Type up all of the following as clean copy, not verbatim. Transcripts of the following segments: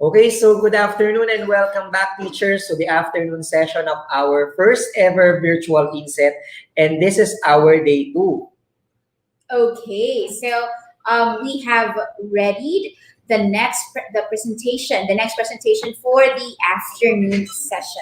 Okay, so good afternoon and welcome back, teachers, to the afternoon session of our first ever virtual INSET. And this is our day 2. Okay, so we have readied the next presentation for the afternoon session.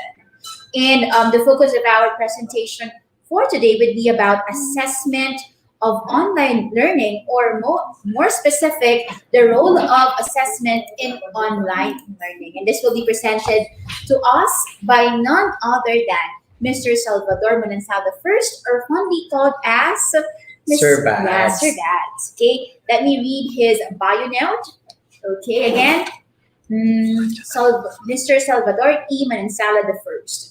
And the focus of our presentation for today would be about assessment of online learning, or more specific, the role of assessment in online learning. And this will be presented to us by none other than Mr. Salvador Manansal I, or fondly called as Sir Bads. Sir Bads. Okay, let me read his bio note. Okay, again, Mr. Salvador E. Manansala I.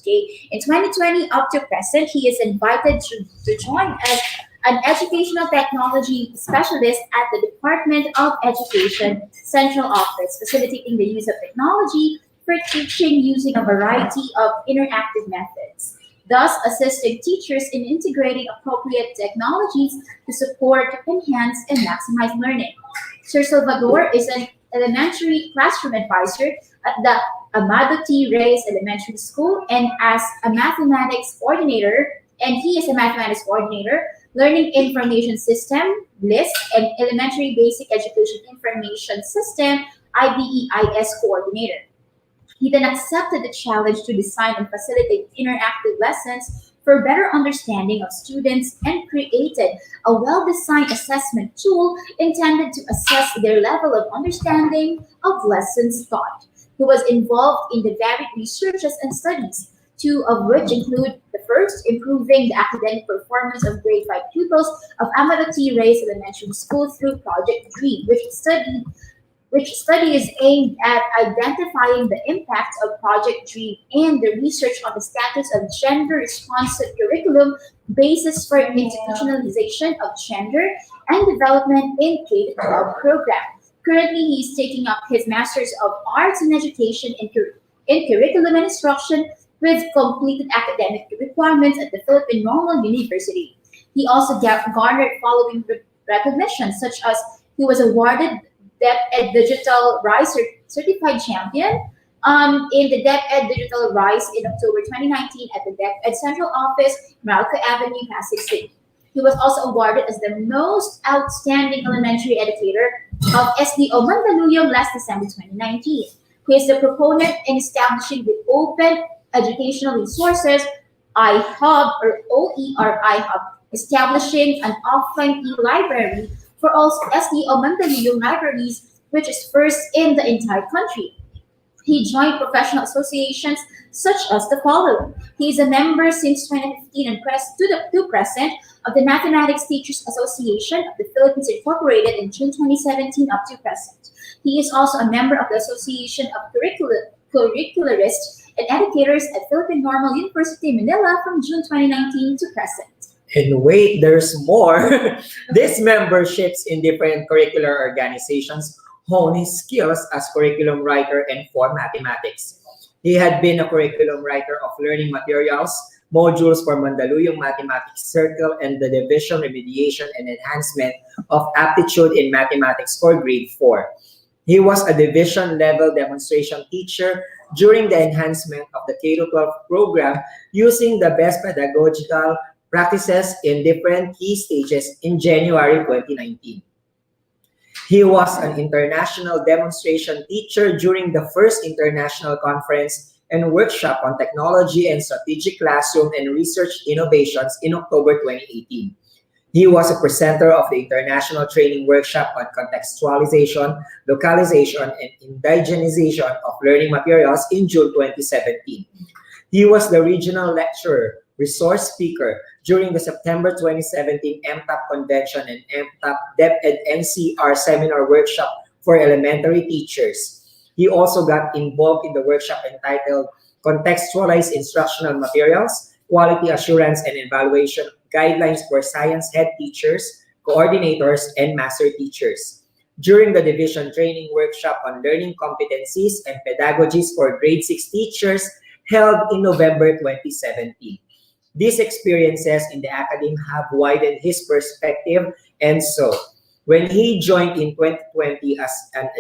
Okay, in 2020 up to present, he is invited to join as an educational technology specialist at the Department of Education Central Office, facilitating the use of technology for teaching using a variety of interactive methods, thus assisting teachers in integrating appropriate technologies to support, enhance, and maximize learning. Sir Salvador is an elementary classroom advisor at the Amado T. Reyes Elementary School and as a mathematics coordinator, Learning Information System, LIST, and Elementary Basic Education Information System, IBEIS coordinator. He then accepted the challenge to design and facilitate interactive lessons for better understanding of students and created a well-designed assessment tool intended to assess their level of understanding of lessons taught. He was involved in the varied researches and studies, two of which include the first, improving the academic performance of grade 5 pupils of Amado T. Reyes Elementary School through Project DREAM, which study is aimed at identifying the impact of Project DREAM and the research on the status of gender-responsive curriculum, basis for institutionalization of gender and development in K-12 program. Currently, he is taking up his Master's of Arts in Education in Curriculum and Instruction with completed academic requirements at the Philippine Normal University. He also garnered following recognitions, such as he was awarded DepEd Digital Rise Certified Champion in the DepEd Digital Rise in October 2019 at the DepEd Central Office, Meralco Avenue, Pasig City. He was also awarded as the Most Outstanding Elementary Educator of SDO Mandaluyong last December 2019. He is the proponent in establishing the Open Educational Resources iHub, or OER iHub, establishing an offline e-library for all SDO Mandaluyong libraries, which is first in the entire country. He joined professional associations such as the following. He is a member since 2015 and to present of the Mathematics Teachers Association of the Philippines, Incorporated in June 2017 up to present. He is also a member of the Association of Curricularists and Educators at Philippine Normal University, Manila from June 2019 to present. And wait, there's more. These memberships in different curricular organizations hone his skills as curriculum writer and for mathematics. He had been a curriculum writer of learning materials, modules for Mandaluyong Mathematics Circle, and the Division Remediation and Enhancement of Aptitude in Mathematics for Grade 4. He was a division-level demonstration teacher during the enhancement of the K-12 program using the best pedagogical practices in different key stages in January 2019. He was an international demonstration teacher during the first international conference and workshop on technology and strategic classroom and research innovations in October 2018. He was a presenter of the International Training Workshop on Contextualization, Localization, and Indigenization of Learning Materials in June 2017. He was the regional lecturer, resource speaker during the September 2017 MTAP Convention and MTAP DepEd NCR Seminar Workshop for Elementary Teachers. He also got involved in the workshop entitled Contextualized Instructional Materials, Quality Assurance and Evaluation Guidelines for Science Head Teachers, Coordinators, and Master Teachers. During the Division Training Workshop on Learning Competencies and Pedagogies for Grade 6 Teachers held in November 2017. These experiences in the academy have widened his perspective, and so when he joined in 2020 as an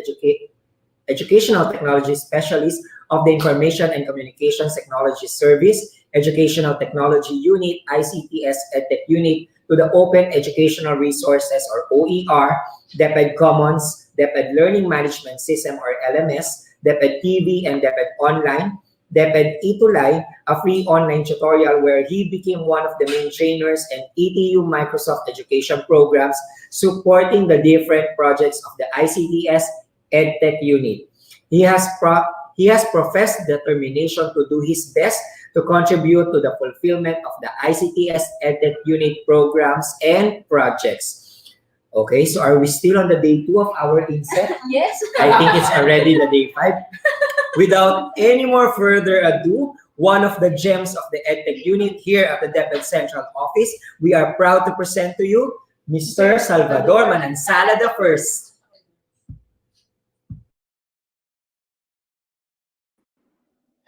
Educational Technology Specialist of the Information and Communications Technology Service, Educational Technology Unit, ICTS EdTech Unit, to the Open Educational Resources or OER, DepEd Commons, DepEd Learning Management System or LMS, DepEd TV and DepEd Online, DepEd ETUlay, a free online tutorial where he became one of the main trainers and ETU Microsoft Education programs supporting the different projects of the ICTS EdTech Unit. He has professed determination to do his best to contribute to the fulfillment of the ICTS EdTech Unit programs and projects. Okay, so are we still on the day 2 of our INSET? Yes. I think it's already the day 5. Without any more further ado, one of the gems of the EdTech Unit here at the DepEd Central Office, we are proud to present to you Mr. Salvador Manansala the First.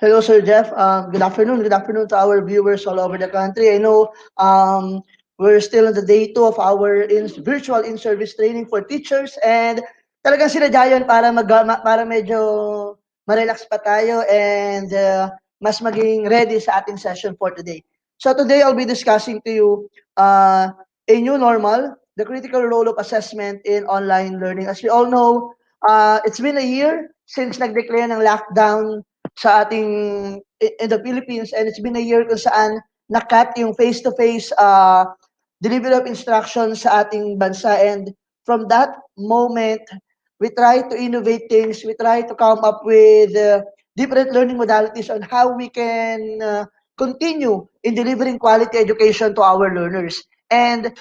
Hello, Sir Jeff. Good afternoon. Good afternoon to our viewers all over the country. I know we're still on the day 2 of our virtual in-service training for teachers, and talagang sinadya yun para medyo ma-relax pa tayo and mas maging ready sa ating session for today. So today I'll be discussing to you a new normal, the critical role of assessment in online learning. As we all know, it's been a year since nag-declare ng lockdown sa ating in the Philippines, and it's been a year kung saan na-cut yung face-to-face delivery of instructions sa ating bansa, and from that moment we try to innovate things, we try to come up with different learning modalities on how we can continue in delivering quality education to our learners. And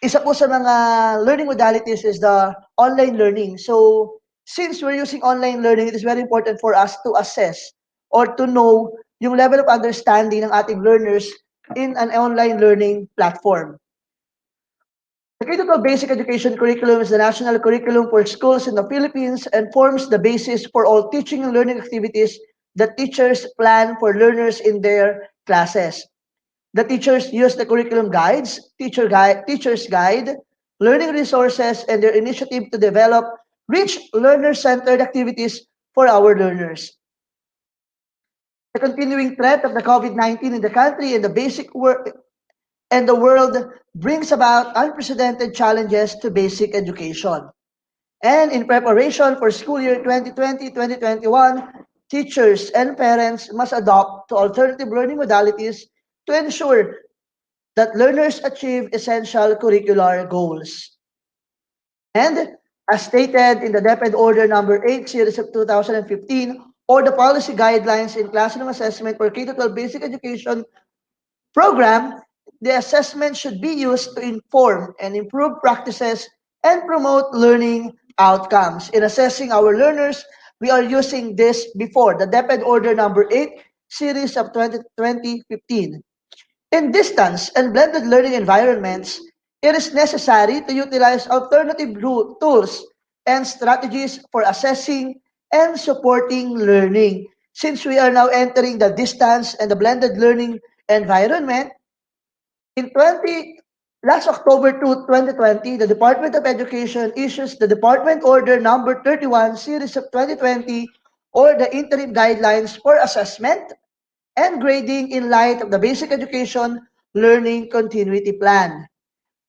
isa po sa mga learning modalities is the online learning. So since we're using online learning, it is very important for us to assess or to know yung level of understanding ng ating learners in an online learning platform. The K-12 Basic Education Curriculum is the national curriculum for schools in the Philippines and forms the basis for all teaching and learning activities that teachers plan for learners in their classes. The teachers use the curriculum guides, teacher's guide, learning resources, and their initiative to develop rich learner-centered activities for our learners. The continuing threat of the COVID-19 in the country and the world brings about unprecedented challenges to basic education. And in preparation for school year 2020-2021, teachers and parents must adopt to alternative learning modalities to ensure that learners achieve essential curricular goals. And as stated in the DepEd Order Number 8 Series of 2015, or the policy guidelines in classroom assessment for K-12 basic education program, the assessment should be used to inform and improve practices and promote learning outcomes. In assessing our learners, we are using this before the DepEd Order Number 8 Series of 2015. In distance and blended learning environments, it is necessary to utilize alternative tools and strategies for assessing and supporting learning. Since we are now entering the distance and the blended learning environment, last October 2, 2020, the Department of Education issues the Department Order Number 31 Series of 2020, or the interim guidelines for assessment and grading in light of the Basic Education Learning Continuity Plan.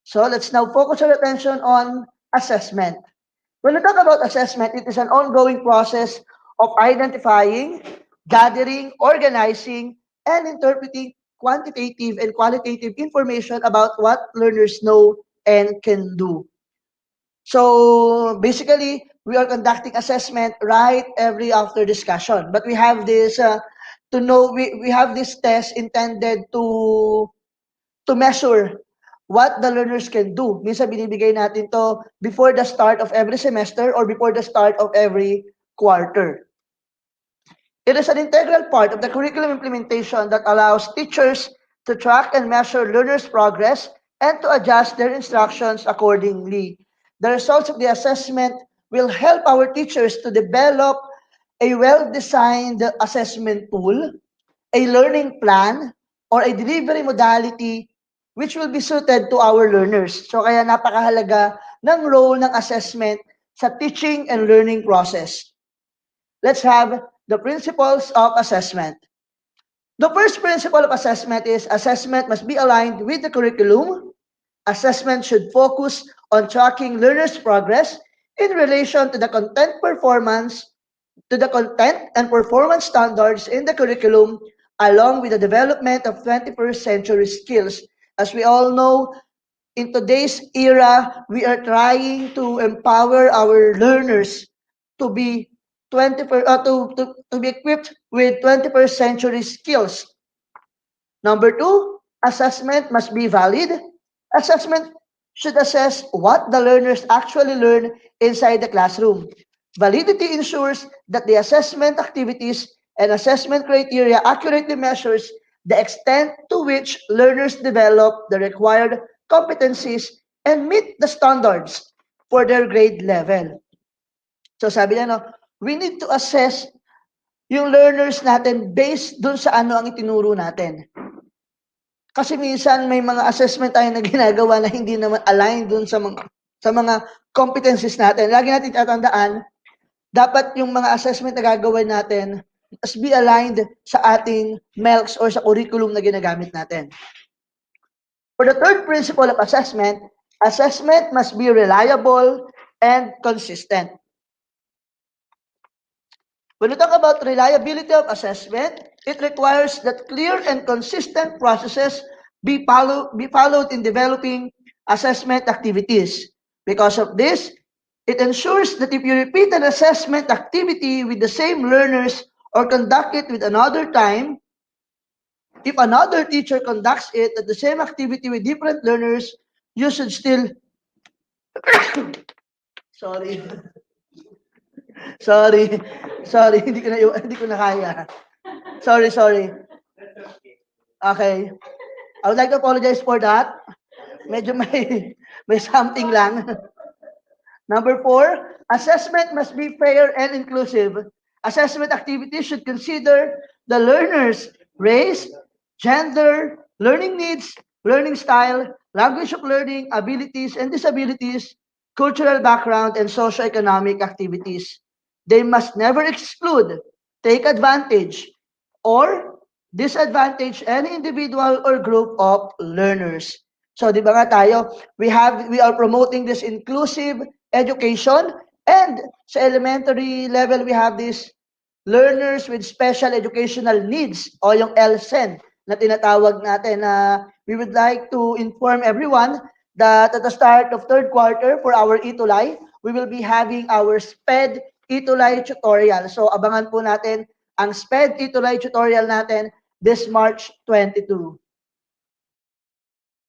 So let's now focus our attention on assessment. When we talk about assessment, it is an ongoing process of identifying, gathering, organizing, and interpreting quantitative and qualitative information about what learners know and can do. So basically, we are conducting assessment right every after discussion. But we have this we have this test intended to measure what the learners can do. Minsan binibigay natin to before the start of every semester or before the start of every quarter. It is an integral part of the curriculum implementation that allows teachers to track and measure learners' progress and to adjust their instructions accordingly. The results of the assessment will help our teachers to develop a well-designed assessment tool, a learning plan, or a delivery modality which will be suited to our learners. So kaya napakahalaga ng role ng assessment sa teaching and learning process. let's have the principles of assessment. The first principle of assessment is assessment must be aligned with the curriculum. Assessment should focus on tracking learners' progress in relation to the content and performance standards in the curriculum, along with the development of 21st century skills. As we all know, in today's era, we are trying to empower our learners to be to be equipped with 21st century skills. Number two, assessment must be valid. Assessment should assess what the learners actually learn inside the classroom. Validity ensures that the assessment activities and assessment criteria accurately measures the extent to which learners develop the required competencies and meet the standards for their grade level. So sabi niya, no, we need to assess yung learners natin based dun sa ano ang itinuro natin. Kasi minsan may mga assessment tayo na ginagawa na hindi naman aligned dun sa mga competencies natin. Lagi natin tatandaan, dapat yung mga assessment na gagawin natin must be aligned sa ating MELCs or sa curriculum na ginagamit natin. For the third principle of assessment, assessment must be reliable and consistent. When we talk about reliability of assessment, it requires that clear and consistent processes be followed in developing assessment activities. Because of this, it ensures that if you repeat an assessment activity with the same learners or conduct it with another time, if another teacher conducts it at the same activity with different learners, you should still sorry. Sorry. Sorry, hindi ko na kaya. Sorry. Okay. I would like to apologize for that. Medyo may something lang. Number 4, assessment must be fair and inclusive. Assessment activities should consider the learner's race, gender, learning needs, learning style, language of learning, abilities and disabilities, cultural background, and socioeconomic activities. They must never exclude, take advantage, or disadvantage any individual or group of learners. So, di ba nga tayo, we are promoting this inclusive education, and sa elementary level, we have this learners with special educational needs o yung LSEN na tinatawag natin na we would like to inform everyone that at the start of third quarter for our ETUlay, we will be having our SPED ETUlay tutorial. So abangan po natin ang SPED ETUlay tutorial natin this March 22.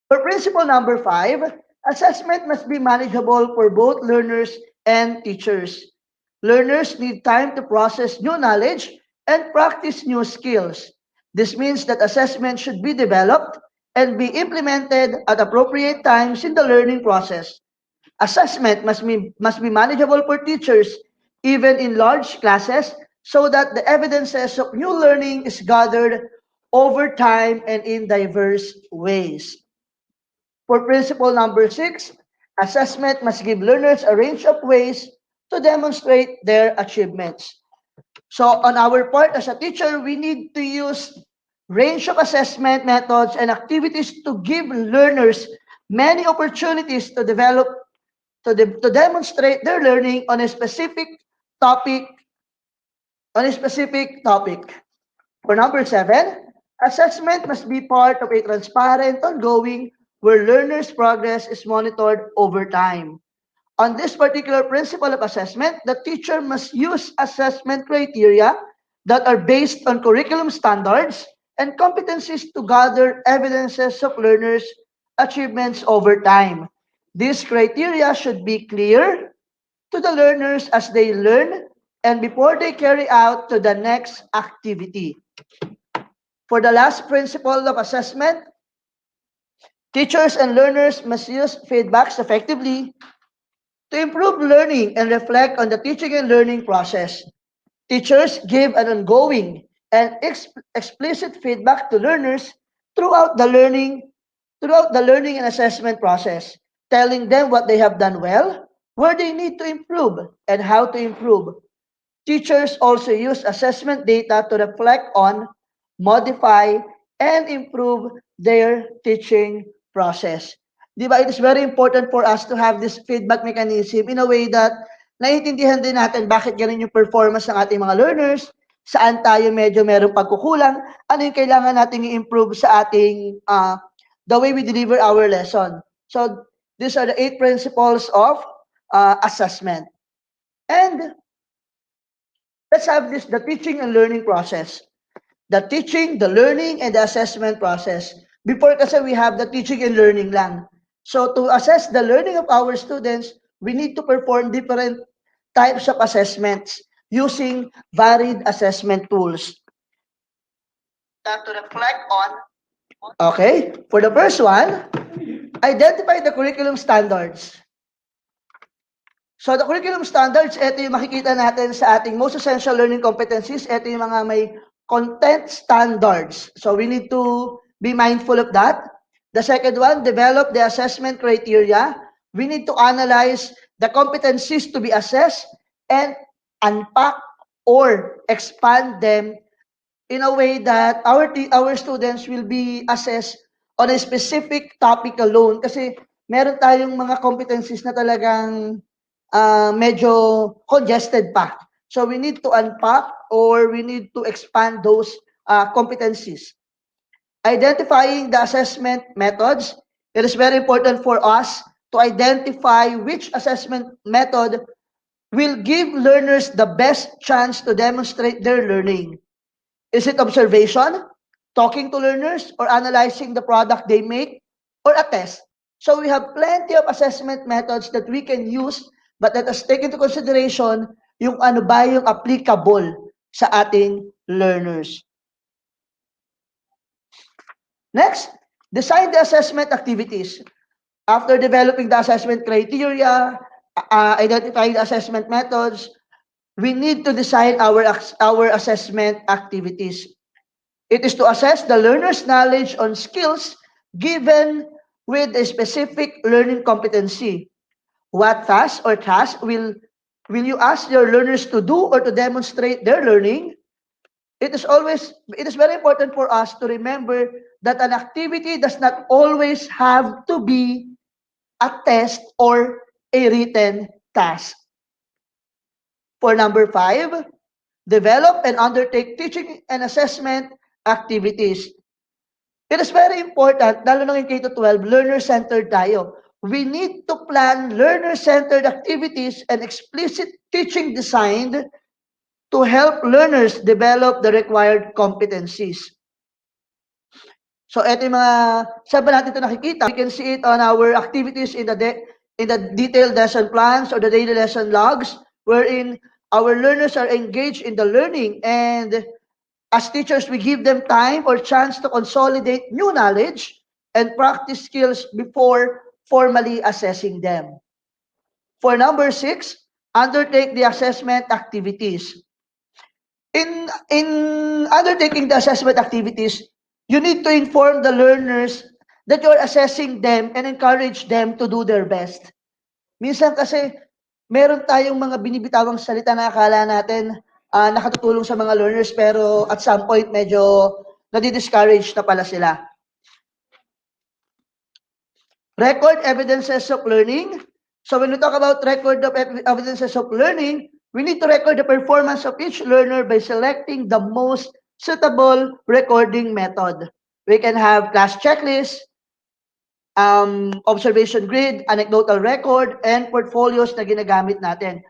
For principle number 5, assessment must be manageable for both learners and teachers. Learners need time to process new knowledge and practice new skills. This means that assessment should be developed and be implemented at appropriate times in the learning process. Assessment must be manageable for teachers, even in large classes, so that the evidences of new learning is gathered over time and in diverse ways. For principle number 6, assessment must give learners a range of ways to demonstrate their achievements. So on our part as a teacher, we need to use range of assessment methods and activities to give learners many opportunities to develop, to demonstrate their learning on a specific topic, For number 7, assessment must be part of a transparent, ongoing, where learners' progress is monitored over time. On this particular principle of assessment, the teacher must use assessment criteria that are based on curriculum standards and competencies to gather evidences of learners' achievements over time. These criteria should be clear to the learners as they learn and before they carry out to the next activity. For the last principle of assessment, teachers and learners must use feedbacks effectively to improve learning and reflect on the teaching and learning process. Teachers give an ongoing and explicit feedback to learners throughout the learning and assessment process, telling them what they have done well, where they need to improve, and how to improve. Teachers also use assessment data to reflect on, modify, and improve their teaching process. Di ba? It is very important for us to have this feedback mechanism in a way that naiintindihan din natin bakit ganun yung performance ng ating mga learners, saan tayo medyo merong pagkukulang, ano yung kailangan nating i-improve sa ating the way we deliver our lesson. So these are the 8 principles of assessment. And let's have this, the teaching and learning process. The teaching, the learning, and the assessment process. Before kasi we have the teaching and learning lang. So to assess the learning of our students, we need to perform different types of assessments using varied assessment tools. That to reflect on. Okay, for the first one, identify the curriculum standards. So the curriculum standards, ito yung makikita natin sa ating most essential learning competencies. Ito yung mga may content standards. So we need to be mindful of that. The second one, develop the assessment criteria. We need to analyze the competencies to be assessed and unpack or expand them in a way that our students will be assessed on a specific topic alone. Kasi meron tayong mga competencies na talagang medyo congested pa. So we need to unpack or we need to expand those competencies. Identifying the assessment methods. It is very important for us to identify which assessment method will give learners the best chance to demonstrate their learning. Is it observation, talking to learners, or analyzing the product they make, or a test? So we have plenty of assessment methods that we can use, but let us take into consideration yung ano ba yung applicable sa ating learners. Next, design the assessment activities. After developing the assessment criteria, identifying the assessment methods, we need to design our assessment activities. It is to assess the learner's knowledge on skills given with a specific learning competency. What task or task will you ask your learners to do or to demonstrate their learning? It is very important for us to remember that an activity does not always have to be a test or a written task. For number 5, develop and undertake teaching and assessment activities. It is very important, lalo na in K-12, learner-centered tayo. We need to plan learner-centered activities and explicit teaching designed to help learners develop the required competencies. So ito yung mga, saan ba natin ito nakikita? We can see it on our activities in the detailed lesson plans or the daily lesson logs, wherein our learners are engaged in the learning, and as teachers, we give them time or chance to consolidate new knowledge and practice skills before formally assessing them. For number 6, undertake the assessment activities. In undertaking the assessment activities, you need to inform the learners that you're assessing them and encourage them to do their best. Minsan kasi, meron tayong mga binibitawang salita na akala natin nakatutulong sa mga learners, pero at some point medyo nadi-discourage na pala sila. Record evidences of learning. So when we talk about record of evidences of learning, we need to record the performance of each learner by selecting the most suitable recording method. We can have class checklist, observation grid, anecdotal record, and portfolios na ginagamit natin.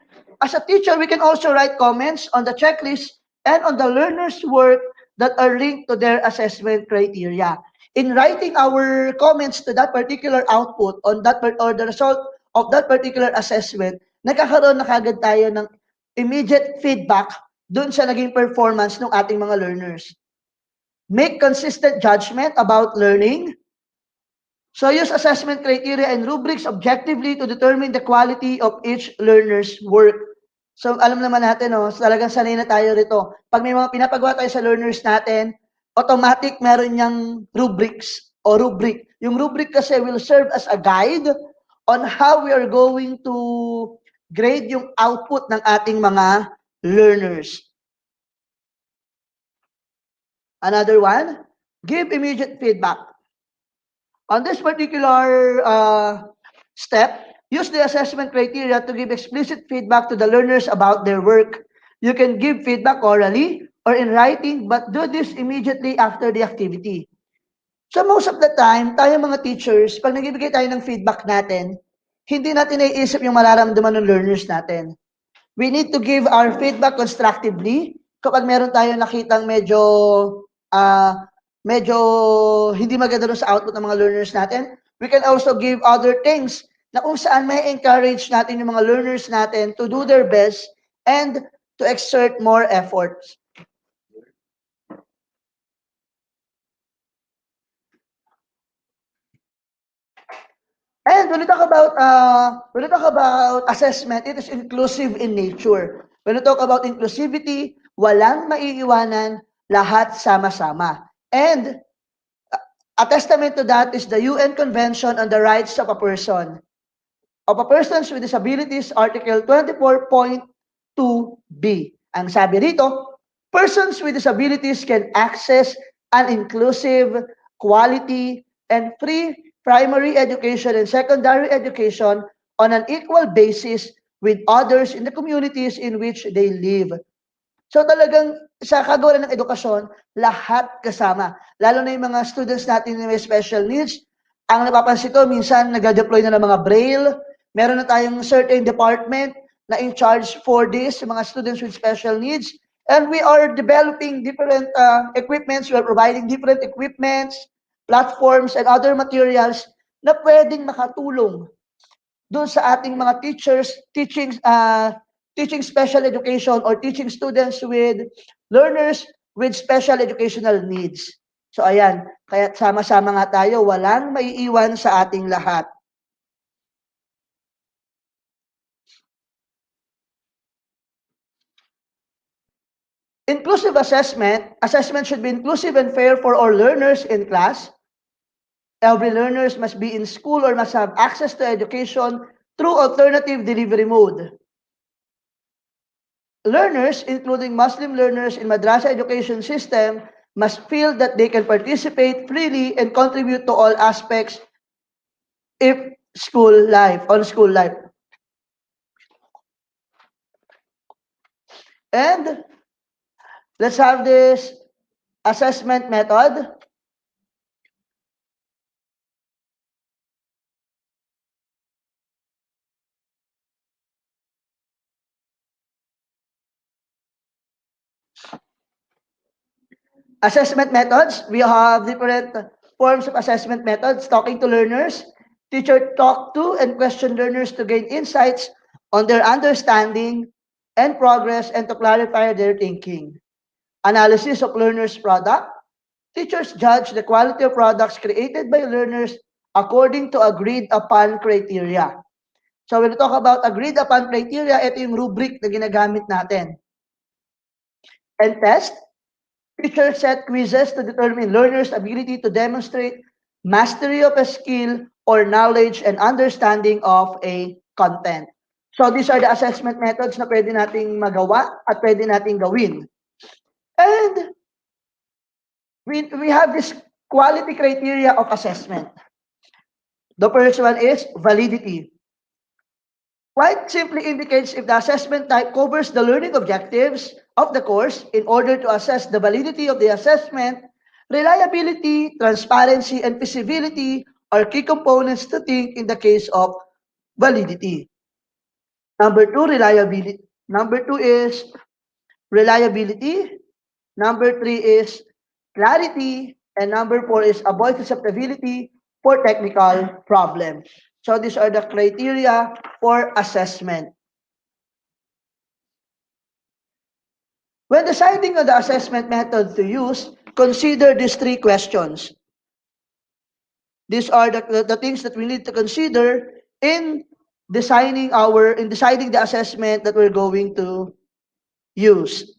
As a teacher, we can also write comments on the checklist and on the learner's work that are linked to their assessment criteria. In writing our comments to that particular output on that or the result of that particular assessment, nagkakaroon na kagad tayo ng immediate feedback dun sa naging performance ng ating mga learners. Make consistent judgment about learning. So use assessment criteria and rubrics objectively to determine the quality of each learner's work. So alam naman natin, talagang sanay na tayo rito. Pag may mga pinapagawa tayo sa learners natin, automatic meron niyang rubrics o rubric. Yung rubric kasi will serve as a guide on how we are going to grade yung output ng ating mga learners. Another one, give immediate feedback. On this particular step, use the assessment criteria to give explicit feedback to the learners about their work. You can give feedback orally or in writing, but do this immediately after the activity. So most of the time, tayo mga teachers, pag nagbibigay tayo ng feedback natin, hindi natin naiisip yung mararamdaman ng learners natin. We need to give our feedback constructively. Kapag meron tayo nakitang medyo hindi maganda doon sa output ng mga learners natin, we can also give other things na kung saan may encourage natin yung mga learners natin to do their best and to exert more efforts. And when we talk about assessment, it is inclusive in nature. When we talk about inclusivity, walang maiiwanan, lahat sama-sama. And a testament to that is the UN Convention on the Rights of a Person. Of a Persons with Disabilities, Article 24.2b. Ang sabi rito, persons with disabilities can access an inclusive, quality, and free primary education and secondary education on an equal basis with others in the communities in which they live. So talagang sa kagawaran ng edukasyon, lahat kasama. Lalo na yung mga students natin na may special needs. Ang napapansin ko, minsan nag-deploy na ng mga braille. Meron na tayong certain department na in charge for this, yung mga students with special needs. And we are developing different equipments. We are providing different equipments, platforms, and other materials na pwedeng makatulong doon sa ating mga teachers teaching special education or teaching students with learners with special educational needs. So ayan, kaya sama-sama nga tayo, walang maiiwan sa ating lahat. Inclusive assessment should be inclusive and fair for all learners in class. Every learner must be in school or must have access to education through alternative delivery mode. Learners, including Muslim learners in madrasa education system, must feel that they can participate freely and contribute to all aspects of school life. And let's have this assessment method. Assessment methods, we have different forms of assessment methods, talking to learners. Teacher talk to and question learners to gain insights on their understanding and progress and to clarify their thinking. Analysis of learners' product. Teachers judge the quality of products created by learners according to agreed upon criteria. So when we talk about agreed upon criteria, ito yung rubric na ginagamit natin. And test. Teachers set quizzes to determine learners' ability to demonstrate mastery of a skill or knowledge and understanding of a content. So these are the assessment methods na pwede nating magawa at pwede nating gawin. And we have this quality criteria of assessment. The first one is validity. Quite simply indicates if the assessment type covers the learning objectives of the course in order to assess the validity of the assessment. Reliability, transparency, and feasibility are key components to think in the case of validity. Number two is reliability. Number three is clarity. And number four is avoid susceptibility for technical problems. So these are the criteria for assessment. When deciding on the assessment method to use, consider these three questions. These are the things that we need to consider in deciding the assessment that we're going to use.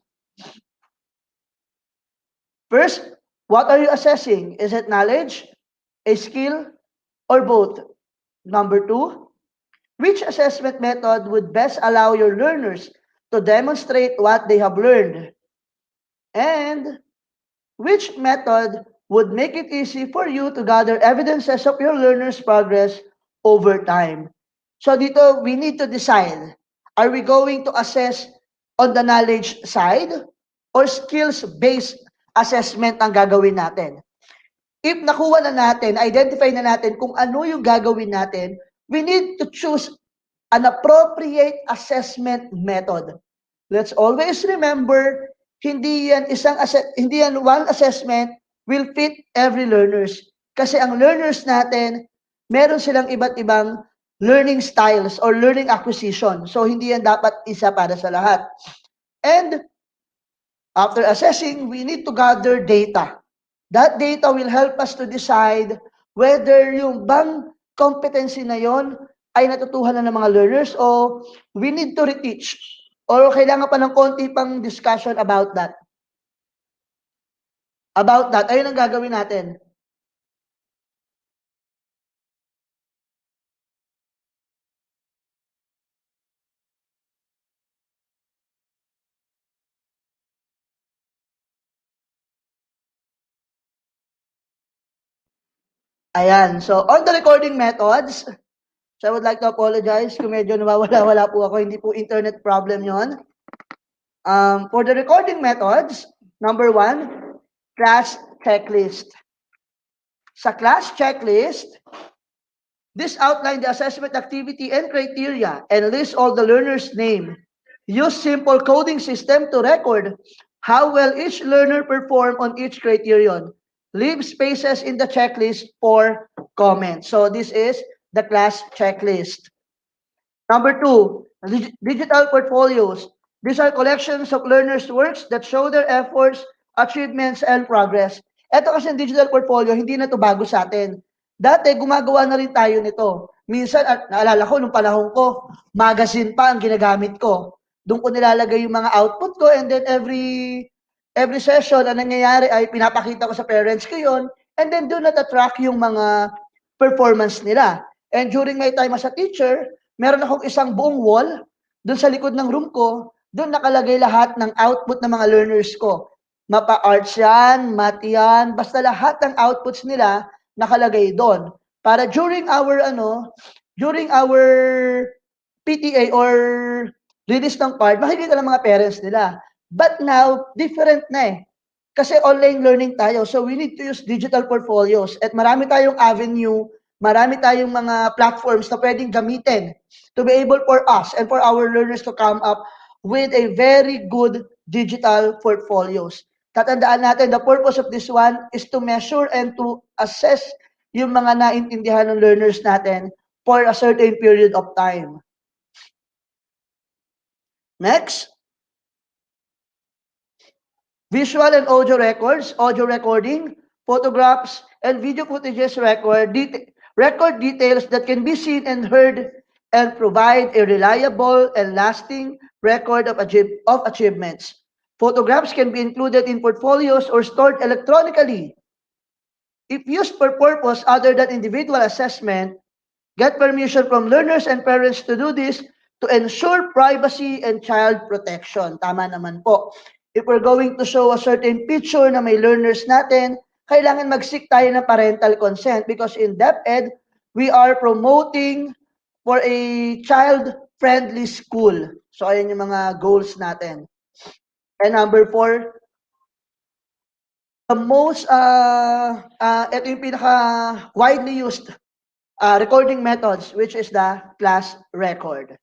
First, what are you assessing? Is it knowledge, a skill, or both? Number two, which assessment method would best allow your learners to demonstrate what they have learned? And which method would make it easy for you to gather evidences of your learner's progress over time? So dito, we need to decide, are we going to assess on the knowledge side or skills-based assessment ang gagawin natin? If nakuha na natin, identify na natin kung ano yung gagawin natin, we need to choose an appropriate assessment method. Let's always remember, hindi yan one assessment will fit every learners. Kasi ang learners natin, meron silang iba't ibang learning styles or learning acquisition. So hindi yan dapat isa para sa lahat. And after assessing, we need to gather data. That data will help us to decide whether yung bang competency na yon ay natutuhan na ng mga learners o we need to reteach or kailangan pa ng konti pang discussion about that. Ayun ang gagawin natin. Ayan. So, on the recording methods, so I would like to apologize kung medyo nawawala-wala po ako. Hindi po internet problem yon. For the recording methods, number 1, class checklist. Sa class checklist, this outline the assessment activity and criteria and list all the learners' name. Use simple coding system to record how well each learner performed on each criterion. Leave spaces in the checklist for comments. So this is the class checklist. Number 2, digital portfolios. These are collections of learners' works that show their efforts, achievements, and progress. Ito kasi digital portfolio, hindi na to bago sa atin. Dati, gumagawa na rin tayo nito. Minsan, naalala ko, nung panahon ko, magazine pa ang ginagamit ko. Doon ko nilalagay yung mga output ko and then every session, ang nangyayari ay pinapakita ko sa parents ko yun and then doon natatrack yung mga performance nila. And during my time as a teacher, meron akong isang buong wall doon sa likod ng room ko, doon nakalagay lahat ng output ng mga learners ko. Mapa-arts yan, math yan, basta lahat ng outputs nila nakalagay doon. Para during our PTA or release ng card, makikita ng mga parents nila. But now, different na eh. Kasi online learning tayo, so we need to use digital portfolios. At marami tayong avenue, marami tayong mga platforms na pwedeng gamitin to be able for us and for our learners to come up with a very good digital portfolios. Tatandaan natin, the purpose of this one is to measure and to assess yung mga naintindihan ng learners natin for a certain period of time. Next. Visual and audio records, audio recording, photographs, and video footages record details that can be seen and heard and provide a reliable and lasting record of achievements. Photographs can be included in portfolios or stored electronically. If used for purpose other than individual assessment, get permission from learners and parents to do this to ensure privacy and child protection. Tama naman po. If we're going to show a certain picture na may learners natin, kailangan mag-seek tayo ng parental consent because in DepEd, we are promoting for a child-friendly school. So, ayan yung mga goals natin. And number 4, the most, ito yung pinaka-widely used recording methods, which is the class record.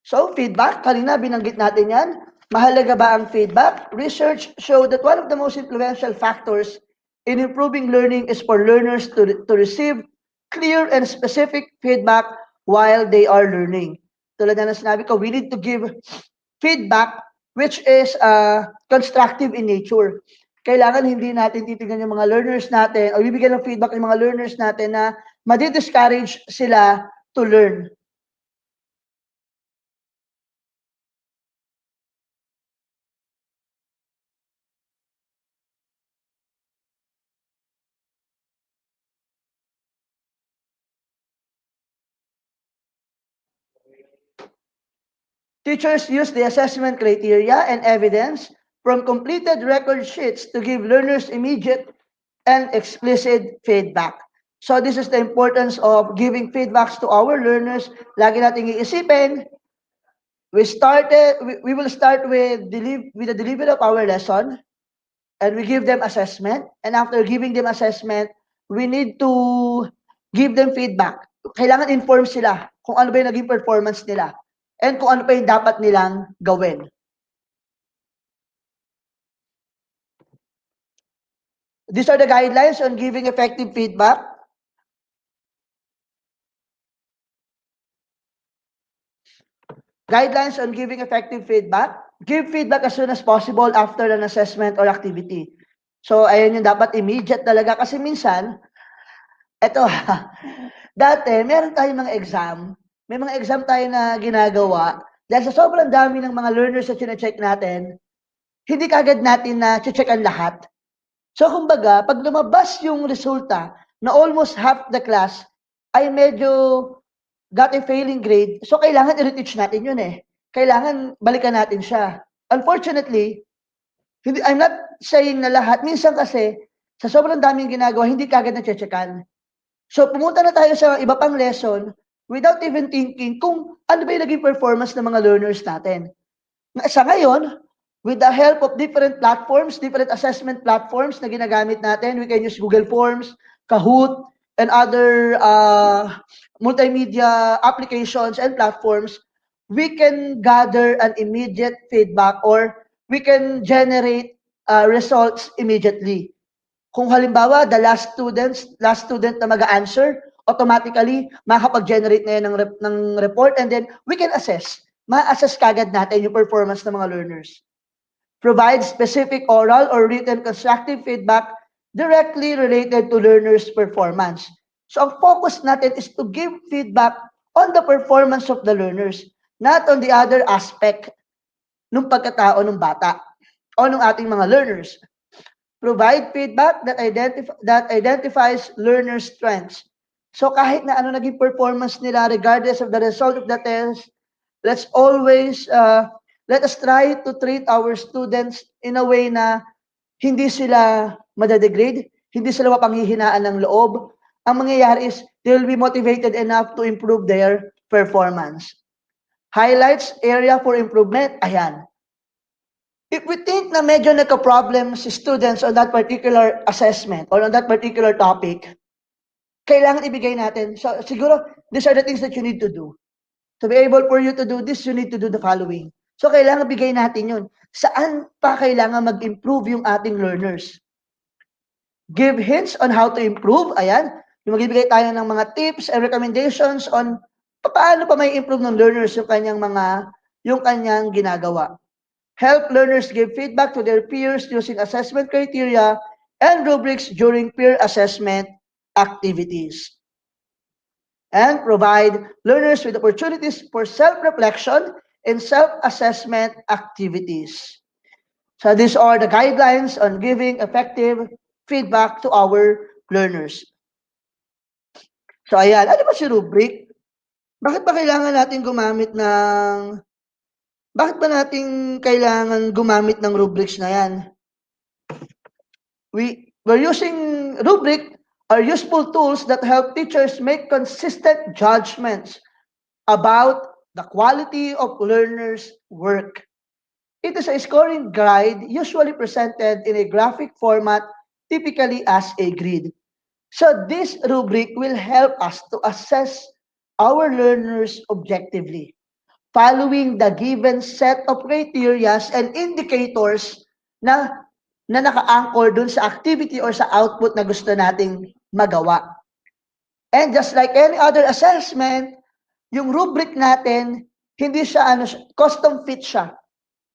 So, feedback, kanina binanggit natin yan. Mahalaga ba ang feedback? Research showed that one of the most influential factors in improving learning is for learners to receive clear and specific feedback while they are learning. Tulad na sinabi ko, we need to give feedback which is constructive in nature. Kailangan hindi natin titignan yung mga learners natin o bibigyan ng feedback yung mga learners natin na madi-discourage sila to learn. Teachers use the assessment criteria and evidence from completed record sheets to give learners immediate and explicit feedback. So this is the importance of giving feedbacks to our learners. Lagi nating iisipin, we will start with the delivery of our lesson, and we give them assessment. And after giving them assessment, we need to give them feedback. Kailangan inform sila kung ano ba yung naging performance nila and kung ano pa yung dapat nilang gawin. These are the guidelines on giving effective feedback. Guidelines on giving effective feedback. Give feedback as soon as possible after an assessment or activity. So, ayan yung dapat immediate talaga. Kasi minsan, eto, dati, meron tayong mga exam. May mga exam tayo na ginagawa. Dahil sa sobrang dami ng mga learners na chinecheck natin, hindi kagad natin na check ang lahat. So, kumbaga, pag lumabas yung resulta na almost half the class ay medyo got a failing grade, so kailangan i-reteach natin yun eh. Kailangan balikan natin siya. Unfortunately, I'm not saying na lahat. Minsan kasi, sa sobrang daming ginagawa, hindi kagad na-checkan. So, pumunta na tayo sa iba pang lesson without even thinking kung ano ba yung naging performance ng mga learners natin. Sa ngayon, with the help of different platforms, different assessment platforms na ginagamit natin, we can use Google Forms, Kahoot, and other multimedia applications and platforms, we can gather an immediate feedback or we can generate results immediately. Kung halimbawa, the last student na mag-answer, automatically, makakapag-generate na yan ng report and then we can assess. Ma-assess kagad natin yung performance ng mga learners. Provide specific oral or written constructive feedback directly related to learners' performance. So, ang focus natin is to give feedback on the performance of the learners, not on the other aspect ng pagkatao ng bata o ng ating mga learners. Provide feedback that identifies learners' strengths. So kahit na ano naging performance nila regardless of the result of the test, let us try to treat our students in a way na hindi sila madadegrade, hindi sila mapanghihinaan ng loob. Ang mangyayari is they will be motivated enough to improve their performance. Highlights area for improvement, ayan. If we think na medyo nagka-problem si students on that particular assessment or on that particular topic, kailangan ibigay natin. So, siguro, these are the things that you need to do. To be able for you to do this, you need to do the following. So, kailangan bigay natin yun. Saan pa kailangan mag-improve yung ating learners? Give hints on how to improve. Ayan. Yung magbibigay tayo ng mga tips and recommendations on paano pa may improve ng learners yung kanyang ginagawa. Help learners give feedback to their peers using assessment criteria and rubrics during peer assessment activities. And provide learners with opportunities for self-reflection and self-assessment activities. So these are the guidelines on giving effective feedback to our learners. So ayan, ano ba si rubric? Bakit ba kailangan natin gumamit ng rubrics na yan? We're using rubric are useful tools that help teachers make consistent judgments about the quality of learners' work. It is a scoring guide usually presented in a graphic format, typically as a grid. So this rubric will help us to assess our learners objectively, following the given set of criteria and indicators na naka-anchor dun sa activity or sa output na gusto nating magawa. And just like any other assessment, yung rubric natin, hindi siya custom fit siya.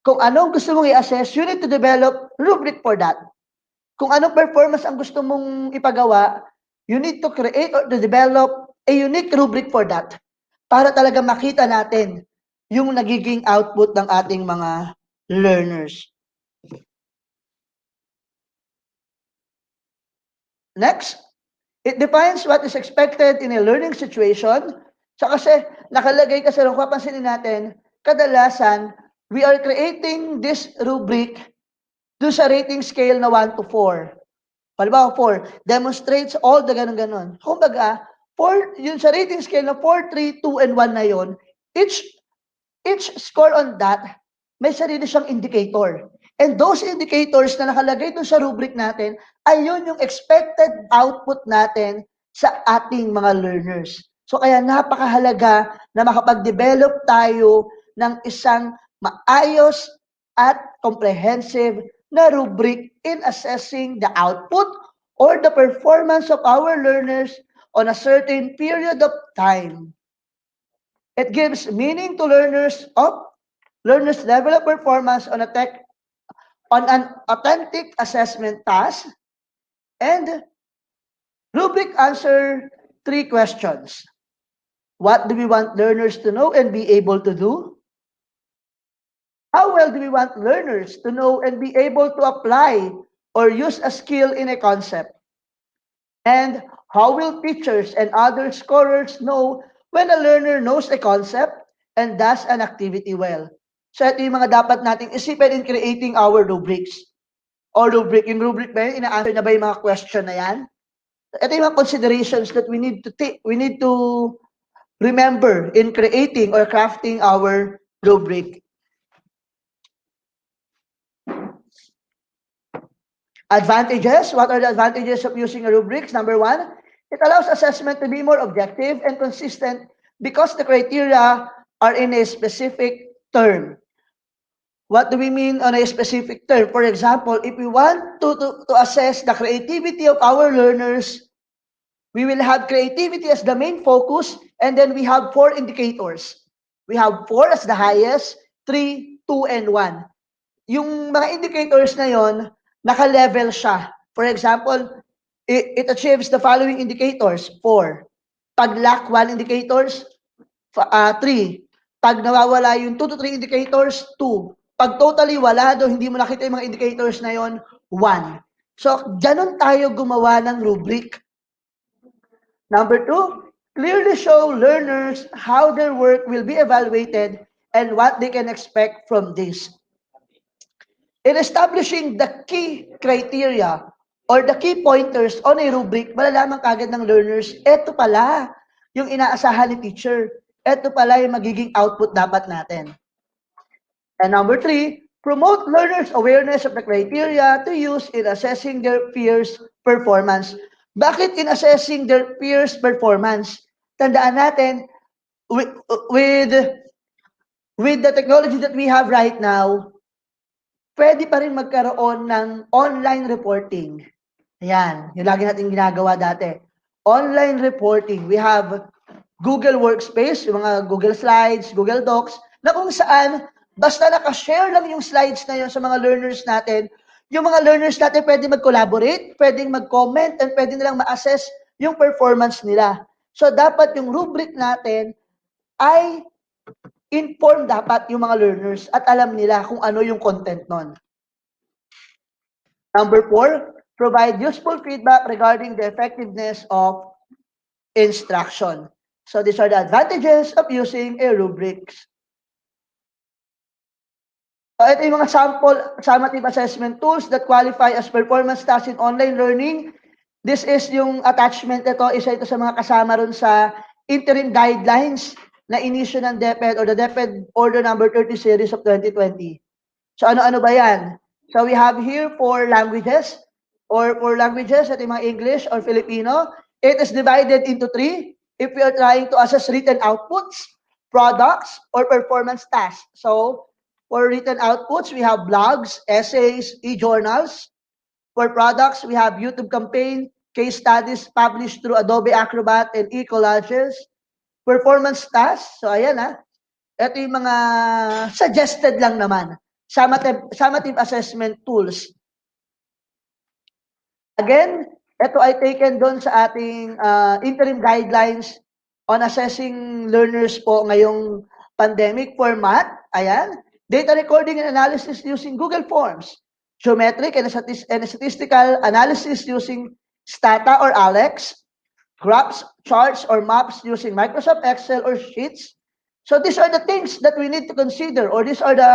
Kung anong gusto mong i-assess, you need to develop rubric for that. Kung anong performance ang gusto mong ipagawa, you need to create or to develop a unique rubric for that para talaga makita natin yung nagiging output ng ating mga learners. Next, it defines what is expected in a learning situation. So kasi nakalagay kasi kung papansinin natin, kadalasan, we are creating this rubric do sa rating scale na 1 to 4. Halimbawa, 4 demonstrates all the ganun-ganon. Kumbaga, 4, yun sa rating scale na 4, 3, 2, and 1 na yun, each score on that, may sarili siyang indicator. And those indicators na nakalagay dun sa rubric natin, ay yun yung expected output natin sa ating mga learners. So kaya napakahalaga na makapag-develop tayo ng isang maayos at comprehensive na rubric in assessing the output or the performance of our learners on a certain period of time. It gives meaning to learners level of performance on an authentic assessment task, and rubric answer 3 questions. What do we want learners to know and be able to do? How well do we want learners to know and be able to apply or use a skill in a concept? And how will teachers and other scorers know when a learner knows a concept and does an activity well? So ito yung mga dapat nating isipin in creating our rubrics. Or rubric, yung rubric ba yun, ina-answer na ba yung mga question na yan? Ito yung mga considerations that we need to remember in creating or crafting our rubric. Advantages. What are the advantages of using a rubrics? Number 1, it allows assessment to be more objective and consistent because the criteria are in a specific term. What do we mean on a specific term? For example, if we want to assess the creativity of our learners, we will have creativity as the main focus, and then we have 4 indicators. We have 4 as the highest, 3, 2, and 1. Yung mga indicators na yon, naka-level siya. For example, it achieves the following indicators. 4. Pag lack 1 indicators, 3. Pag nawawala yung 2 to 3 indicators, 2. Pag totally wala do, hindi mo nakita yung mga indicators na yon, 1. So, ganun tayo gumawa ng rubric. Number 2, clearly show learners how their work will be evaluated and what they can expect from this. In establishing the key criteria or the key pointers on a rubric, malalaman kagad ng learners, eto pala yung inaasahan ni teacher. Eto pala yung magiging output dapat natin. And number 3, promote learners' awareness of the criteria to use in assessing their peers' performance. Bakit in assessing their peers' performance? Tandaan natin, with the technology that we have right now, pwede pa rin magkaroon ng online reporting. Ayan, yung lagi natin ginagawa dati. Online reporting. We have Google Workspace, yung mga Google Slides, Google Docs, na kung saan, basta nakashare lang yung slides na yun sa mga learners natin, yung mga learners natin pwede mag-collaborate, pwedeng mag-comment, and pwede nilang ma-assess yung performance nila. So, dapat yung rubric natin ay inform dapat yung mga learners at alam nila kung ano yung content nun. Number 4, provide useful feedback regarding the effectiveness of instruction. So these are the advantages of using a rubrics. So ito yung mga sample summative assessment tools that qualify as performance tasks in online learning. This is yung attachment ito, isa ito sa mga kasama ron sa interim guidelines na inisyu ng DepEd or the DepEd Order number 30 series of 2020. So ano-ano ba yan? So we have here 4 languages or 4 languages, ito yung mga English or Filipino. It is divided into 3 if we are trying to assess written outputs, products, or performance tasks. So for written outputs, we have blogs, essays, e-journals. For products, we have YouTube campaign, case studies published through Adobe Acrobat and e-collages. Performance tasks, so ayan ito yung mga suggested lang naman. Summative assessment tools. Again, ito ay taken doon sa ating interim guidelines on assessing learners po ngayong pandemic format. Ayan. Data recording and analysis using Google Forms. Geometric and statistical analysis using Stata or Alex. Graphs, charts, or maps using Microsoft Excel or Sheets. So these are the things that we need to consider, or these are the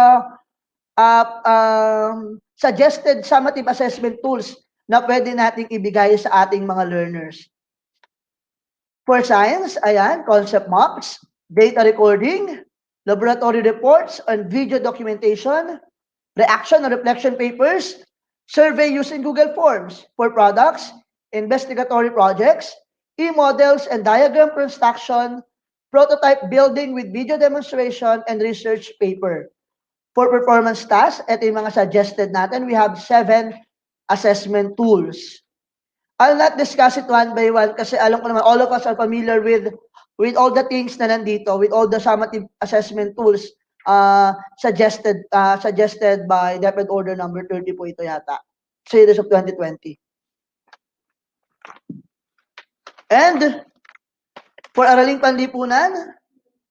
suggested summative assessment tools na pwede nating ibigay sa ating mga learners. For science, ayan, concept maps, data recording, laboratory reports and video documentation, reaction or reflection papers, survey using Google Forms. For products, investigatory projects, e-models and diagram construction, prototype building with video demonstration and research paper. For performance tasks, ito yung mga suggested natin. We have 7 assessment tools. I'll not discuss it one by one kasi alam ko naman all of us are familiar with all the things na nandito, with all the summative assessment tools suggested by DepEd Order number 30 po ito yata, series of 2020. And for Araling Panlipunan,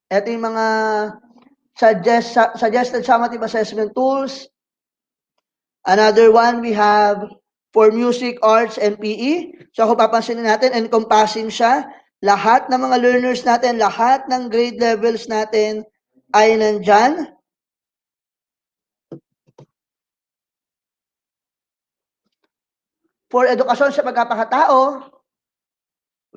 ito yung mga suggested summative assessment tools. Another one we have for music, arts, and PE. So kung papansinin natin, encompassing siya. Lahat ng mga learners natin, lahat ng grade levels natin ay nandyan. For edukasyon sa pagkapakatao,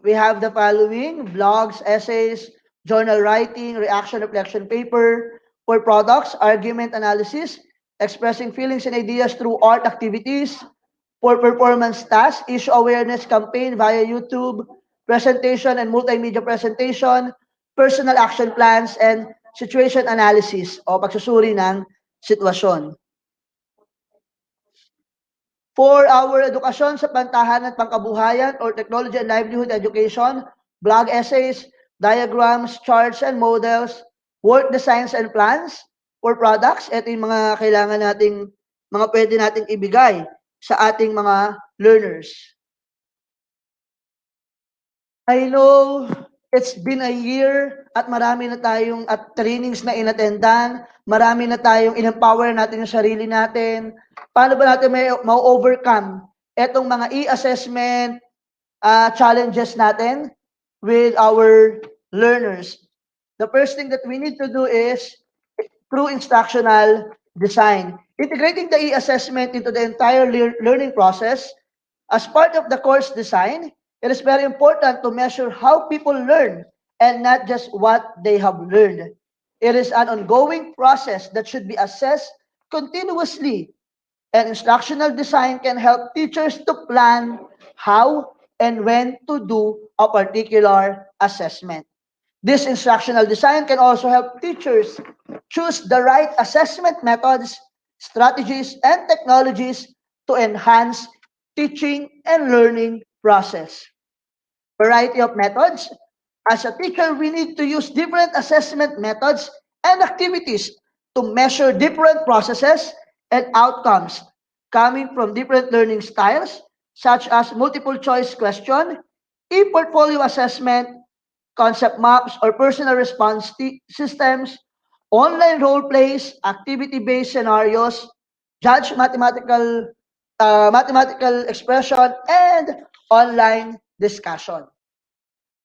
we have the following: blogs, essays, journal writing, reaction, reflection paper. For products, argument analysis, expressing feelings and ideas through art activities. For performance tasks, issue awareness campaign via YouTube, presentation and multimedia presentation, personal action plans, and situation analysis o pagsusuri ng sitwasyon. For our edukasyon sa pantahanan at pangkabuhayan or technology and livelihood education, blog essays, diagrams, charts and models, work designs and plans. For products, ito yung mga kailangan nating, mga pwede nating ibigay sa ating mga learners. I know it's been a year at marami na tayong trainings na inattendan, marami na tayong in-empower natin yung sarili natin. Paano ba natin may ma-overcome etong mga e-assessment challenges natin with our learners? The first thing that we need to do is through instructional design. Integrating the e-assessment into the entire learning process. As part of the course design, it is very important to measure how people learn and not just what they have learned. It is an ongoing process that should be assessed continuously, and instructional design can help teachers to plan how and when to do a particular assessment. This instructional design can also help teachers choose the right assessment methods, strategies, and technologies to enhance teaching and learning process. Variety of methods. As a teacher, we need to use different assessment methods and activities to measure different processes and outcomes coming from different learning styles, such as multiple choice question, e-portfolio assessment, concept maps or personal response systems, online role plays, activity-based scenarios, judge mathematical expression, and online discussion.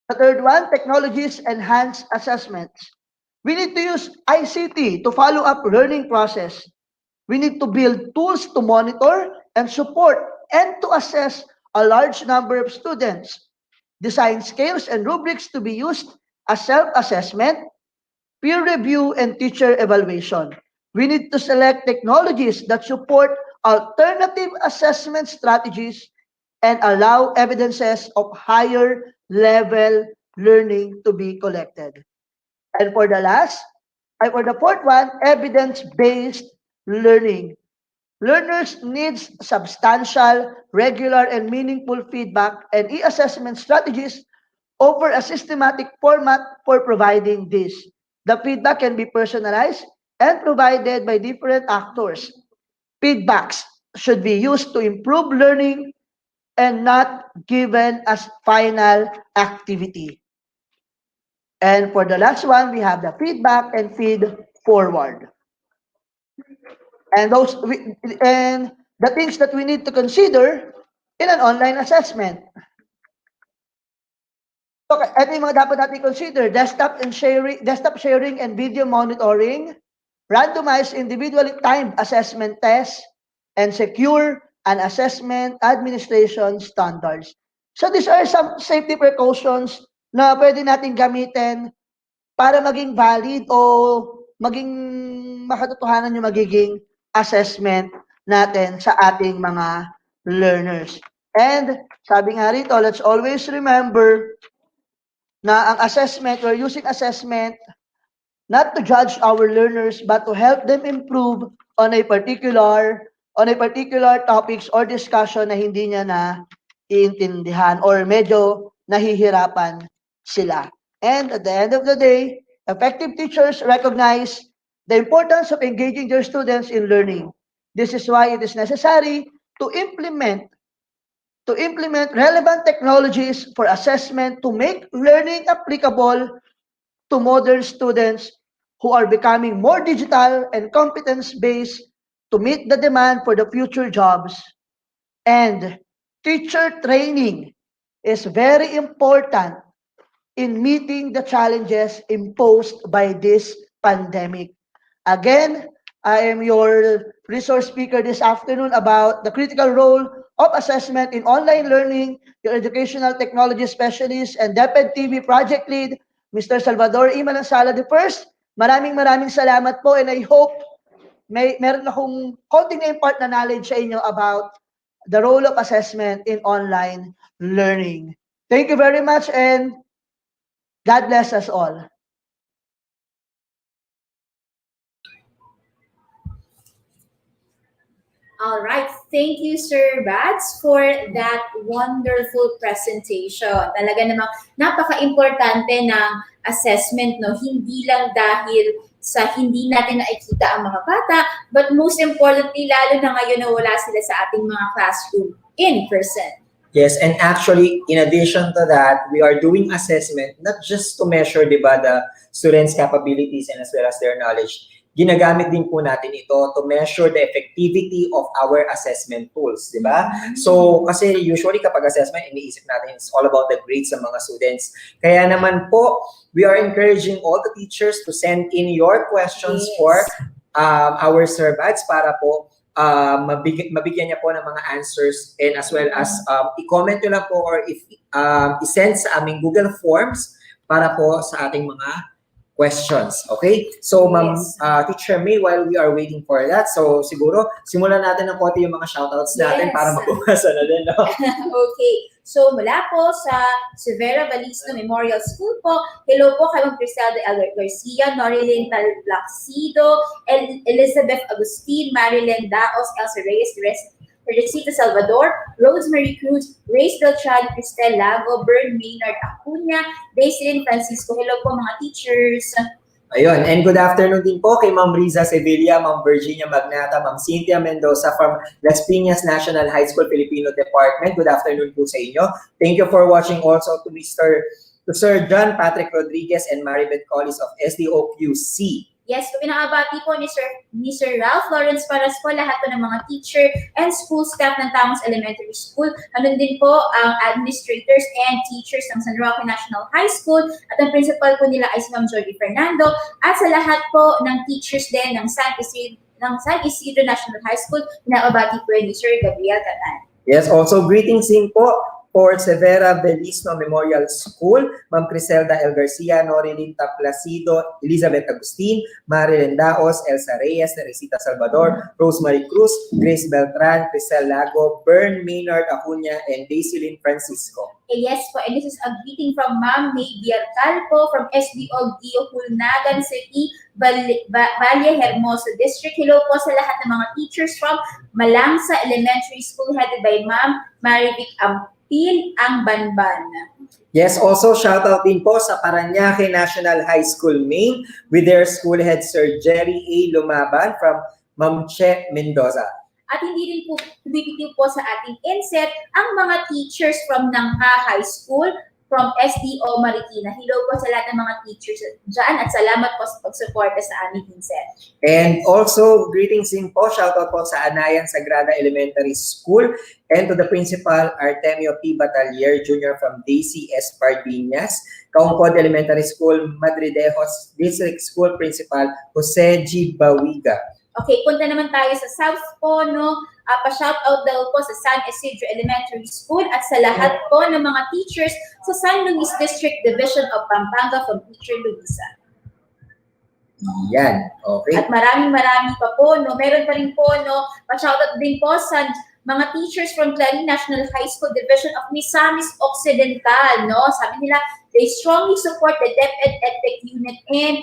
The third one, technologies enhanced assessments. We need to use ICT to follow up learning process. We need to build tools to monitor and support and to assess a large number of students. Design scales and rubrics to be used as self-assessment, peer review, and teacher evaluation. We need to select technologies that support alternative assessment strategies and allow evidences of higher level learning to be collected. And for the fourth one, evidence-based learning. Learners need substantial, regular, and meaningful feedback, and e-assessment strategies offer a systematic format for providing this. The feedback can be personalized and provided by different actors. Feedbacks should be used to improve learning and not given as final activity. And for the last one, we have the feedback and feed forward. And the things that we need to consider in an online assessment. Okay, ito yung mga dapat natin consider. Desktop sharing and video monitoring, randomized individually timed assessment tests, and secure and assessment administration standards. So these are some safety precautions na pwede natin gamitin para maging valid o maging makatotohanan yung magiging assessment natin sa ating mga learners. And sabi nga rito, let's always remember na ang assessment, we're using assessment not to judge our learners but to help them improve on a particular topics or discussion na hindi niya na iintindihan or medyo nahihirapan sila. And at the end of the day, effective teachers recognize the importance of engaging their students in learning. This is why it is necessary to implement relevant technologies for assessment to make learning applicable to modern students who are becoming more digital and competence-based to meet the demand for the future jobs. And teacher training is very important in meeting the challenges imposed by this pandemic. Again, I am your resource speaker this afternoon about the critical role of assessment in online learning, your educational technology specialist and DepEd TV project lead, Mr. Salvador E. Manansala I. Maraming salamat po, and I hope meron akong konting na-impart na knowledge sa inyo about the role of assessment in online learning. Thank you very much, and God bless us all. All right. Thank you, Sir Bats, for that wonderful presentation. Talaga namang napaka-importante ng assessment, no? Hindi lang dahil sa hindi natin nakikita ang mga bata, but most importantly, lalo na ngayon na wala sila sa ating mga classroom in person. Yes, and actually, in addition to that, we are doing assessment not just to measure, di ba, the students' capabilities and as well as their knowledge. Ginagamit din po natin ito to measure the effectivity of our assessment tools, di ba? So, kasi usually kapag assessment, iniisip natin it's all about the grades ng mga students. Kaya naman po, we are encouraging all the teachers to send in your questions for our surveys para po mabigyan niya po ng mga answers, and as well as i-comment nyo lang po or i-send sa aming Google Forms para po sa ating mga questions. Okay? So, Ma'am Teacher May, while we are waiting for that, so siguro simulan natin ng konti yung mga shoutouts natin para mabubasa na din. No? Okay. So, mula po sa Severa Balisno Memorial School po, hello po kay Ma'am Criselda Albert Garcia, Norilyn Talplaxido, Elizabeth Agustin, Marilyn Daos, Elsa Reyes, Teresita Salvador, Rosemary Cruz, Grace Delchad, Cristel Lago, Bern Maynard Acuña, Daislyn Francisco. Hello po mga teachers. Ayun, and good afternoon din po kay Ma'am Riza Sevilla, Ma'am Virginia Magnata, Ma'am Cynthia Mendoza from Las Piñas National High School Filipino Department. Good afternoon po sa inyo. Thank you for watching also to Sir John Patrick Rodriguez and Maribeth Collis of SDOQC. Yes, pinakabati po ni Sir Ralph Lawrence Paras po, lahat po ng mga teacher and school staff ng Tamos Elementary School. Ano din po ang administrators and teachers ng San Roque National High School, at ang principal po nila ay si Ma'am Jordi Fernando, at sa lahat po ng teachers din ng San Isidro National High School, pinakabati po ni Sir Gabriel Catan. Yes, also greetings din po for Severa Balisno Memorial School, Ma'am Criselda L. Garcia, Norilyn Taplacido, Elizabeth Agustin, Marilyn Daos, Elsa Reyes, Teresita Salvador, Rosemary Cruz, Grace Beltran, Cristel Lago, Bern Maynard Acuña, and Daislyn Francisco. Yes po, and this is a greeting from Ma'am May Biarcal po from SBO Gio Hulnagan City, Valle Hermoso District. Hello po sa lahat ng mga teachers from Malangsa Elementary School headed by Ma'am Marivic Ampil ang Banban. Yes, also shout out din po sa Parañaque National High School Main with their school head Sir Jerry A. Lumaban from Ma'am Che Mendoza. At hindi rin po bibitiw po sa ating INSET ang mga teachers from Nangka High School, from SDO Marikina. Hello po sa lahat ng mga teachers dyan at salamat po sa pagsuporta sa aming INSET. And also, greetings din po, shoutout po sa Anayan Sagrada Elementary School and to the principal Artemio P. Batalier Jr. from DCS Pardinas, Kaungkod Elementary School, Madridejos District School Principal Jose G. Bawiga. Okay, punta naman tayo sa South po, no? Pa-shoutout daw po sa San Isidro Elementary School at sa lahat po ng mga teachers sa San Luis District Division of Pampanga from Teacher Luisa. Yan, okay. At maraming pa po, no? Meron pa rin po, no? Pa-shoutout din po sa mga teachers from Clarin National High School Division of Misamis Occidental, no? Sabi nila, they strongly support the DepEd EdTech unit and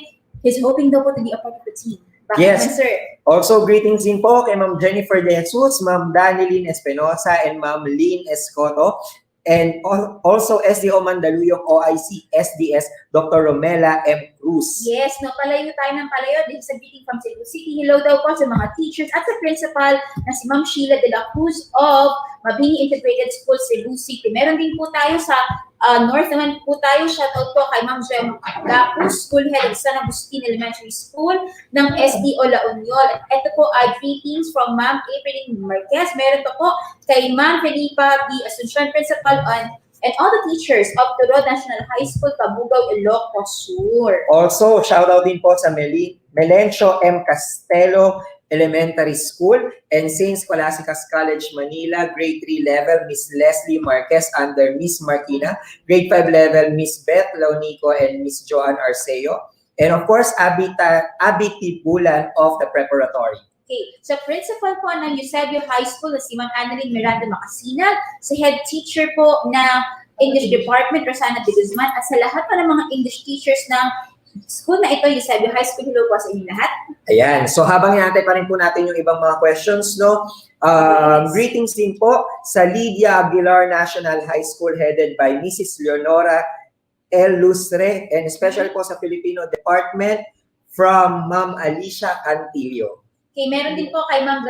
he's hoping daw po to be a part of the team. Bakit Yes. man, sir? Also, greetings din po kay Ma'am Jennifer De Jesus, Ma'am Danilyn Espinosa, and Ma'am Lynn Escoto. And also SDO Mandaluyong OIC SDS, Dr. Romela M. Cruz. Yes, no, palayo tayo ng palayo. This is a greeting from Cebu City. Hello daw po sa mga teachers at sa principal na si Ma'am Sheila de la Cruz of Mabini Integrated School, Cebu City. Meron din po tayo sa North naman po tayo. Shoutout po kay Ma'am Jem Gapus, School Head of San Agustin Elementary School ng SDO La Union. Ito po ay greetings from Ma'am April Marquez. Meron pa po kay Ma'am Felipa B. Asuncion, Principal and all the teachers of Turod National High School, Cabugao, Ilocos Sur. Also, shoutout din po sa Melencio M. Castelo Elementary School and St. Scholastica's College, Manila, grade 3 level, Miss Leslie Marquez under Miss Martina, grade 5 level, Miss Beth Launico and Miss Joanne Arceo, and of course, Abby Tibulan of the preparatory. Okay, sa principal po ng Eusebio High School na si Ma'am Annalyn Miranda Macasinag, sa head teacher po ng English Department, Rosana de Guzman, at sa lahat pa ng mga English teachers ng school na ito, Eusebio High School. Hello po sa inyo lahat. Ayan, so habang inantay pa rin po natin yung ibang mga questions, no? Greetings din po sa Lydia Aguilar National High School headed by Mrs. Leonora L. Lustre and especially po sa Filipino Department from Ma'am Alicia Cantillo. Okay, meron din po kay Ma'am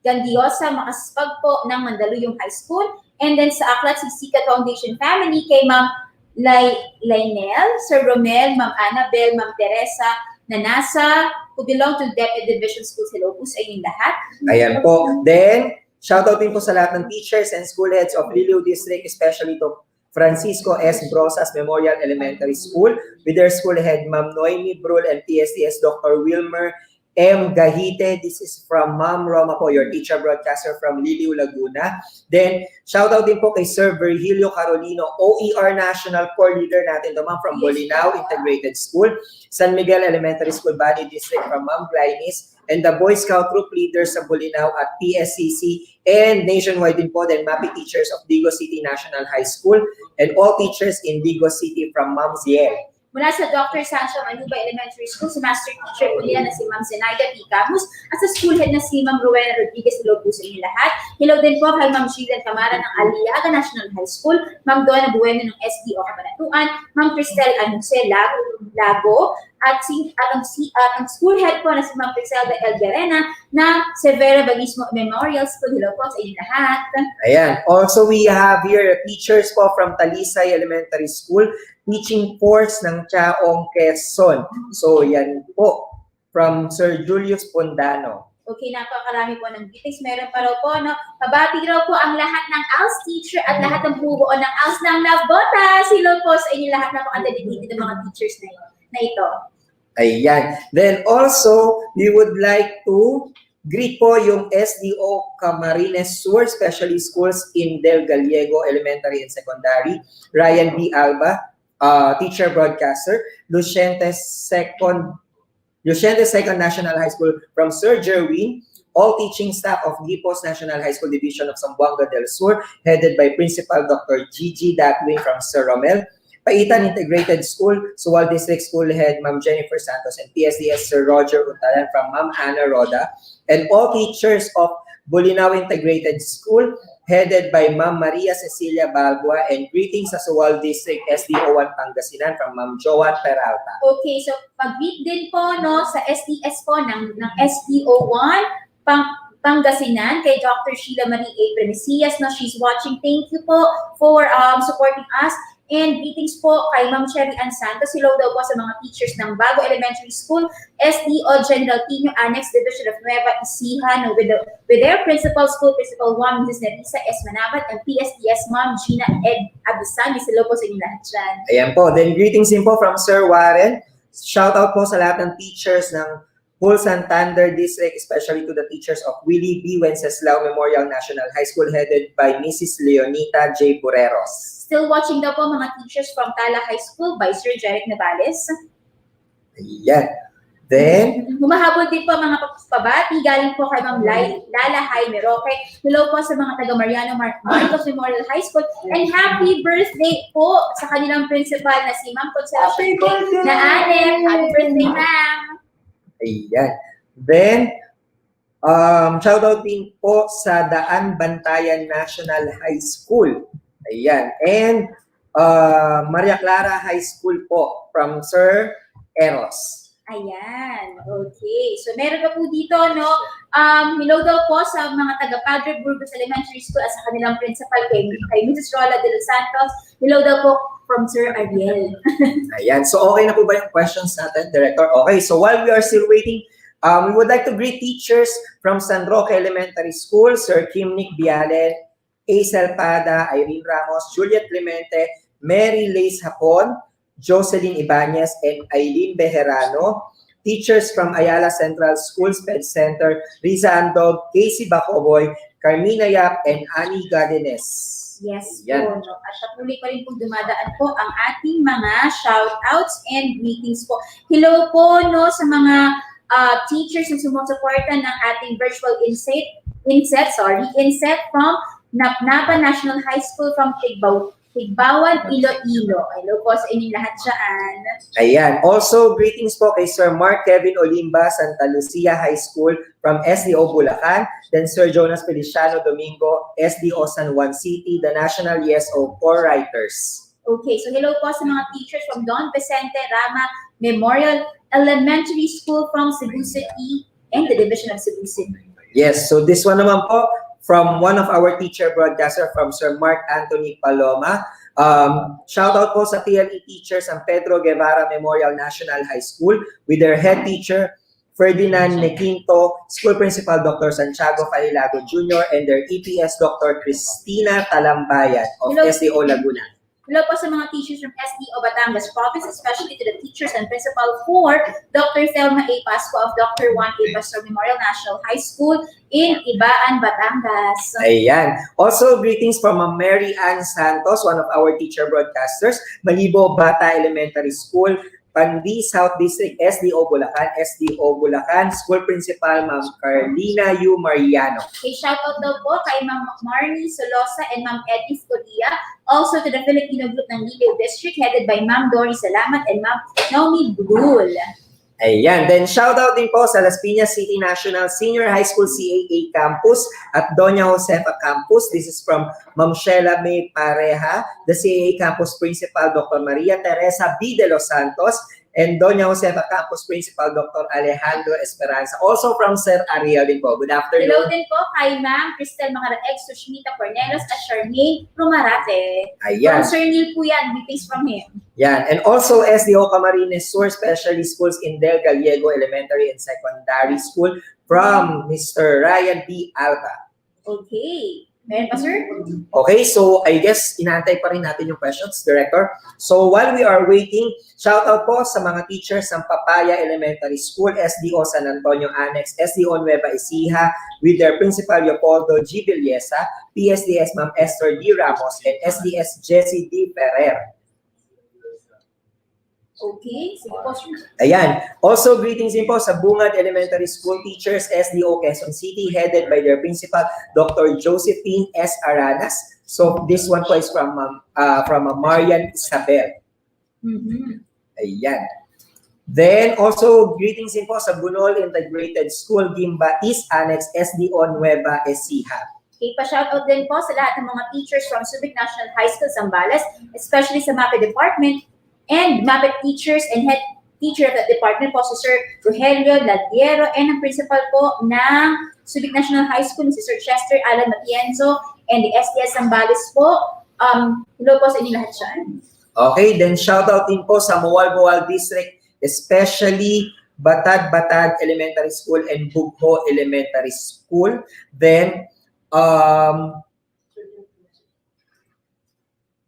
Gandiosa Makaspag po ng Mandaluyong High School. And then sa Aklat Sikat Foundation Family kay Ma'am Lainel, Sir Romel, Ma'am Annabel, Ma'am Teresa Nanasa, who belong to DepEd Division Schools. Hello po sa inyong lahat. Ayan po. Then, shoutout din po sa lahat ng teachers and school heads of Liliu District, especially to Francisco S. Brosas Memorial Elementary School with their school head, Ma'am Noemi Brul and PSDS Dr. Wilmer M. Gahite. This is from Ma'am Roma po, your teacher broadcaster from Liliu, Laguna. Then, shoutout din po kay Sir Virgilio Carolino, OER National Core Leader natin to, Ma'am, from Bolinao Integrated School, San Miguel Elementary School, Bani District from Ma'am Glynis, and the Boy Scout Troop Leaders sa Bolinao at PSCC, and nationwide din po, then MAPI teachers of Digo City National High School, and all teachers in Digo City from Ma'am Ziel. Mula sa Dr. Sancho Manuba Elementary School, sa Master Teacher po nila na si Ma'am Zenaida P. Camus at sa School Head na si Ma'am Rowena Rodriguez. Hello po sa inyo lahat. Hello din po kay Ma'am Sheila Camara ng Aliaga National High School, Ma'am Donna Bueno ng SDO Cabanatuan, Ma'am Cristel Anuse Lago, at ang School Head po na si Ma'am Griselda L. Garena na Severa Bagismo Memorial School. Hello po sa inyo lahat. Ayan. Also, we have here teachers po from Talisay Elementary School, teaching course ng Chaong Quezon. So, yan po, from Sir Julius Pondano. Okay, napakarami po ng greetings. Meron pa raw po, no? Pabati raw po ang lahat ng ALS teacher at lahat ng bubuo ng ALS ng Navotas. Hello po sa inyo lahat. Napaka-dedicated ng mga teachers na ito. Ayan. Then also, we would like to greet po yung SDO Camarines Sur Specialty Schools in Del Gallego Elementary and Secondary, Ryan B. Alba, teacher broadcaster, Luciente Second National High School from Sir Jerwin, all teaching staff of Gipos National High School Division of Zamboanga del Sur, headed by Principal Dr. Gigi Datwin from Sir Romel, Paitan Integrated School, Suwal District School Head, Ma'am Jennifer Santos, and PSDS Sir Roger Untalan from Ma'am Ana Roda, and all teachers of Bolinao Integrated School, headed by Ma'am Maria Cecilia Balboa, and greetings sa Suwal District SDO1 Pangasinan from Ma'am Joan Peralta. Okay, so pag-greet din po, no, sa SDS po ng SDO1 Pangasinan kay Dr. Sheila Marie A. Premisias, no, she's watching. Thank you po for supporting us. And greetings po kay Ma'am Cherry Ann Santos. Hello daw po sa mga teachers ng Bago Elementary School, SDO General Tino Annex Division of Nueva Ecija, with their principal, School Principal 1, Mrs. Nerissa S. Manabat, and PSDS Ma'am Gina Ed Abisan. Hello po sa inyo lahat dyan. Ayan po. Then greetings din po from Sir Warren. Shout out po sa lahat ng teachers ng Whole Santander District, especially to the teachers of Willie B. Wenceslao Memorial National High School headed by Mrs. Leonita J. Bureros. Still watching daw po mga teachers from Tala High School by Sir Jeric Navales. Ayan. Then, Humahabol din po mga pabati galing po kay Ma'am Lala Jaime Roque. Hello po sa mga taga Mariano Marcos Memorial High School. And happy birthday po sa kanilang principal na si Ma'am Consolacion na Anem. Happy birthday, ma'am! ayan. Then, shout out din po sa Daan Bantayan National High School. Ayan. And Maria Clara High School po from Sir Eros. Ayan, okay. So meron pa po dito, no? Hello daw po sa mga taga Padre Burgos Elementary School at sa kanilang principal kay Mrs. Rola de los Santos. Hello daw po from Sir Ariel. Ayan. So okay na po ba yung questions natin, Director? Okay. So while we are still waiting, we would like to greet teachers from San Roque Elementary School, Sir Kimnick Bialen, Aisel Pada, Irene Ramos, Juliet Clemente, Mary Lace Hapon, Jocelyn Ibanez, and Eileen Bejerano. Teachers from Ayala Central School Sped Center, Riza Andog, Casey Bacoboy, Carmina Yap, and Annie Gadenes. Yes Yan. po. No? At patuloy pa rin po dumadaan po ang ating mga shout-outs and greetings po. Hello po no, sa mga teachers na sumusuporta ng ating virtual INSET from Napnapa National High School from Tigbawan, Iloilo. Hello po sa inyong lahat dyan. Ayan. Also, greetings po kay Sir Mark Kevin Olimba, Santa Lucia High School from SDO Bulacan. Then Sir Jonas Feliciano Domingo, SDO San Juan City, the National ESO for Writers. Okay, so hello po sa mga teachers from Don Vicente Rama Memorial Elementary School from Cebu City and the Division of Cebu City. Yes, so this one naman po, from one of our teacher broadcaster from Sir Mark Anthony Paloma. Shout out po sa PLE teachers ng Pedro Guevara Memorial National High School with their head teacher, Ferdinand Nequinto, School Principal Dr. Santiago Falilago Jr., and their EPS Dr. Cristina Talambayan of SDO Laguna. Hello po sa mga teachers from SDO Batangas Province, especially to the teachers and principal for Dr. Thelma A. Pasco of Dr. Juan A. Pastor Memorial National High School in Ibaan, Batangas. Ayan. Also, greetings from Mary Ann Santos, one of our teacher broadcasters, Malibo Bata Elementary School, Pandi South District, SDO Bulacan, School Principal, Ma'am Carlina U. Mariano. Okay, shout out daw po kay Ma'am Marnie Solosa and Ma'am Edith Correa. Also to the Filipino group ng Ligaw District headed by Ma'am Dory Salamat and Ma'am Naomi Brul. Ayan. Then shout out din po sa Las Piñas City National Senior High School CAA Campus at Doña Josefa Campus. This is from Ma'am Sheila May Pareja, the CAA Campus Principal Dr. Maria Teresa B. De Los Santos, and Doña Josefa Campus Principal Dr. Alejandro Esperanza. Also from Sir Ariel din po. Good afternoon. Hello din po kay Ma'am Cristel Macaraeg, Sushmita Cornelos at Charmaine Rumarate. Ayan. From Sir Neil po yan, greetings from him. Yan. And also SDO Camarines Sur Specialty Schools in Del Gallego Elementary and Secondary School from Mr. Ryan B. Alba. Okay. Meron pa, sir? Okay, so I guess inaantay pa rin natin yung questions, Director. So while we are waiting, shout out po sa mga teachers ng Papaya Elementary School, SDO San Antonio Annex, SDO Nueva Ecija, with their Principal Leopoldo G. Villesa, PSDS Ma'am Esther D. Ramos, and SDS Jessie D. Ferrer. Okay, sige po, sir. Ayan. Also, greetings din po sa Bungad Elementary School teachers, SDO Quezon City, headed by their principal, Dr. Josephine S. Aranas. So, this one po is from Marian Isabel. Ayan. Then, also, greetings din po sa Bunol Integrated School, Gimba East Annex, SDO Nueva Ecija. Okay, pa-shoutout din po sa lahat ng mga teachers from Subic National High School, Zambales, especially sa MAPE Department, and MAPE teachers and head teacher of that department po si Sir Rogelio Ladiero and ang principal po ng Subic National High School si Sir Chester Alan Matienzo and the SDS Zambales po. Hello po sa inyo lahat dyan. Okay, then shoutout din po sa Mawal-Mawal District, especially Batag-Batag Elementary School and Bugho Elementary School. Then,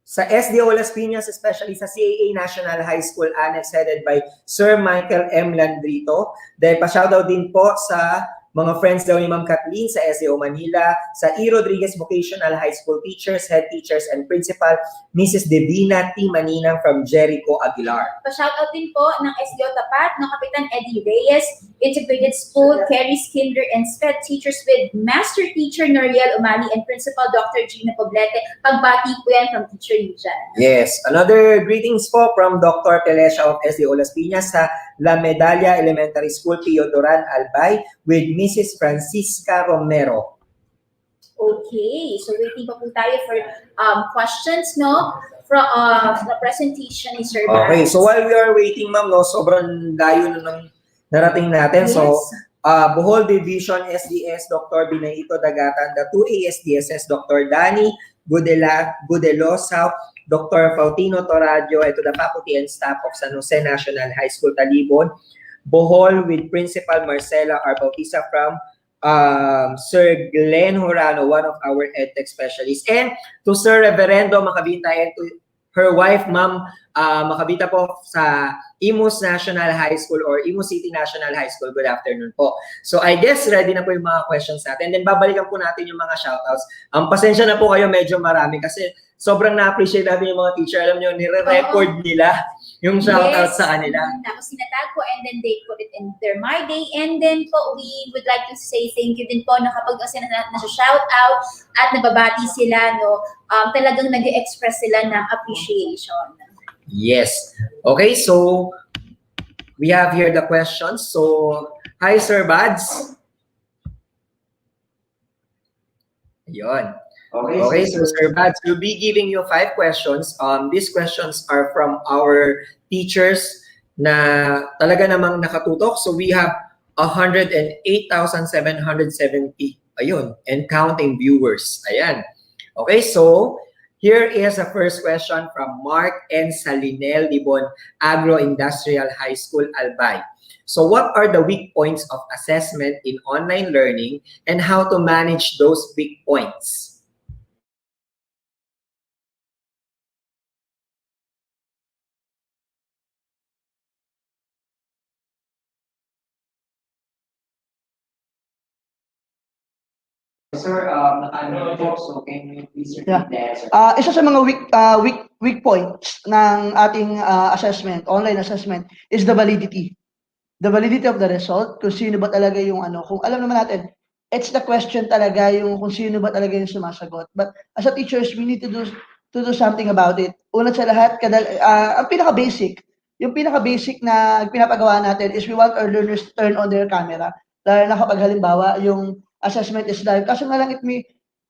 sa SDO Las Piñas, especially sa CAA National High School Annex headed by Sir Michael M. Landrito. Then, pa-shoutout din po sa mga friends daw ni Ma'am Kathleen sa SDO Manila, sa E. Rodriguez Vocational High School teachers, head teachers, and principal, Mrs. Devina T. Manina from Jericho Aguilar. Pa-shoutout din po ng SDO Tapat, ng Kapitan Eddie Reyes, Integrated School, Carrie's Kinder and SPED teachers with Master Teacher Noriel Umali and Principal Dr. Gina Poblete. Pagbati po yan from Teacher Yujan. Yes, another greetings po from Dr. Pelesha of SDO Las Piñas sa La Medalla Elementary School, Pio Duran Albay with Mrs. Francisca Romero. Okay, so waiting pa po tayo for questions, no? From the presentation ni Sir Okay, Barnes. so while we are waiting, ma'am, no, sobrang layo na ng narating natin. Yes. So, Bohol Division SDS, Dr. Binaito Dagatan, the 2A SDSS, Dr. Danny Gudelosa, Dr. Faustino Toradio, ito the faculty and staff of San Jose National High School, Talibon. Bohol with Principal Marcela R. Bautista from Sir Glenn Horano, one of our EdTech specialists. And to Sir Reverendo Macabita and to her wife, Ma'am Macabita po sa Imus National High School or Imus City National High School. Good afternoon po. So I guess ready na po yung mga questions natin. Then babalikan po natin yung mga shoutouts. Pasensya na po kayo, medyo marami kasi sobrang na-appreciate natin yung mga teacher. Alam nyo, nire-record nila yung shoutouts sa kanila. Tapos sinatag po and then they put it in their My Day. And then po, we would like to say thank you din po na kapag kasi na-shoutout at nababati sila, no, talagang nag-express sila ng appreciation. Yes. Okay, so we have here the questions. So, hi Sir Bads. Ayun. Okay, so Sir Bads, we'll be giving you 5 questions. These questions are from our teachers na talaga namang nakatutok. So we have 108,770, ayun, and counting viewers. Ayan. Okay, so here is the first question from Mark N. Salinel, Libon, Agro-Industrial High School, Albay. So what are the weak points of assessment in online learning and how to manage those weak points? Sir, so can you please repeat the answer? Isa sa mga weak points ng ating assessment, online assessment, is the validity. The validity of the result, kung sino ba talaga yung kung alam naman natin, it's the question talaga yung kung sino ba talaga yung sumasagot. But as a teachers, we need to do something about it. Una sa lahat, ang yung pinaka-basic na pinapagawa natin is we want our learners to turn on their camera. Lalo na kapag halimbawa, yung assessment is live. Kaso nga lang,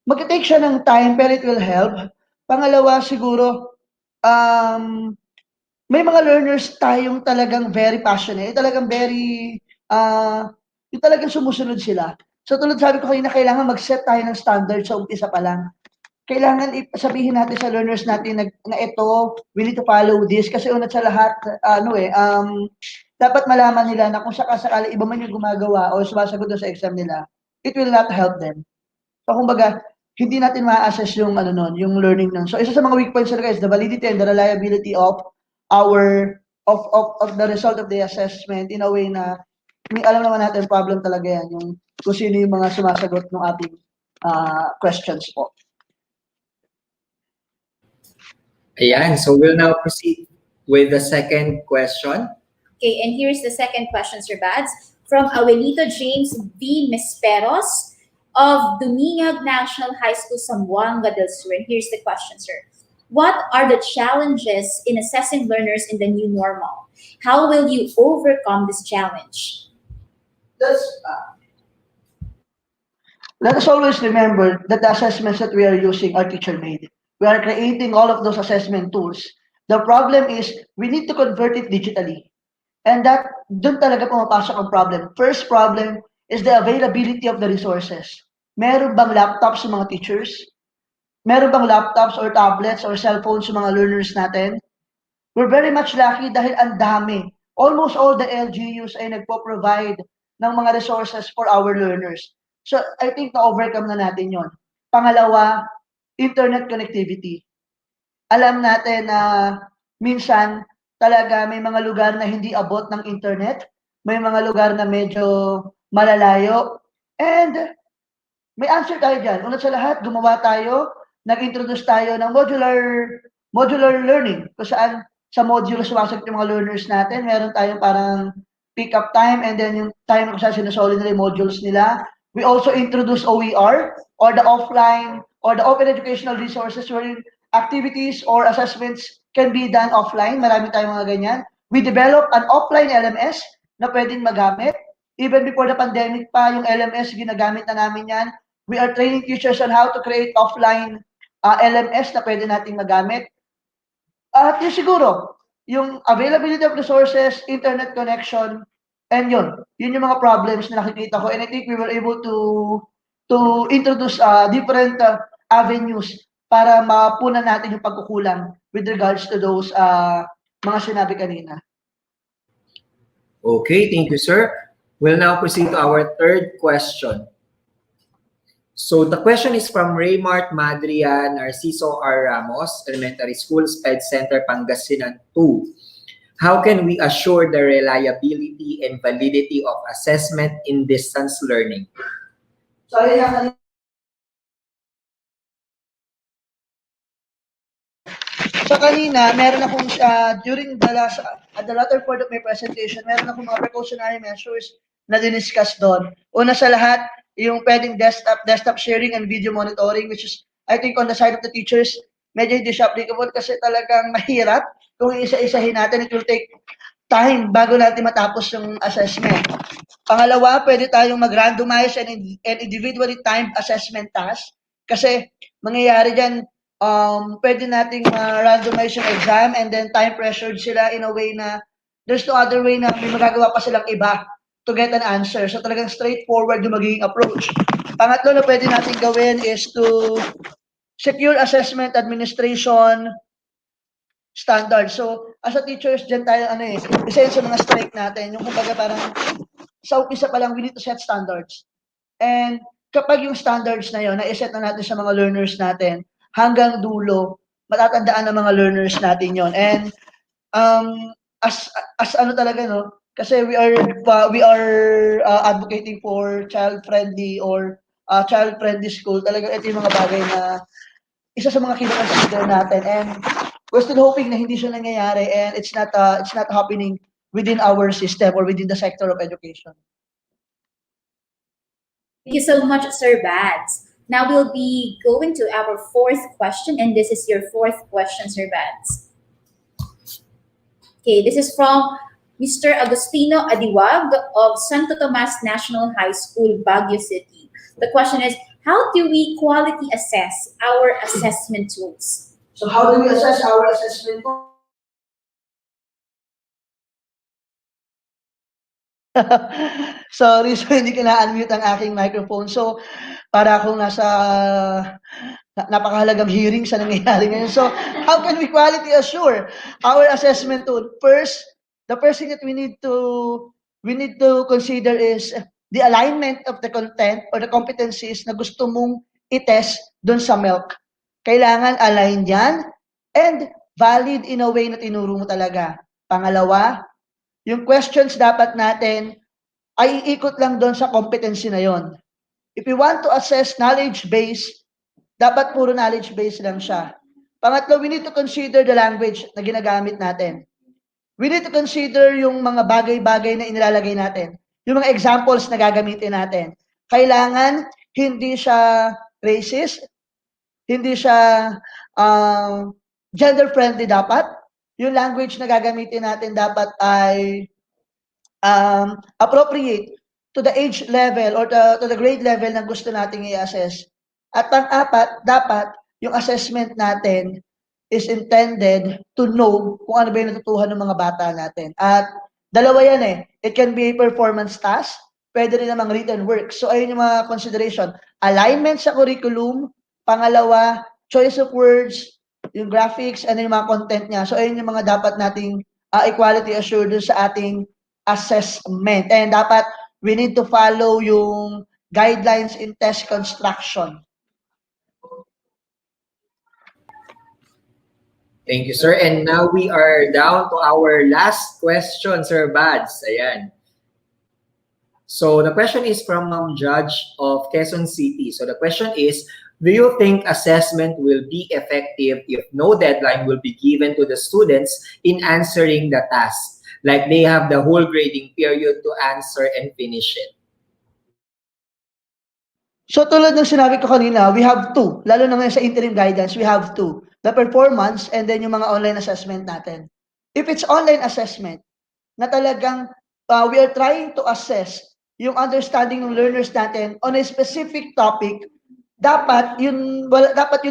mag-take siya ng time, pero it will help. Pangalawa, siguro, may mga learners tayong talagang very passionate, talagang very, yung talagang sumusunod sila. So tulad sabi ko kanina, kailangan mag-set tayo ng standard sa umpisa pa lang. Kailangan sabihin natin sa learners natin na ito, we need to follow this. Kasi unat sa lahat, dapat malaman nila na kung sakasakali iba man yung gumagawa o sumasagot sa exam nila, it will not help them. So kumbaga, hindi natin ma-assess yung yung learning nun. So isa sa mga weak points talaga is the validity and the reliability of the result of the assessment in a way na alam naman natin problem talaga yan, yung kung sino yung mga sumasagot ng ating questions po. Ayan, so we'll now proceed with the second question. Okay, and here's the second question, Sir Bads, from Abuelito James V. Misperos of Dumingag National High School, Zamboanga del Sur. And here's the question, sir. What are the challenges in assessing learners in the new normal? How will you overcome this challenge? Let us always remember that the assessments that we are using are teacher-made. We are creating all of those assessment tools. The problem is we need to convert it digitally. And doon talaga pumapasok ang problem. First problem is the availability of the resources. Meron bang laptops sa mga teachers? Meron bang laptops or tablets or cellphones sa mga learners natin? We're very much lucky dahil ang dami. Almost all the LGUs ay nagpo-provide ng mga resources for our learners. So, I think na-overcome na natin yon. Pangalawa, internet connectivity. Alam natin na minsan talaga may mga lugar na hindi abot ng internet, may mga lugar na medyo malalayo, and may answer tayo dyan. Una sa lahat, gumawa tayo, nag-introduce tayo ng modular learning, kung saan sa module sumasagot yung mga learners natin, meron tayong parang pick-up time, and then yung time kung saan sinusolve nila yung modules nila. We also introduce OER, or the offline, or the open educational resources where activities or assessments can be done offline. Marami tayong mga ganyan. We develop an offline LMS na pwedeng magamit. Even before the pandemic pa, yung LMS, ginagamit na namin yan. We are training teachers on how to create offline LMS na pwede nating magamit. At yung siguro, yung availability of resources, internet connection, and yun yung mga problems na nakikita ko. And I think we were able to introduce different avenues para mapunan natin yung pagkukulang with regards to those mga sinabi kanina. Okay, thank you, sir. We'll now proceed to our third question. So the question is from Raymart Madria Narciso R. Ramos, Elementary School, SPED Center, Pangasinan 2. How can we assure the reliability and validity of assessment in distance learning? Sorry, so kanina, meron akong, during the latter part of my presentation, meron akong mga precautionary measures na diniscuss doon. Una sa lahat, yung pwedeng desktop sharing and video monitoring, which is, I think on the side of the teachers, medyo hindi siya applicable kasi talagang mahirap. Kung isa-isahin natin, it will take time bago natin matapos yung assessment. Pangalawa, pwede tayong mag-randomize and individually timed assessment tasks. Kasi mangyayari dyan, pwede nating randomize yung exam and then time pressured sila in a way na there's no other way na may magagawa pa silang iba to get an answer. So talagang straightforward yung magiging approach. Pangatlo na pwede natin gawin is to secure assessment administration standard. So, as a teachers, dyan tayo, isa yun sa mga strike natin. Yung kumbaga parang, sa umpisa pa lang, we need to set standards. And kapag yung standards na yun, na-set na natin sa mga learners natin, hanggang dulo, matatandaan ng mga learners natin yon. And as ano talaga, no? Kasi we are advocating for child-friendly or child-friendly school. Talaga ito yung mga bagay na isa sa mga kino-consider natin. And we're still hoping na hindi siya nangyayari and it's not happening within our system or within the sector of education. Thank you so much, Sir Bads. Now we'll be going to our fourth question, and this is your fourth question, Sir Bads. Okay, this is from Mr. Agustino Adiwag of Santo Tomas National High School, Baguio City. The question is, how do we quality assess our assessment tools? So how do we assess our assessment tools? Sorry, so hindi ko na-unmute ang aking microphone. So, para akong nasa napakahalagang hearing sa nangyayari ngayon. So, how can we quality assure our assessment tool? First, the first thing that we need to consider is the alignment of the content or the competencies na gusto mong i-test dun sa MELC. Kailangan align yan and valid in a way na tinuro mo talaga. Pangalawa, yung questions dapat natin ay iikot lang doon sa competency na yon. If we want to assess knowledge base, dapat puro knowledge base lang siya. Pangatlo, we need to consider the language na ginagamit natin. We need to consider yung mga bagay-bagay na inilalagay natin. Yung mga examples na gagamitin natin. Kailangan hindi siya racist, hindi siya gender-friendly dapat. Yung language na gagamitin natin dapat ay appropriate to the age level or to the grade level na gusto nating i-assess. At pang-apat, dapat yung assessment natin is intended to know kung ano ba yung natutuhan ng mga bata natin. At dalawa yan eh. It can be a performance task, pwede rin namang written work. So ayun yung mga consideration. Alignment sa curriculum, pangalawa, choice of words, yung graphics, and yung mga content niya. So, ayun yung mga dapat nating equality assured dun sa ating assessment. And dapat we need to follow yung guidelines in test construction. Thank you, sir. And now we are down to our last question, Sir Bads. Ayan. So the question is from Ma'am Judge of Quezon City. So the question is, do you think assessment will be effective if no deadline will be given to the students in answering the task? Like they have the whole grading period to answer and finish it. So tulad ng sinabi ko kanina, we have two. Lalo na ngayon sa interim guidance, we have two. The performance and then yung mga online assessment natin. If it's online assessment, na talagang we are trying to assess yung understanding ng learners natin on a specific topic, dapat yung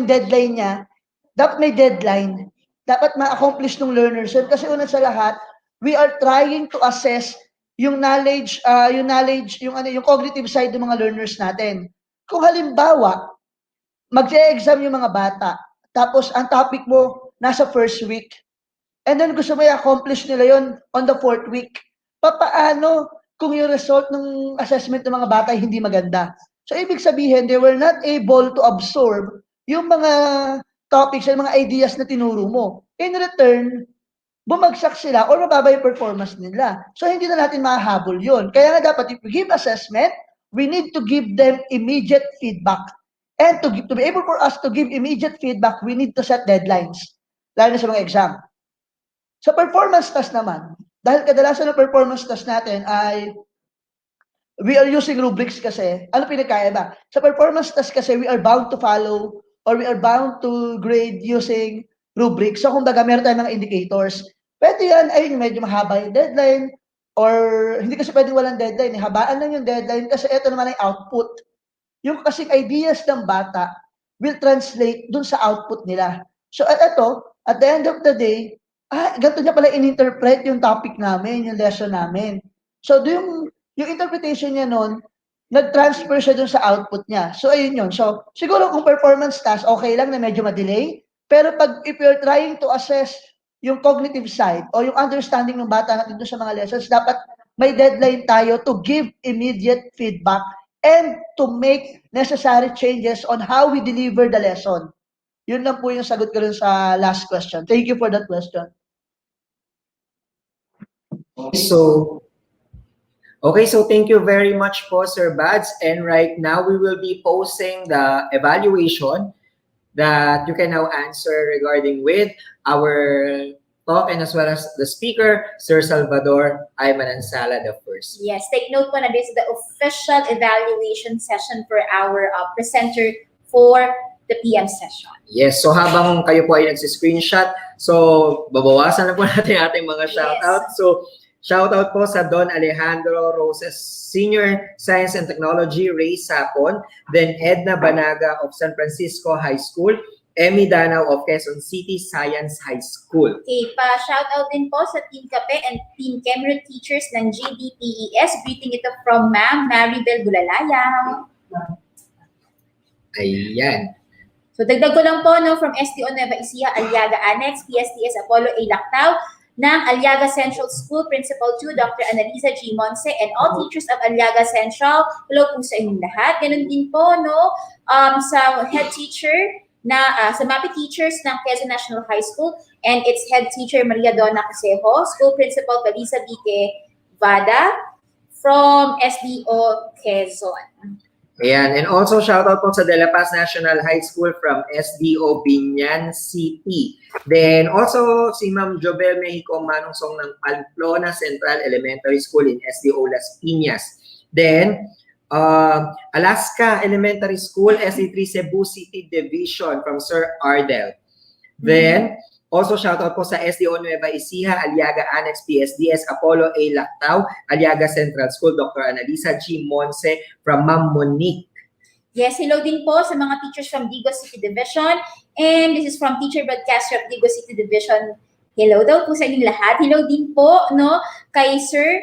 deadline niya, dapat may deadline. Dapat ma-accomplish ng learners yun. Kasi una sa lahat, we are trying to assess yung knowledge, yung cognitive side ng mga learners natin. Kung halimbawa, mag-e-exam yung mga bata, tapos ang topic mo nasa first week, and then gusto mo i-accomplish nila yon on the fourth week, papaano kung yung result ng assessment ng mga bata ay hindi maganda? So, ibig sabihin, they were not able to absorb yung mga topics and mga ideas na tinuro mo. In return, bumagsak sila or mababa yung performance nila. So, hindi na natin mahahabol yun. Kaya nga dapat, if we give assessment, we need to give them immediate feedback. And to be able for us to give immediate feedback, we need to set deadlines. Lalo na sa mga exam. Sa performance test naman, dahil kadalasan ng performance test natin ay we are using rubrics kasi. Ano pinagkaiba? Sa performance test kasi, we are bound to follow or we are bound to grade using rubrics. So, kumbaga, meron tayong mga indicators. Pwede yan, ay medyo mahaba yung deadline or hindi kasi pwedeng walang deadline. Habaan lang yung deadline kasi ito naman ay output. Yung kasing ideas ng bata will translate dun sa output nila. So, at the end of the day, ganito niya pala in-interpret yung topic namin, yung lesson namin. So, yung interpretation niya nun, nag-transfer siya dun sa output niya. So, ayun yun. So, siguro kung performance task, okay lang na medyo ma-delay. Pero if you're trying to assess yung cognitive side o yung understanding ng bata natin dun sa mga lessons, dapat may deadline tayo to give immediate feedback and to make necessary changes on how we deliver the lesson. Yun lang po yung sagot ko rin sa last question. Thank you for that question. Okay, so thank you very much po, Sir Bads. And right now, we will be posting the evaluation that you can now answer regarding with our talk and as well as the speaker, Sir Salvador Ayman-Ansala the first. Yes, take note po na this is the official evaluation session for our presenter for the PM session. Yes, so habang kayo po ay nagsi-screenshot, so babawasan na po natin ating mga shoutout. Yes. So shoutout po sa Don Alejandro Roses Senior Science and Technology, Ray Sapon, then Edna Banaga of San Francisco High School, Emmy Danao of Quezon City Science High School. Okay, pa-shoutout din po sa Team Kape and Team Cameron Teachers ng GDPES. Greeting ito from Ma'am Maribel Bulalaya. Ayan. So dagdag ko lang po, no, from STO Nueva Ecija, Aliaga Annex, PSTS Apollo A. Lactao, ng Aliaga Central School, Principal 2, Dr. Annalisa G. Monse, and all teachers of Aliaga Central. Hello po sa inyong lahat. Ganun din po, no, sa head teacher na sa MAPI teachers ng Quezon National High School and its head teacher Maria Donna Casejo, School Principal Valisa Bique Vada from SDO Quezon. Ayan, and also shoutout po sa De La Paz National High School from SDO Binyan City. Then also si Ma'am Jobel Mexico Manungsong ng Pamplona Central Elementary School in SDO Las Piñas. Then Alaska Elementary School, SE3 Cebu City Division from Sir Ardel. Then, also shoutout po sa SDO Nueva Ecija, Aliaga Annex PSDS, Apollo A. Lactao, Aliaga Central School, Dr. Annalisa G. Monse from Ma'am Monique. Yes, hello din po sa mga teachers from Digos City Division. And this is from Teacher Broadcaster of Digos City Division. Hello daw po sa inyong lahat. Hello din po, no, kay Sir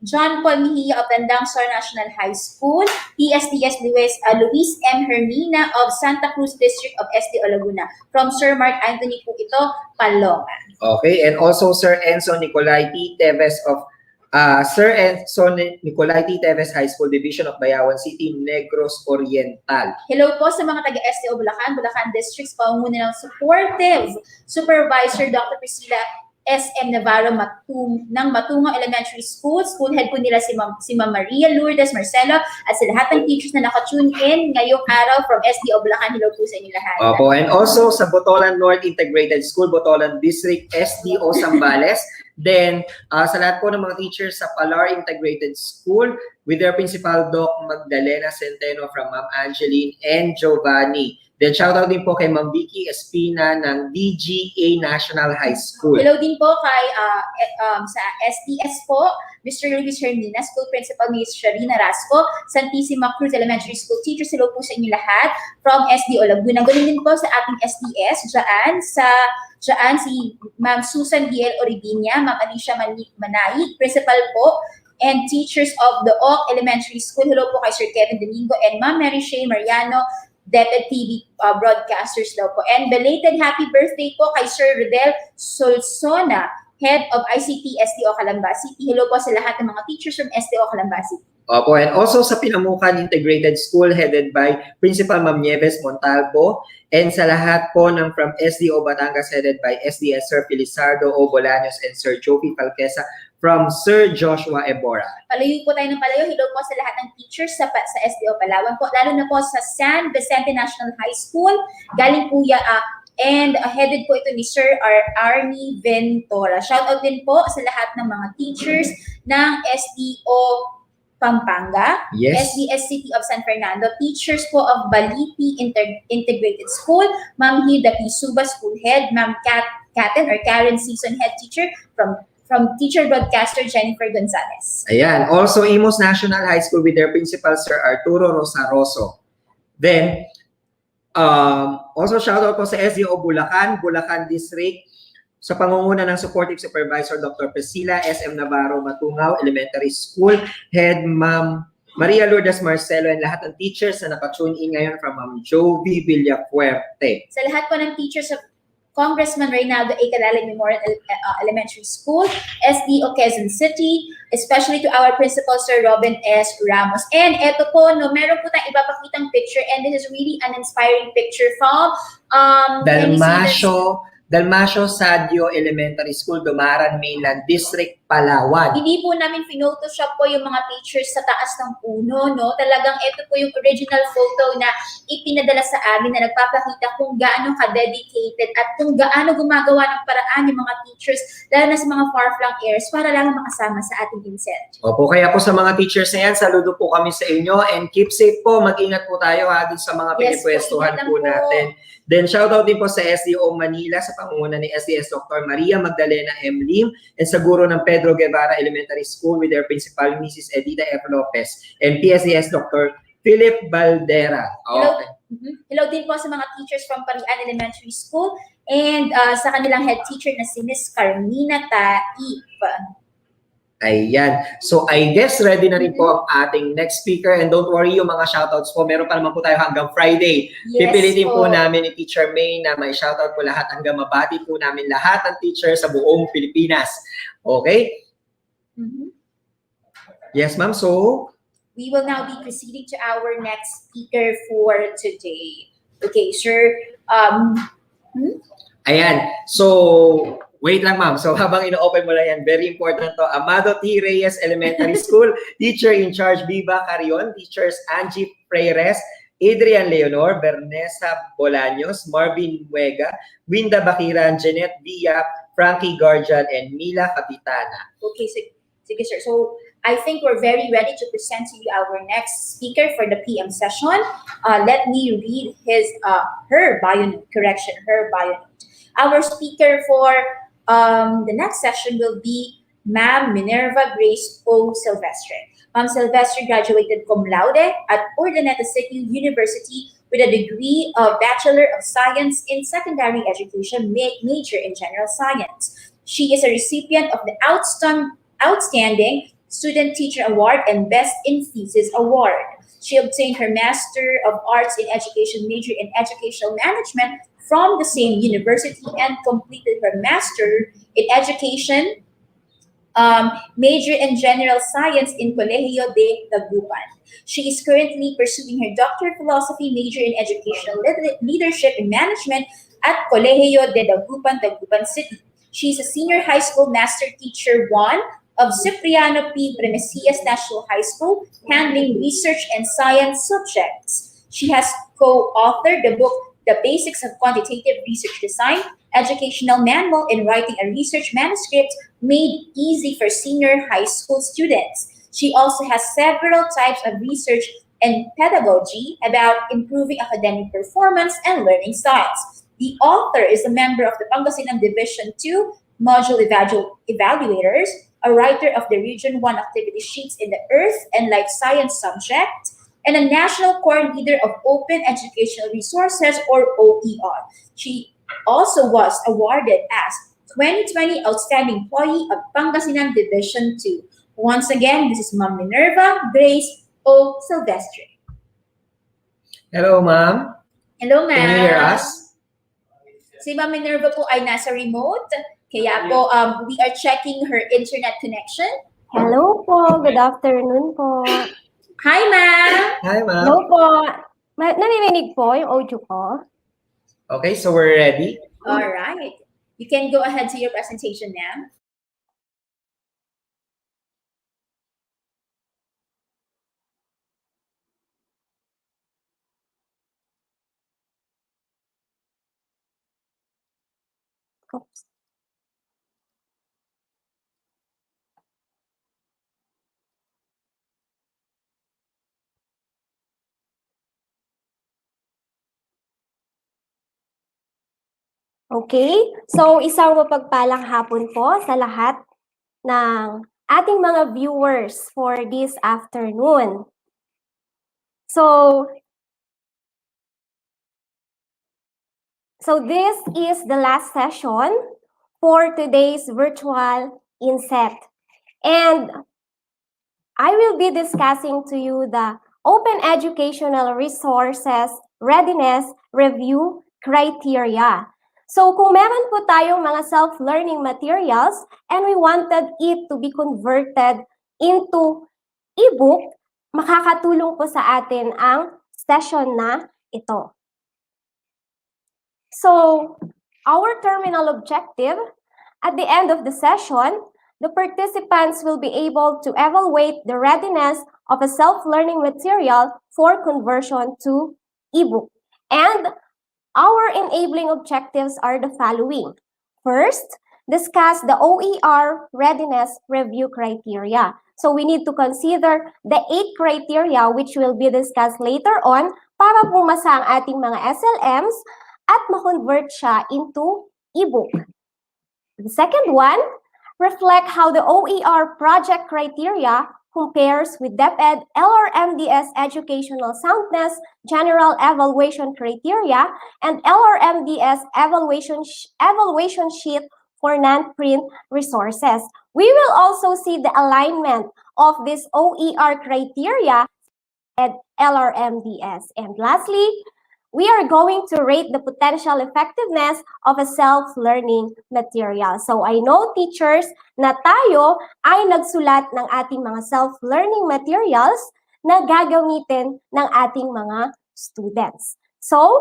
John Paul Mejia of Tandang Star National High School, TSDS Luis M. Hermina of Santa Cruz District of SD Laguna. From Sir Mark Anthony po ito, Paloma. Okay, and also Sir Enzo Nicolai T. Teves of Sir Enzo Nicolai T. Teves High School Division of Bayawan City, Negros Oriental. Hello po sa mga taga-STO Bulacan, Bulacan Districts, pangunguna ng supportive Supervisor Dr. Priscilla SM Navarro ng Matungong Elementary School. School head po nila si Ma'am Maria Lourdes Marcelo at sa lahat ng teachers na naka-tune in ngayong araw from SDO Bulacan. Hello po sa inyo lahat. Opo, and also sa Botolan North Integrated School, Botolan District, SDO Zambales. Then, sa lahat po ng mga teachers sa Palar Integrated School with their principal, Doc Magdalena Centeno from Ma'am Angeline and Giovanni. Then, shoutout din po kay Ma'am Vicky Espina ng DGA National High School. Hello din po kay sa SDS po, Mr. Luis Hermina, School Principal Ms. Sharina Rasco, Santissima Cruz Elementary School Teachers. Hello po sa inyo lahat from SDO Laguna. Ganun din po sa ating SDS, dyan si Ma'am Susan D.L. Oribinia, Ma'am Alicia Manay, Principal po, and teachers of the Oak Elementary School. Hello po kay Sir Kevin Domingo and Ma'am Mary Shea Mariano, DepEd TV broadcasters daw po. And belated happy birthday po kay Sir Rodel Solsona, Head of ICT SDO Calamba City. Hello po sa lahat ng mga teachers from SDO Calamba City. Opo, and also sa Pinamukan Integrated School headed by Principal Ma'am Nieves Montalvo, and sa lahat po ng from SDO Batangas headed by SDS Sir Felizardo O. Bolaños and Sir Jopi Falquesa from Sir Joshua Ebora. Palayo po tayo ng palayo. Hello po sa lahat ng teachers sa SDO Palawan po, lalo na po sa San Vicente National High School. Galing po and headed po ito ni Sir Arnie Ventura. Shoutout din po sa lahat ng mga teachers ng SDO Pampanga, Yes. SDS City of San Fernando, teachers po of Baliti Integrated School, Ma'am Hilda P. Suba, School Head, Ma'am Karen Season Head Teacher from Teacher Broadcaster Jennifer Gonzalez. Ayan. Also, Imos National High School with their principal, Sir Arturo Rosaroso. Then, also shoutout po sa SDO Bulacan District, sa pangunguna ng Supportive Supervisor Dr. Priscilla SM Navarro Matungaw Elementary School, Head Ma'am Maria Lourdes Marcelo, and lahat ng teachers na nakatune in ngayon from Ma'am Jovi Villafuerte. Sa lahat po ng teachers of Congressman Reynaldo A. Calalig Memorial Elementary School, SDO Quezon City, especially to our principal, Sir Robin S. Ramos. And eto po, meron po tayong ipapakitang picture, and this is really an inspiring picture from Dalmasio Sadio Elementary School, Dumaran Mainland District, Palawan. Hindi po namin photoshop po yung mga pictures sa taas ng puno, no? Talagang ito po yung original photo na ipinadala sa amin na nagpapakita kung gaano ka-dedicated at kung gaano gumagawa ng paraan yung mga teachers, lalo na sa mga far-flung areas, para lang makasama sa ating INSET. Opo, kaya po sa mga teachers na yan, saludo po kami sa inyo, and keep safe po, mag-ingat po tayo din sa mga pinipwestuhan po natin. Then shoutout din po sa SDO Manila sa pangunguna ni SDS Dr. Maria Magdalena M. Lim, and sa guro ng Pedro Guevara Elementary School with their principal Mrs. Edita F. Lopez, and PSDS Dr. Philip Baldera. Okay. Hello din po sa mga teachers from Parian Elementary School and sa kanilang head teacher na si Miss Carmina Taip. Ayan. So, I guess ready na rin po ang ating next speaker. And don't worry, yung mga shoutouts po, meron pa naman po tayo hanggang Friday. Yes, pipilitin po po namin ni Teacher May na may shoutout po lahat hanggang mabati po namin lahat ng teacher sa buong Pilipinas. Okay? Yes, ma'am. So, we will now be proceeding to our next speaker for today. Okay, sir. Ayan. So, wait lang, ma'am. So, habang ino-open mo lang yan, very important to. Amado T. Reyes Elementary School, teacher in charge, Viva Carion, teachers Angie Freires, Adrian Leonor, Bernesa Bolaños, Marvin Muega, Winda Bakiran, Jeanette Villa, Frankie Garjan, and Mila Capitana. Okay, sige, sir. So, I think we're very ready to present to you our next speaker for the PM session. Let me read her bio note. Our speaker for the next session will be Ma'am Minerva Grace O. Silvestre. Ma'am Silvestre graduated cum laude at Urdaneta City University with a degree of Bachelor of Science in Secondary Education, major in General Science. She is a recipient of the Outstanding Student Teacher Award, and Best in Thesis Award. She obtained her Master of Arts in Education major in Educational Management from the same university and completed her Master in Education major in General Science in Colegio de Dagupan. She is currently pursuing her Doctor of Philosophy major in Educational Leadership and Management at Colegio de Dagupan, Dagupan City. She is a Senior High School Master Teacher 1 of Cipriano P. Premesias National High School, handling research and science subjects. She has co-authored the book The Basics of Quantitative Research Design, Educational Manual in Writing a Research Manuscript Made Easy for Senior High School Students. She also has several types of research and pedagogy about improving academic performance and learning styles. The author is a member of the Pangasinan Division 2 Module Evaluators, a writer of the Region 1 activity sheets in the Earth and Life Science subject, and a national core leader of Open Educational Resources, or OER. She also was awarded as 2020 Outstanding Employee of Pangasinan Division 2. Once again, this is Ma'am Minerva Grace O. Silvestre. Hello, ma'am. Hello, ma'am. Can you hear us? Si Ma'am Minerva po ay nasa remote, kaya po we are checking her internet connection. Hello po, good afternoon po. Hi, ma'am. Hi, ma'am. Hello po. Naririnig po yung audio ko? Okay, so we're ready. All right. You can go ahead to your presentation, ma'am. Oops. Okay, so isang mapagpalang hapon po sa lahat ng ating mga viewers for this afternoon. So this is the last session for today's virtual INSET. And I will be discussing to you the Open Educational Resources Readiness Review Criteria. So kung meron po tayong mga self-learning materials and we wanted it to be converted into ebook, makakatulong po sa atin ang session na ito. So our terminal objective at the end of the session, the participants will be able to evaluate the readiness of a self-learning material for conversion to ebook. And our enabling objectives are the following. First, discuss the OER readiness review criteria. So we need to consider the 8 criteria which will be discussed later on para pumasa ang ating mga SLMs at ma-convert siya into ebook. The second one, reflect how the OER project criteria compares with DepEd LRMDS Educational Soundness General Evaluation Criteria and LRMDS Evaluation Sheet for Non-Print Resources. We will also see the alignment of this OER criteria at LRMDS. And lastly, we are going to rate the potential effectiveness of a self-learning material. So I know, teachers, na tayo ay nagsulat ng ating mga self-learning materials na gagamitin ng ating mga students. So,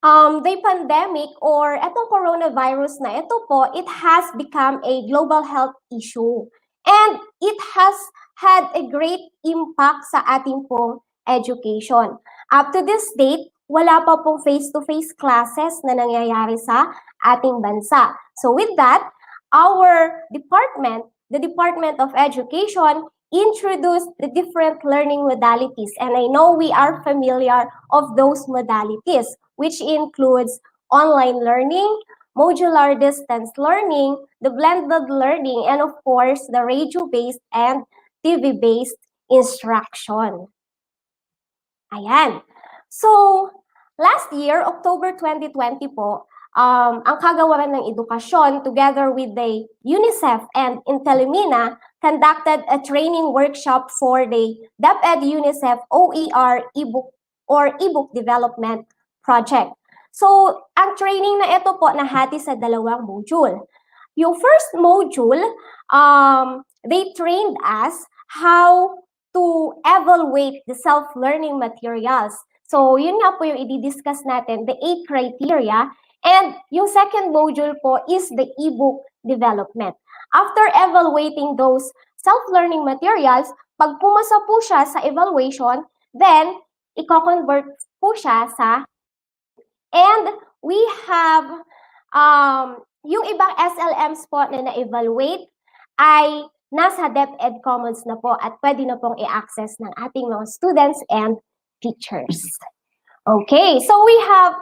the pandemic or itong coronavirus na ito po, it has become a global health issue. And it has had a great impact sa ating pong education. Up to this date, wala pa pong face-to-face classes na nangyayari sa ating bansa. So with that, our department, the Department of Education, introduced the different learning modalities. And I know we are familiar of those modalities, which includes online learning, modular distance learning, the blended learning, and of course, the radio-based and TV-based instruction. Ayan. So, last year, October 2020 po, ang kagawaran ng edukasyon together with the UNICEF and Intellimina conducted a training workshop for the DepEd UNICEF OER ebook or ebook development project. So, ang training na ito po nahati sa dalawang module. Yung first module, they trained us how to evaluate the self-learning materials. So, yun nga po yung i-discuss natin, the 8 criteria. And yung second module po is the ebook development. After evaluating those self-learning materials, pag pumasa po siya sa evaluation, then i-convert po siya sa. And we have yung ibang SLMs po na na-evaluate ay nasa DepEd Commons na po at pwede na pong i-access ng ating mga students and teachers. Okay, so we have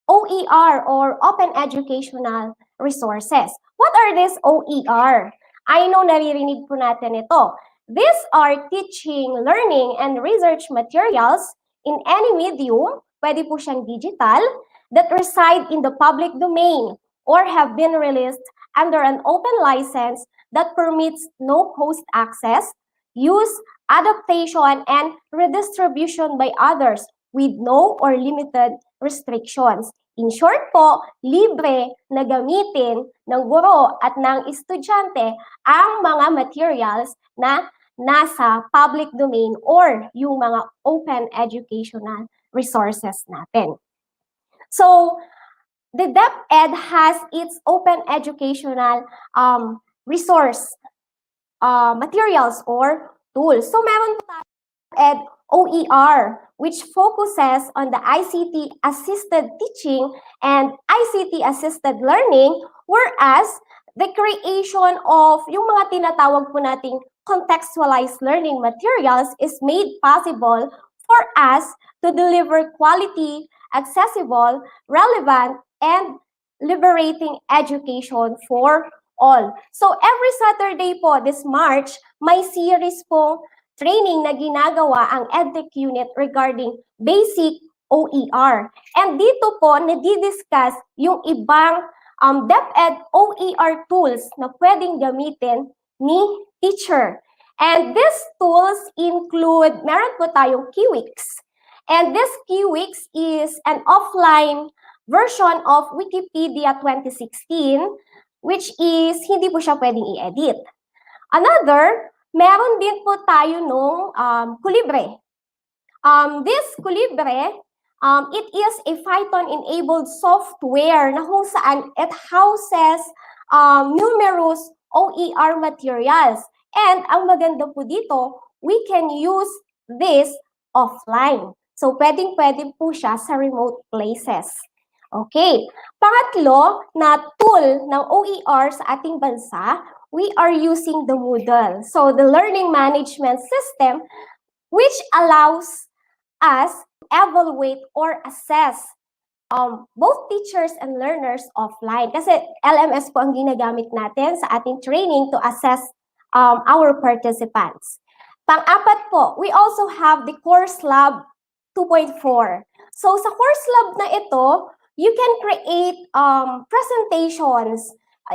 OER or Open Educational Resources. What are these OER? I know naririnig po natin ito. These are teaching, learning, and research materials in any medium, pwede po siyang digital, that reside in the public domain or have been released under an open license that permits no-cost access, use, adaptation, and redistribution by others with no or limited restrictions. In short po, libre na gamitin ng guro at ng estudyante ang mga materials na nasa public domain or yung mga open educational resources natin. So, the DepEd has its open educational resource materials or tools. So, meron po tayo DepEd OER, which focuses on the ICT-assisted teaching and ICT-assisted learning, whereas the creation of yung mga tinatawag po nating contextualized learning materials is made possible for us to deliver quality, accessible, relevant, and liberating education for all. So every Saturday po, this March, may series po training na ginagawa ang EdTech unit regarding basic OER. And dito po, nadidiscuss yung ibang DepEd OER tools na pwedeng gamitin ni teacher. And these tools include, meron po tayong Kiwix. And this Kiwix is an offline version of Wikipedia 2016, which is hindi po siya pwedeng i-edit. Another, meron din po tayo nung Kulibre. This Kulibre, it is a Python-enabled software na kung saan it houses numerous OER materials. And ang maganda po dito, we can use this offline. So, pwedeng-pwede po siya sa remote places. Okay. Pangatlo na tool ng OER sa ating bansa, we are using the Moodle. So, the learning management system, which allows us to evaluate or assess both teachers and learners offline. Kasi LMS po ang ginagamit natin sa ating training to assess our participants. Pang-apat po, we also have the Course Lab 2.4. So, sa Course Lab na ito, you can create presentations,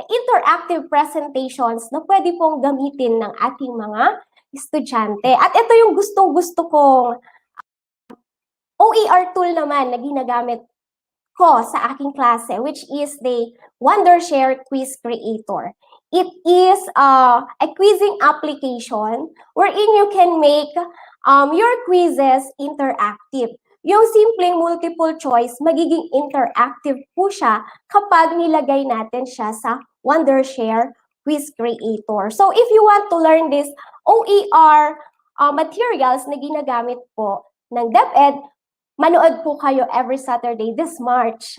interactive presentations na pwede pong gamitin ng ating mga estudyante. At ito yung gustong-gusto kong OER tool naman na ginagamit ko sa aking klase, which is the Wondershare Quiz Creator. It is a quizzing application wherein you can make your quizzes interactive. Yung simpleng multiple choice, magiging interactive po siya kapag nilagay natin siya sa Wondershare Quiz Creator. So if you want to learn this OER materials na ginagamit po ng DepEd, manood po kayo every Saturday this March.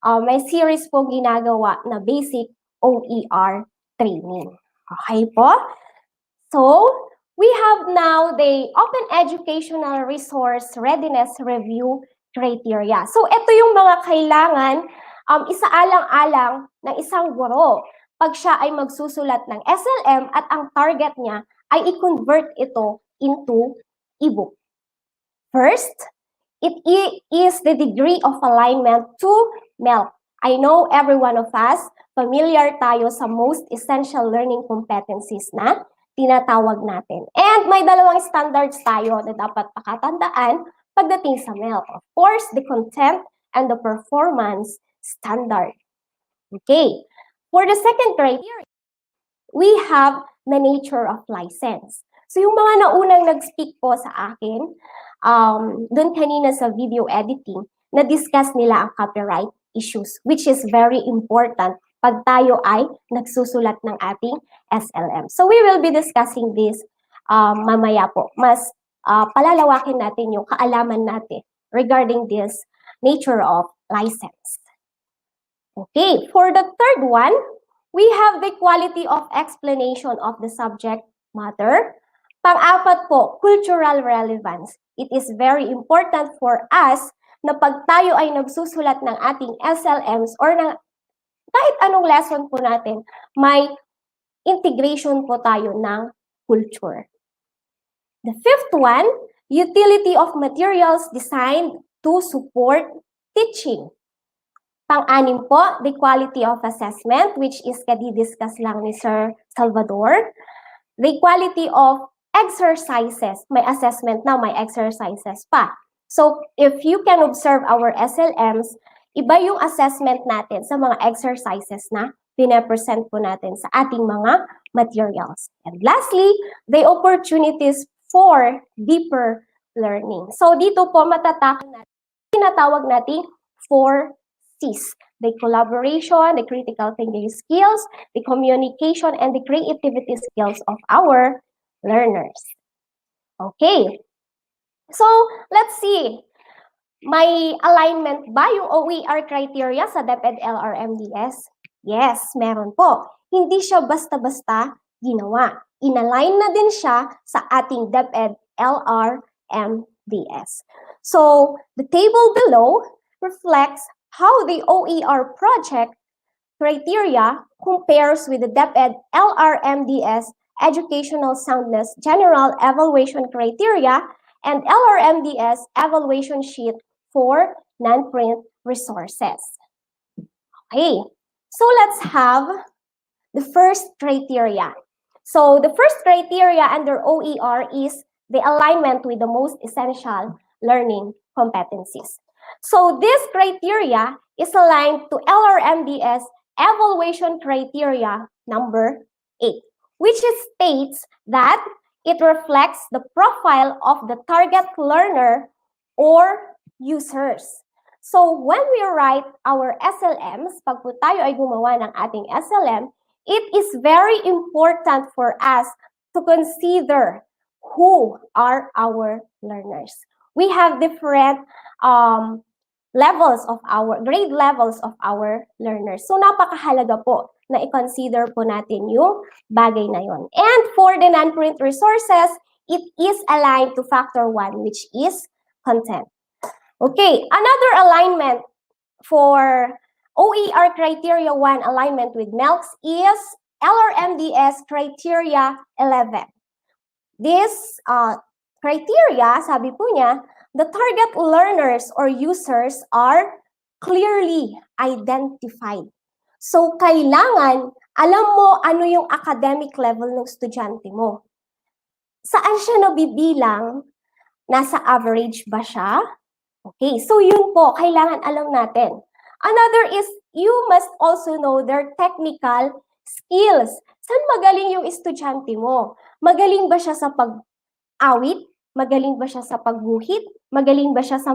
May series po ginagawa na basic OER training. Okay po? So, we have now the Open Educational Resource Readiness Review Criteria. So, ito yung mga kailangan isaalang-alang ng isang guro pag siya ay magsusulat ng SLM at ang target niya ay i-convert ito into ebook. First, it is the degree of alignment to MELC. I know every one of us, familiar tayo sa most essential learning competencies na tinatawag natin. And may dalawang standards tayo na dapat pakatandaan pagdating sa MEL. Of course, the content and the performance standard. Okay. For the second criteria, we have the nature of license. So yung mga naunang nag-speak po sa akin, dun kanina sa video editing, na-discuss nila ang copyright issues, which is very important pag tayo ay nagsusulat ng ating SLM. So we will be discussing this mamaya po. Mas palalawakin natin yung kaalaman natin regarding this nature of license. Okay, for the third one, we have the quality of explanation of the subject matter. Pang-apat po, cultural relevance. It is very important for us na pag tayo ay nagsusulat ng ating SLMs or ng kahit anong lesson po natin, may integration po tayo ng culture. The fifth one, utility of materials designed to support teaching. Pang-anim po, the quality of assessment, which is kadi-discuss lang ni Sir Salvador. The quality of exercises. May assessment na, may exercises pa. So, if you can observe our SLMs, iba yung assessment natin sa mga exercises na pinapresent po natin sa ating mga materials. And lastly, the opportunities for deeper learning. So, dito po matatakot natin, tinatawag natin 4 C's. The collaboration, the critical thinking skills, the communication, and the creativity skills of our learners. Okay. So, let's see. May alignment ba yung OER criteria sa DepEd LRMDS? Yes, meron po. Hindi siya basta-basta ginawa. Inalign na din siya sa ating DepEd LRMDS. So, the table below reflects how the OER project criteria compares with the DepEd LRMDS Educational Soundness General Evaluation Criteria and LRMDS Evaluation Sheet for non-print resources. Okay, so let's have the first criteria. So the first criteria under OER is the alignment with the most essential learning competencies. So this criteria is aligned to LRMDS Evaluation Criteria number 8, which states that it reflects the profile of the target learner or users. So when we write our SLMs, pag po tayo ay gumawa ng ating SLM, it is very important for us to consider who are our learners. We have different grade levels of our learners. So napakahalaga po na i-consider po natin yung bagay na yon. And for the non-print resources, it is aligned to factor 1, which is content. Okay, another alignment for OER criteria 1 alignment with MELCS is LRMDS criteria 11. This criteria, sabi po niya, the target learners or users are clearly identified. So, kailangan alam mo ano yung academic level ng estudyante mo. Saan siya nabibilang? Nasa average ba siya? Okay, so yun po, kailangan alam natin. Another is, you must also know their technical skills. Saan magaling yung estudyante mo? Magaling ba siya sa pag-awit? Magaling ba siya sa pagguhit? Magaling ba siya sa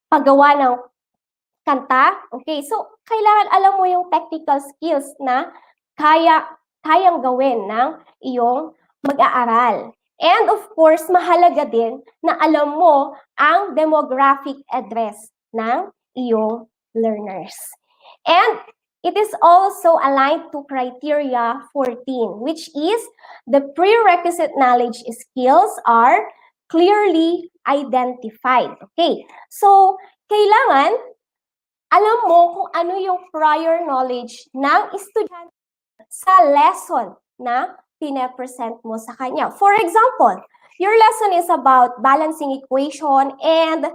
paggawa ng kanta? Okay, so kailangan alam mo yung technical skills na kayang gawin ng iyong mag-aaral. And of course, mahalaga din na alam mo ang demographic address ng iyong learners. And it is also aligned to criteria 14, which is the prerequisite knowledge skills are clearly identified. Okay, so kailangan alam mo kung ano yung prior knowledge ng estudyante sa lesson na pinapresent mo sa kanya. For example, your lesson is about balancing equation and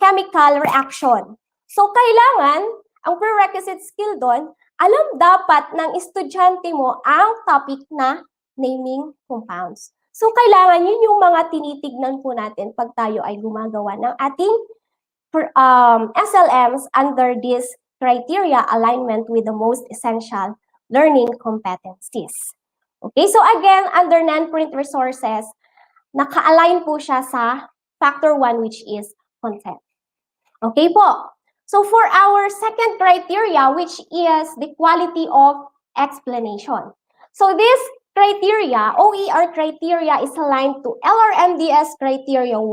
chemical reaction. So, kailangan, ang prerequisite skill doon, alam dapat ng estudyante mo ang topic na naming compounds. So, kailangan yun yung mga tinitignan po natin pag tayo ay gumagawa ng ating SLMs under this criteria alignment with the most essential learning competencies. Okay, so again, under non-print resources, naka-align po siya sa factor 1, which is content. Okay po. So for our second criteria, which is the quality of explanation. So this criteria, OER criteria, is aligned to LRMDS criteria 1,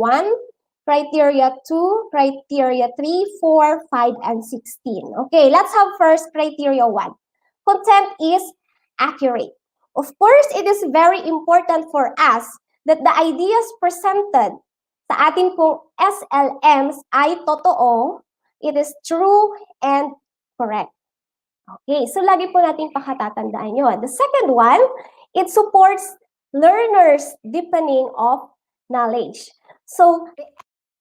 criteria 2, criteria 3, 4, 5, and 16. Okay, let's have first criteria 1. Content is accurate. Of course, it is very important for us that the ideas presented sa ating pong SLMs ay totoo, it is true and correct. Okay, so lagi po natin pakatatandaan yun. The second one, it supports learners' deepening of knowledge. So,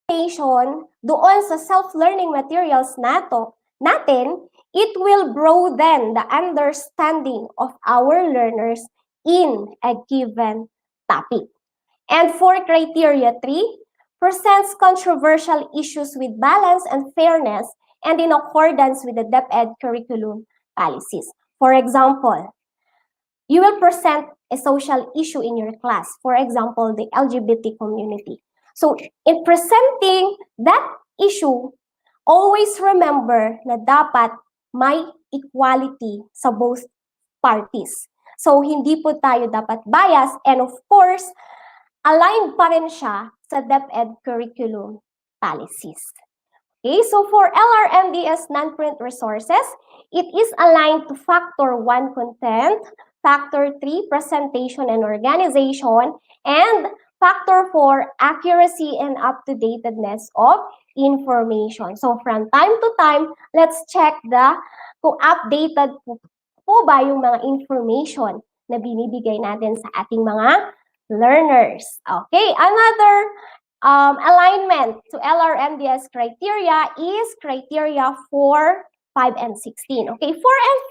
explanation doon sa self-learning materials natin, it will broaden the understanding of our learners in a given topic. And for criteria 3, presents controversial issues with balance and fairness and in accordance with the DepEd curriculum policies. For example, you will present a social issue in your class, for example, the LGBT community. So, in presenting that issue, always remember na dapat may equality sa both parties. So, hindi po tayo dapat bias, and of course, aligned pa rin siya sa DepEd curriculum policies. Okay, so for LRMDS non-print resources, it is aligned to factor 1 content, factor 3 presentation and organization, and factor 4 accuracy and up-to-datedness of information. So from time to time, let's check kung updated po ba yung mga information na binibigay natin sa ating mga learners. Okay, another alignment to LRMDS criteria is criteria 4, 5, and 16. Okay, 4 and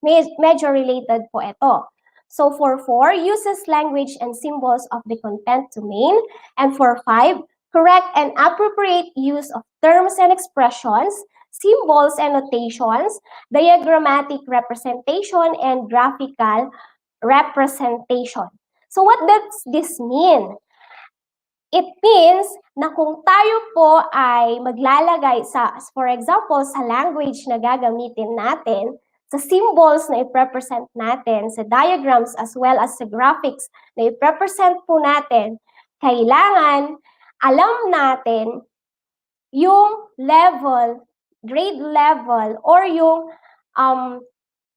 5, medyo related po ito. So for 4, uses language and symbols of the content domain. And for 5, correct and appropriate use of terms and expressions, symbols and notations, diagrammatic representation, and graphical representation. So what does this mean? It means na kung tayo po ay maglalagay for example, sa language na gagamitin natin, sa symbols na i-represent natin, sa diagrams as well as sa graphics na i-represent po natin, kailangan alam natin yung level, grade level, or yung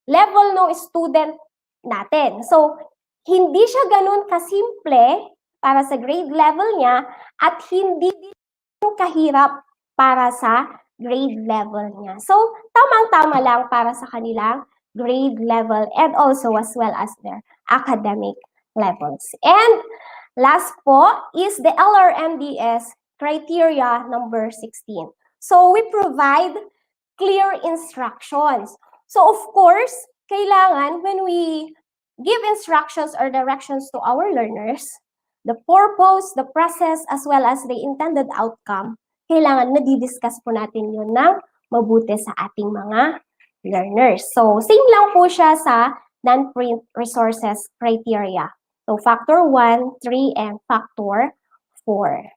level ng student natin. So, hindi siya ganun kasimple para sa grade level niya at hindi din kahirap para sa grade level niya. So, tamang-tama lang para sa kanilang grade level and also as well as their academic levels. And last po is the LRMDS criteria number 16. So, we provide clear instructions. So, of course, kailangan when we give instructions or directions to our learners, the purpose, the process, as well as the intended outcome, kailangan nadidiscuss po natin yun ng mabuti sa ating mga learners. So, same lang po siya sa non-print resources criteria. So, factor 1, 3, and factor 4.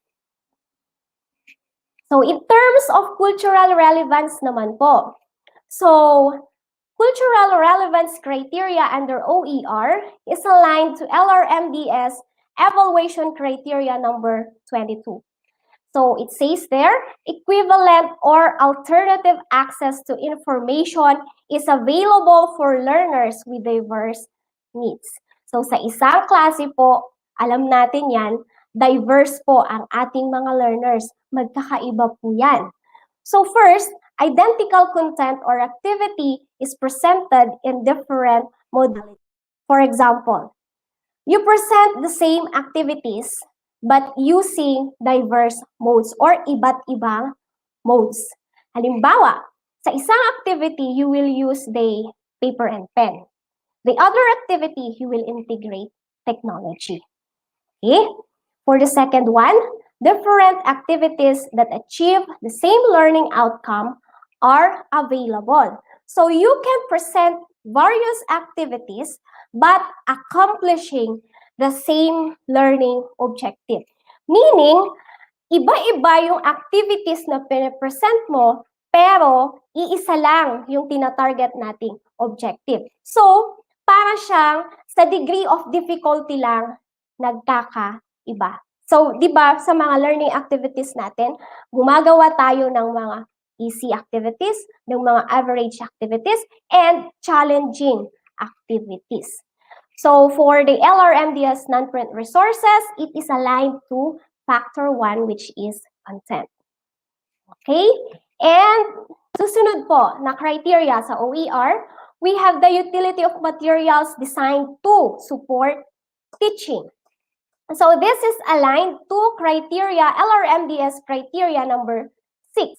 So, in terms of cultural relevance naman po, so, cultural relevance criteria under OER is aligned to LRMDS evaluation criteria number 22. So it says there, equivalent or alternative access to information is available for learners with diverse needs. So sa isang klase po, alam natin yan, diverse po ang ating mga learners. Magkakaiba po yan. So first, identical content or activity is presented in different modalities. For example, you present the same activities but using diverse modes or iba't ibang modes. Halimbawa, sa isang activity, you will use the paper and pen. The other activity, you will integrate technology. Okay? For the second one, different activities that achieve the same learning outcome are available. So you can present various activities but accomplishing the same learning objective. Meaning, iba-iba yung activities na pinapresent mo, pero iisa lang yung tinatarget nating objective. So, para siyang sa degree of difficulty lang nagkakaiba. So, di ba, sa mga learning activities natin, gumagawa tayo ng mga easy activities, ng mga average activities, and challenging activities. So, for the LRMDS non-print resources, it is aligned to factor 1, which is content. Okay? And susunod po na criteria sa OER, we have the utility of materials designed to support teaching. So this is aligned to criteria, LRMDS criteria number 6,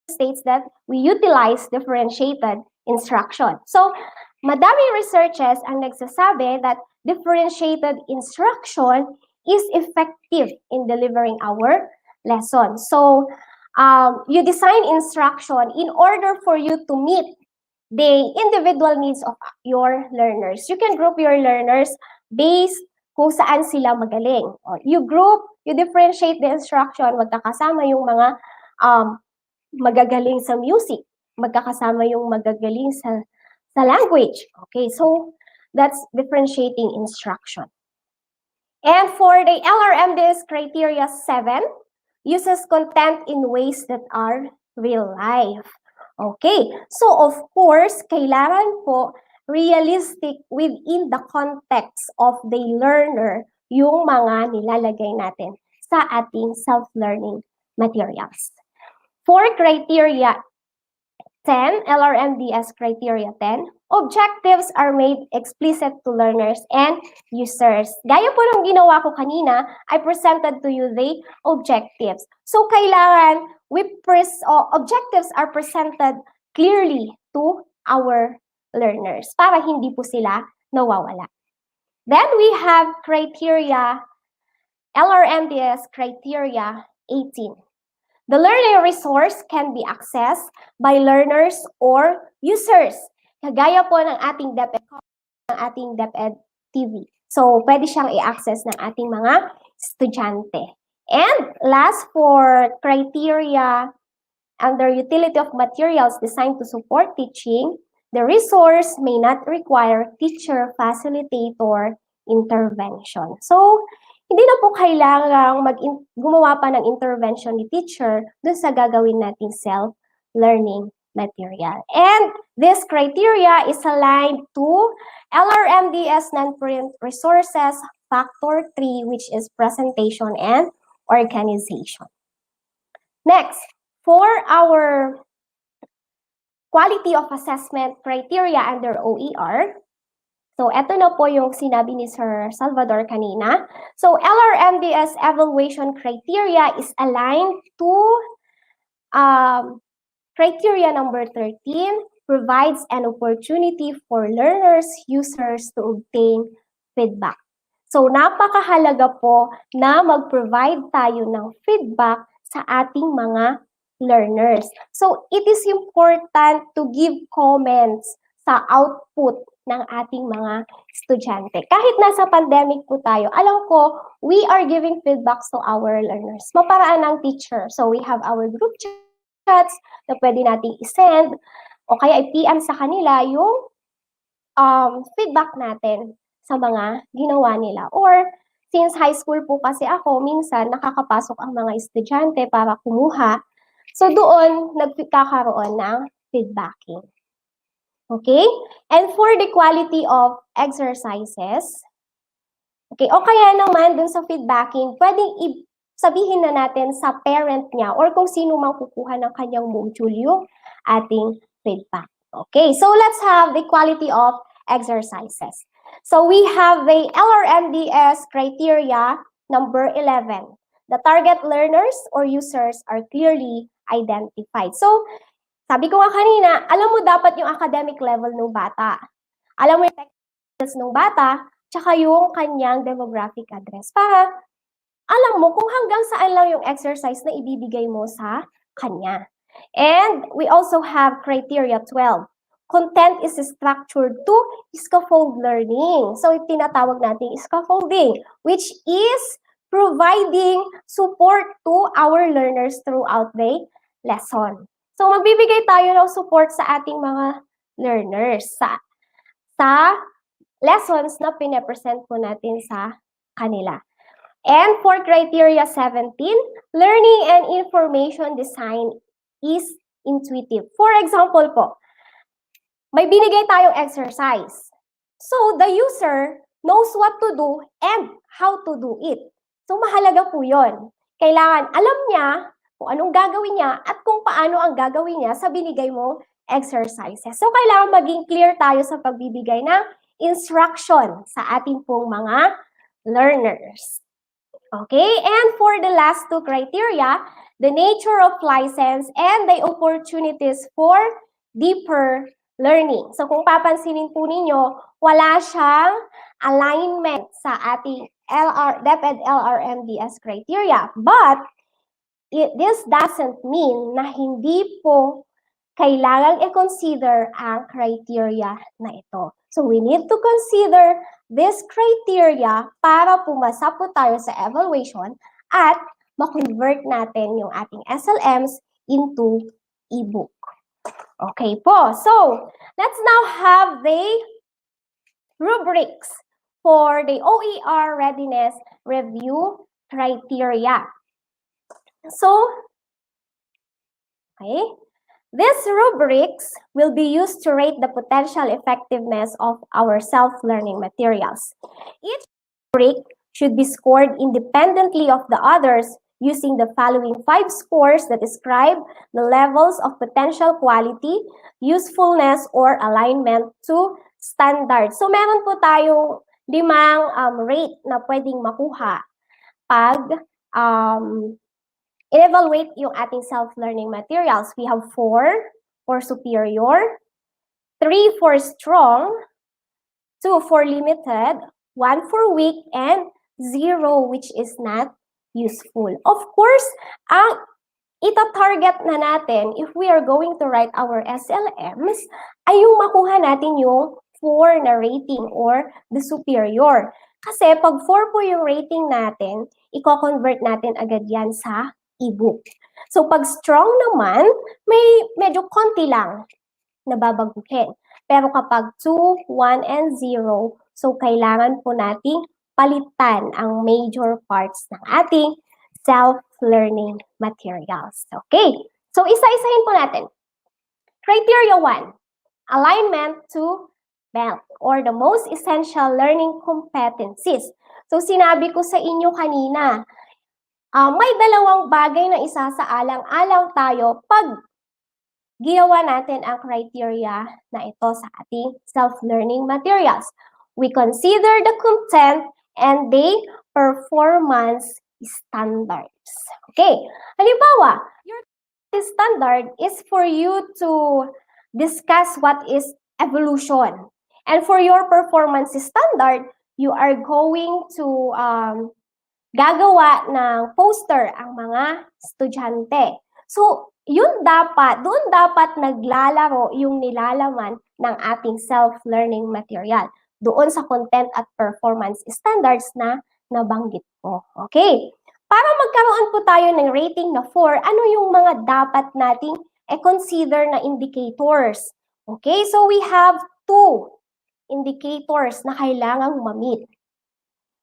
states that we utilize differentiated instruction. So madaming researches ang nagsasabi that differentiated instruction is effective in delivering our lesson. So you design instruction in order for you to meet the individual needs of your learners. You can group your learners based kung saan sila magaling. You group, you differentiate the instruction, magkakasama yung mga magagaling sa music, magkakasama yung magagaling sa language. Okay, so that's differentiating instruction. And for the LRMDS criteria 7, uses content in ways that are real life. Okay, so of course, kailangan po realistic within the context of the learner yung mga nilalagay natin sa ating self-learning materials. For criteria 10, LRMDS criteria 10, objectives are made explicit to learners and users. Gaya po ng ginawa ko kanina, I presented to you the objectives. So kailangan objectives are presented clearly to our learners para hindi po sila nawawala. Then we have criteria, LRMDS criteria 18. The learning resource can be accessed by learners or users. Kagaya po ng ating DepEd Commons, ng ating DepEd TV. So, pwede siyang i-access ng ating mga estudyante. And last, for criteria under utility of materials designed to support teaching, the resource may not require teacher facilitator intervention. So, hindi na po kailangang gumawa pa ng intervention ni teacher dun sa gagawin nating self-learning material. And this criteria is aligned to LRMDS non-print resources factor 3, which is presentation and organization. Next, for our quality of assessment criteria under OER, so, eto na po yung sinabi ni Sir Salvador kanina. So, LRMDS evaluation criteria is aligned to criteria number 13, provides an opportunity for learners, users to obtain feedback. So, napakahalaga po na mag-provide tayo ng feedback sa ating mga learners. So, it is important to give comments sa output ng ating mga estudyante. Kahit nasa pandemic po tayo, alam ko, we are giving feedbacks to our learners. Maparaan ng teacher. So, we have our group chats na pwede nating isend o kaya i-PM sa kanila yung feedback natin sa mga ginawa nila. Or, since high school po kasi ako, minsan nakakapasok ang mga estudyante para kumuha. So, doon nagkakaroon ng feedbacking. Okay? And for the quality of exercises, okay, o kaya naman dun sa feedbacking, pwedeng sabihin na natin sa parent niya or kung sino mang kukuha ng kanyang module yung ating feedback. Okay, so let's have the quality of exercises. So we have the LRMDS criteria number 11. The target learners or users are clearly identified. So, sabi ko nga kanina, alam mo dapat yung academic level ng bata. Alam mo yung technicals ng bata, tsaka yung kanyang demographic address. Para alam mo kung hanggang saan lang yung exercise na ibibigay mo sa kanya. And we also have criteria 12. Content is structured to scaffold learning. So, tinatawag natin scaffolding, which is providing support to our learners throughout the lesson. So, magbibigay tayo ng support sa ating mga learners sa lessons na pinapresent po natin sa kanila. And for criteria 17, learning and information design is intuitive. For example po, may binigay tayong exercise. So, the user knows what to do and how to do it. So, mahalaga po yun. Kailangan alam niya kung anong gagawin niya at kung paano ang gagawin niya sa binigay mo exercises. So, kailangan maging clear tayo sa pagbibigay ng instruction sa ating pong mga learners. Okay, and for the last two criteria, the nature of license and the opportunities for deeper learning. So kung papansinin po ninyo, wala siyang alignment sa ating DepEd LRMDS criteria. But this doesn't mean na hindi po kailangan i-consider ang criteria na ito. So we need to consider this criteria para pumasa po tayo sa evaluation at ma-convert natin yung ating SLMs into ebook. Okay po. So, let's now have the rubrics for the OER readiness review criteria. So, okay. These rubrics will be used to rate the potential effectiveness of our self-learning materials. Each rubric should be scored independently of the others using the following 5 scores that describe the levels of potential quality, usefulness, or alignment to standards. So, meron po tayong 5 rate na pwedeng makuha pag evaluate yung ating self-learning materials. We have 4 for superior, 3 for strong, 2 for limited, 1 for weak, and 0 which is not useful. Of course, ang ita-target na natin if we are going to write our SLMs ay yung makuha natin yung 4 na rating or the superior. Kasi pag 4 po yung rating natin, i-convert natin agad yan sa ebook. So pag strong naman, may medyo konti lang na babaguhin. Pero kapag 2, 1, and 0, so kailangan po nating palitan ang major parts ng ating self-learning materials. Okay, so isa-isahin po natin. Criteria 1, alignment to BELT or the most essential learning competencies. So sinabi ko sa inyo kanina, may dalawang bagay na isasaalang-alang tayo pag ginawa natin ang criteria na ito sa ating self-learning materials. We consider the content and the performance standards. Okay, halimbawa, your standard is for you to discuss what is evolution. And for your performance standard, you are going to gagawa ng poster ang mga estudyante. So, doon dapat naglalaro yung nilalaman ng ating self-learning material. Doon sa content at performance standards na nabanggit ko. Okay? Para magkaroon po tayo ng rating na 4, ano yung mga dapat nating consider na indicators? Okay? So, we have 2 indicators na kailangang ma-meet.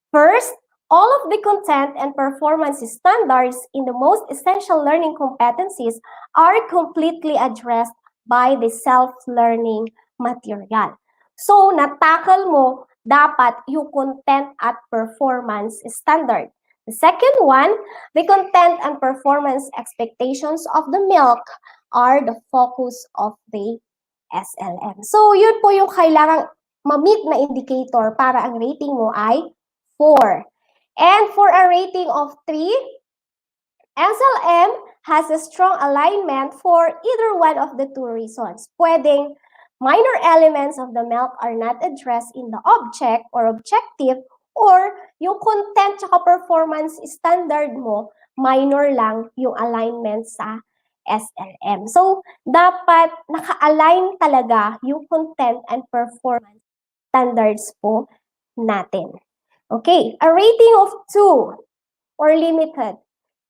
First, all of the content and performance standards in the most essential learning competencies are completely addressed by the self-learning material. So, natakal mo dapat yung content at performance standard. The second one, the content and performance expectations of the milk are the focus of the SLM. So, yun po yung kailangang ma-meet na indicator para ang rating mo ay 4. And for a rating of 3, SLM has a strong alignment for either one of the two reasons. Pwedeng minor elements of the milk are not addressed in the object or objective, or yung content tsaka performance standard mo, minor lang yung alignment sa SLM. So, dapat naka-align talaga yung content and performance standards po natin. Okay, a rating of 2 or limited.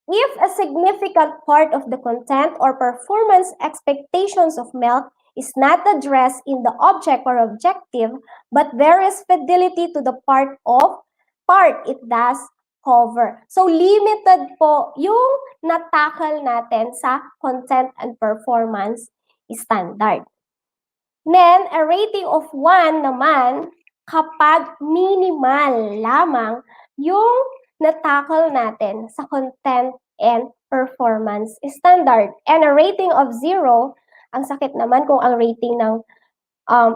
If a significant part of the content or performance expectations of milk is not addressed in the object or objective, but there is fidelity to the part it does cover. So, limited po yung natakal natin sa content and performance standard. Then, a rating of 1 naman kapag minimal lamang yung natakal natin sa content and performance standard. And a rating of 0, ang sakit naman kung ang rating ng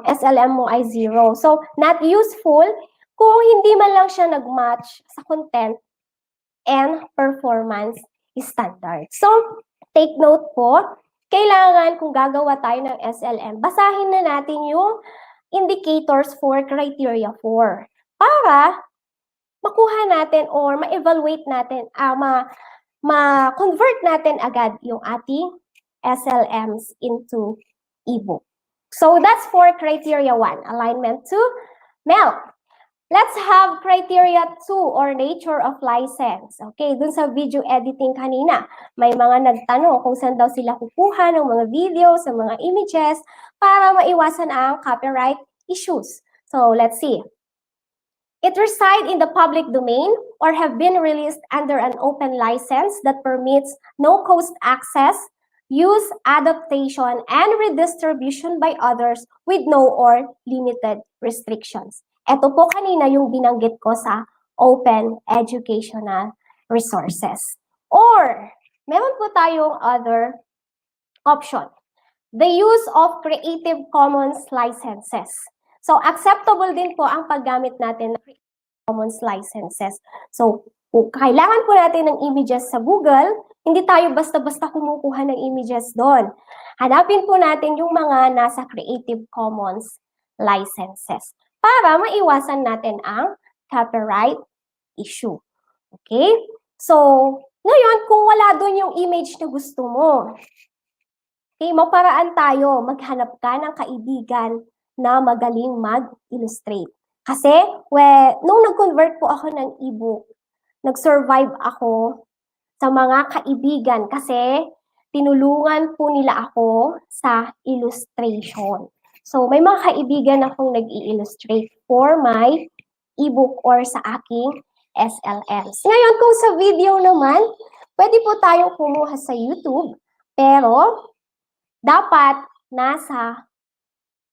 SLM mo ay 0. So, not useful kung hindi man lang siya nag-match sa content and performance standard. So, take note po, kailangan kung gagawa tayo ng SLM, basahin na natin yung indicators for criteria 4 para makuha natin or ma-evaluate natin, ma-convert natin agad yung ating SLMs into ebook. So that's for criteria 1, alignment to milk. Let's have criteria 2 or nature of license. Okay, dun sa video editing kanina, may mga nagtanong kung saan daw sila kukuha ng mga videos, ng mga images para maiwasan ang copyright issues. So let's see. It reside in the public domain or have been released under an open license that permits no-cost access, use, adaptation, and redistribution by others with no or limited restrictions. Ito po kanina yung binanggit ko sa open educational resources. Or, meron po tayong other option. The use of Creative Commons licenses. So, acceptable din po ang paggamit natin ng Creative Commons licenses. So, kung kailangan po natin ng images sa Google, hindi tayo basta-basta kumukuha ng images doon. Hanapin po natin yung mga nasa Creative Commons licenses para maiwasan natin ang copyright issue. Okay? So, ngayon, kung wala doon yung image na gusto mo, okay, maparaan tayo, maghanap ka ng kaibigan na magaling mag-illustrate. Kasi, nung nag-convert po ako ng ebook, nag-survive ako sa mga kaibigan kasi tinulungan po nila ako sa illustration. So, may mga kaibigan akong nag-i-illustrate for my ebook or sa aking SLMs. Ngayon, kung sa video naman, pwede po tayong kumuha sa YouTube, pero dapat nasa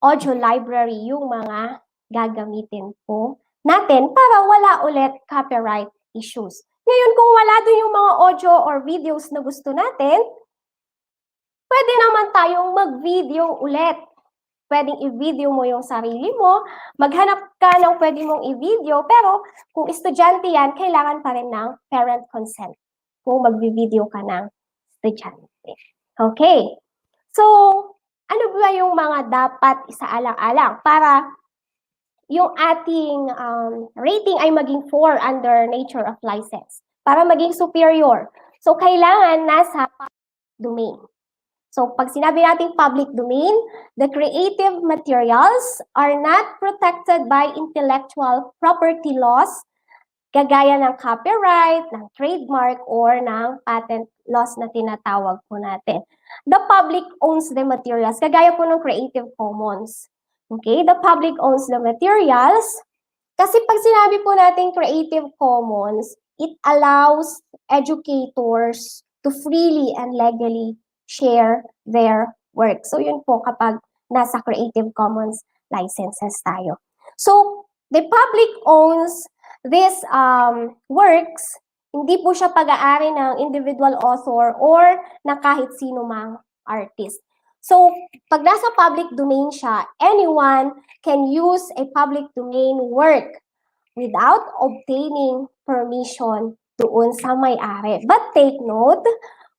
audio library yung mga gagamitin po natin para wala ulit copyright issues. Ngayon, kung wala doon yung mga audio or videos na gusto natin, pwede naman tayong mag-video ulit. Pwedeng i-video mo yung sarili mo, maghanap ka ng pwede mong i-video, pero kung estudyante yan, kailangan pa rin ng parent consent kung mag-video ka ng estudyante. Okay. So, ano ba yung mga dapat isaalang-alang para yung ating rating ay maging 4 under nature of license, para maging superior. So, kailangan nasa public domain. So, pag sinabi natin public domain, the creative materials are not protected by intellectual property laws, kagaya ng copyright, ng trademark, or ng patent laws na tinatawag po natin. The public owns the materials, kagaya po ng Creative Commons. Okay, the public owns the materials. Kasi pag sinabi po natin Creative Commons, it allows educators to freely and legally share their work. So yun po kapag nasa Creative Commons licenses tayo. So the public owns these works, hindi po siya pag-aari ng individual author or na kahit sino mang artist. So pag nasa public domain siya, anyone can use a public domain work without obtaining permission doon sa may-ari. But take note,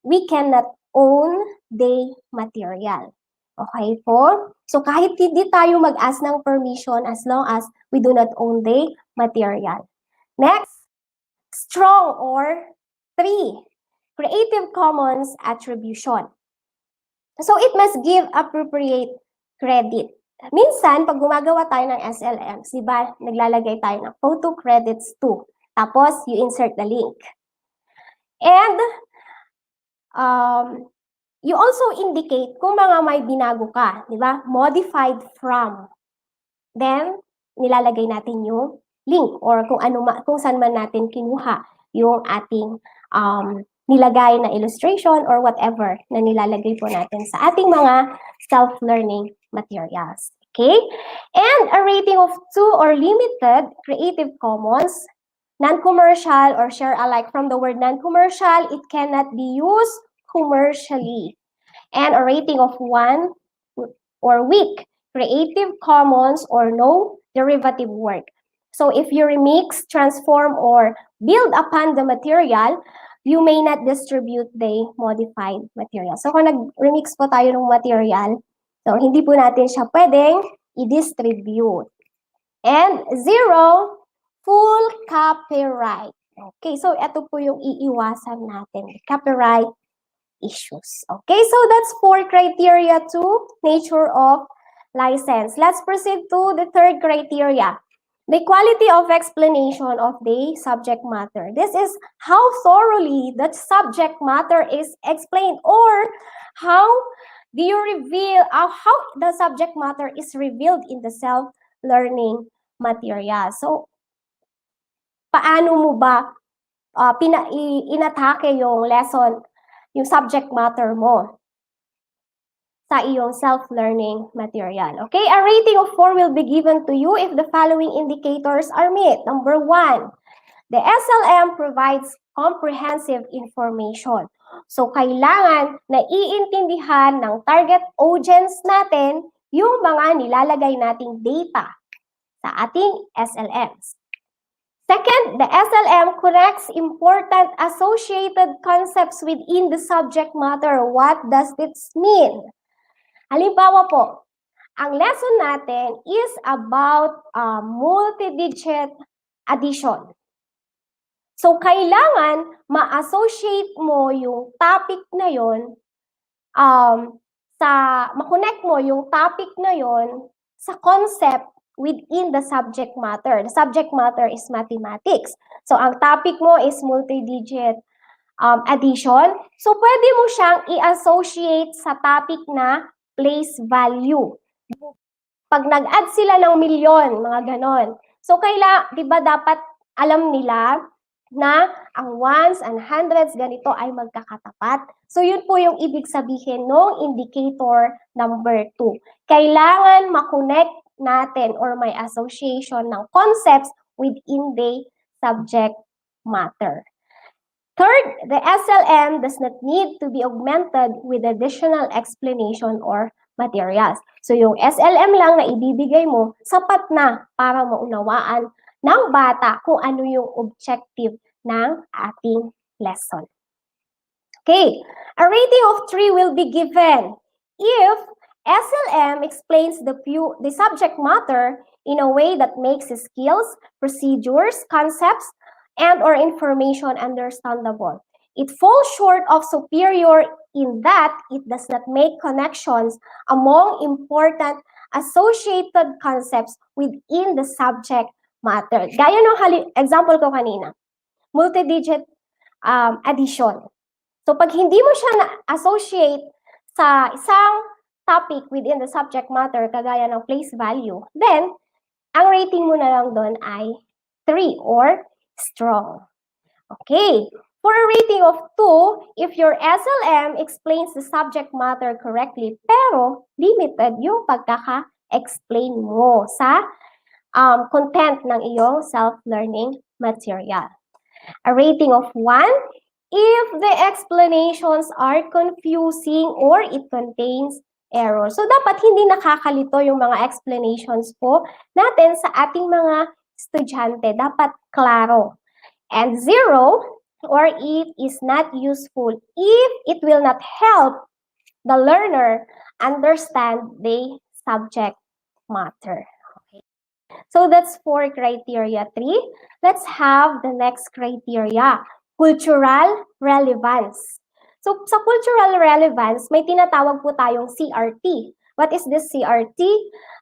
we cannot own the material. Okay po? So kahit hindi tayo mag-ask ng permission as long as we do not own the material. Next, strong or 3, Creative Commons attribution. So it must give appropriate credit. Minsan, pag gumagawa tayo ng SLMs, di ba, naglalagay tayo ng photo credits to. Tapos, you insert the link. And, you also indicate kung mga may binago ka, di ba? Modified from. Then, nilalagay natin yung link or kung saan man natin kinuha yung ating nilagay na illustration or whatever na nilalagay po natin sa ating mga self-learning materials. Okay? And a rating of 2 or limited Creative Commons, non-commercial or share alike. From the word non-commercial, it cannot be used commercially. And a rating of 1 or weak Creative Commons or no derivative work. So if you remix, transform, or build upon the material, you may not distribute the modified material. So kung nag-remix po tayo ng material, so hindi po natin siya pwedeng i-distribute. And 0, full copyright. Okay, so ito po yung iiwasan natin, copyright issues. Okay, so that's 4 criteria to nature of license. Let's proceed to the 3rd criteria. The quality of explanation of the subject matter. This is how thoroughly that subject matter is explained, or how do you reveal how the subject matter is revealed in the self-learning material. So, paano mo ba inatake yung lesson, yung subject matter mo sa iyong self-learning material. Okay, a rating of 4 will be given to you if the following indicators are met. Number 1, the SLM provides comprehensive information. So, kailangan na iintindihan ng target audience natin yung mga nilalagay nating data sa ating SLMs. Second, the SLM connects important associated concepts within the subject matter. What does this mean? Halimbawa po, ang lesson natin is about multi-digit addition. So, kailangan ma-associate mo yung topic na yon, ma-connect mo yung topic na yon sa concept within the subject matter. The subject matter is mathematics. So, ang topic mo is multi-digit addition. So, pwede mo siyang i-associate sa topic na place value. Pag nag-add sila ng milyon, mga ganon. So, di ba dapat alam nila na ang ones and hundreds ganito ay magkakatapat? So, yun po yung ibig sabihin ng indicator number 2. Kailangan ma-connect natin or may association ng concepts within the subject matter. Third, the SLM does not need to be augmented with additional explanation or materials. So, yung SLM lang na ibibigay mo, sapat na para maunawaan ng bata kung ano yung objective ng ating lesson. Okay, a rating of 3 will be given if SLM explains the subject matter in a way that makes skills, procedures, concepts, and or information understandable. It falls short of superior in that it does not make connections among important associated concepts within the subject matter. Gaya ng example ko kanina, multi-digit addition. So pag hindi mo siya na-associate sa isang topic within the subject matter, kagaya ng place value, then ang rating mo na lang doon ay 3 or strong. Okay. For a rating of 2, if your SLM explains the subject matter correctly, pero limited yung pagkaka-explain mo sa content ng iyong self-learning material. A rating of 1, if the explanations are confusing or it contains errors. So, dapat hindi nakakalito yung mga explanations po natin sa ating mga estudyante. Dapat klaro. And 0, or it is not useful if it will not help the learner understand the subject matter. Okay. So that's for criteria 3. Let's have the next criteria, cultural relevance. So sa cultural relevance, may tinatawag po tayong CRT. What is this CRT?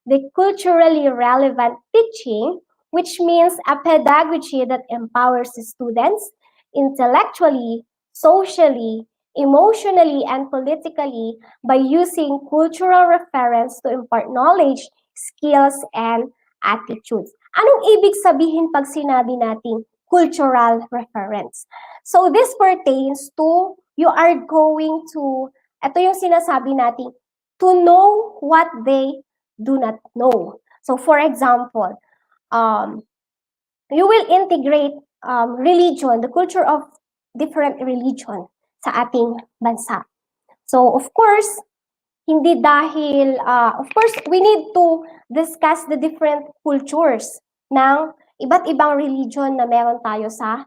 The culturally relevant teaching, which means a pedagogy that empowers students intellectually, socially, emotionally, and politically by using cultural reference to impart knowledge, skills, and attitudes. Anong ibig sabihin pag sinabi natin cultural reference? So this pertains to you are going to, ito yung sinasabi natin, to know what they do not know. So for example, you will integrate religion, the culture of different religion sa ating bansa. So of course, hindi dahil, of course, we need to discuss the different cultures ng iba't ibang religion na meron tayo sa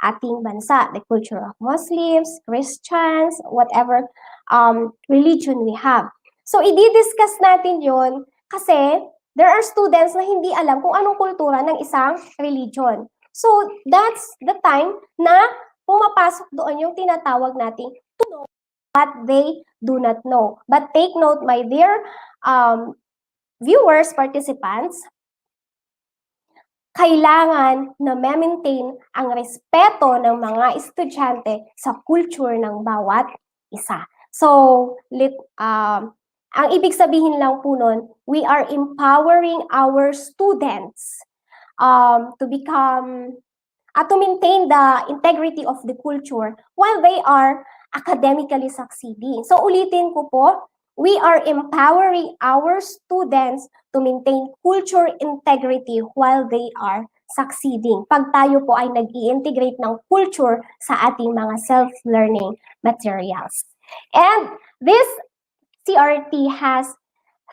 ating bansa. The culture of Muslims, Christians, whatever religion we have. So, i-discuss natin yon kasi there are students na hindi alam kung anong kultura ng isang religion. So, that's the time na pumapasok doon yung tinatawag nating to know what they do not know. But take note, my dear viewers, participants, kailangan na ma-maintain ang respeto ng mga estudyante sa culture ng bawat isa. So, ang ibig sabihin lang po nun, we are empowering our students to become, to maintain the integrity of the culture while they are academically succeeding. So, ulitin ko po, we are empowering our students to maintain culture integrity while they are succeeding. Pag tayo po ay nag-i-integrate ng culture sa ating mga self-learning materials. And this CRT has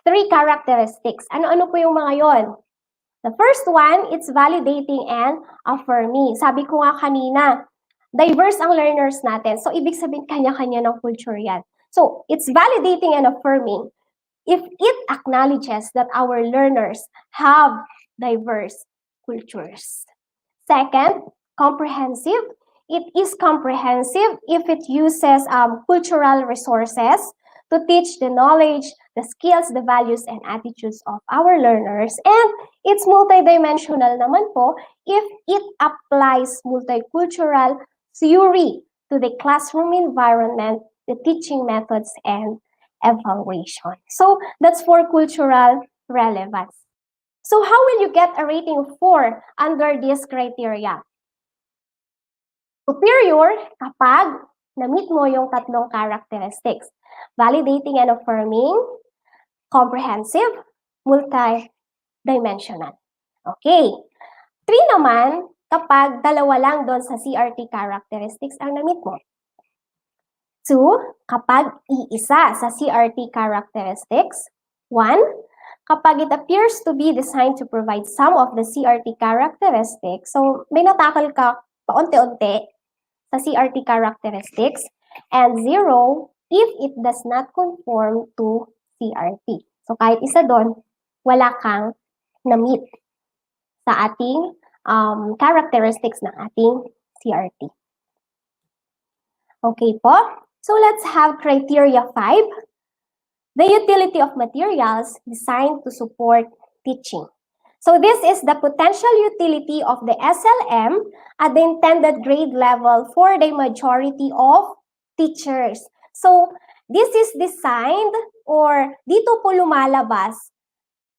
3 characteristics. Ano-ano po yung mga yon? The first one, it's validating and affirming. Sabi ko nga kanina, diverse ang learners natin. So, ibig sabihin, kanya-kanya ng culture yan. So, it's validating and affirming if it acknowledges that our learners have diverse cultures. Second, comprehensive. It is comprehensive if it uses cultural resources to teach the knowledge, the skills, the values, and attitudes of our learners. And it's multidimensional naman po if it applies multicultural theory to the classroom environment, the teaching methods, and evaluation. So that's for cultural relevance. So how will you get a rating of 4 under this criteria? Superior kapag na-meet mo yung tatlong characteristics. Validating and affirming, comprehensive, multi-dimensional. Okay. 3 naman, kapag dalawa lang doon sa CRT characteristics ang na-meet mo. 2, kapag iisa sa CRT characteristics. 1, kapag it appears to be designed to provide some of the CRT characteristics. So, may natakal ka paunti-unti sa CRT characteristics. And 0, if it does not conform to CRT. So, kahit isa doon, wala kang na-meet sa ating characteristics ng ating CRT. Okay po? So, let's have criteria 5. The utility of materials designed to support teaching. So, this is the potential utility of the SLM at the intended grade level for the majority of teachers. So, this is designed or dito po lumalabas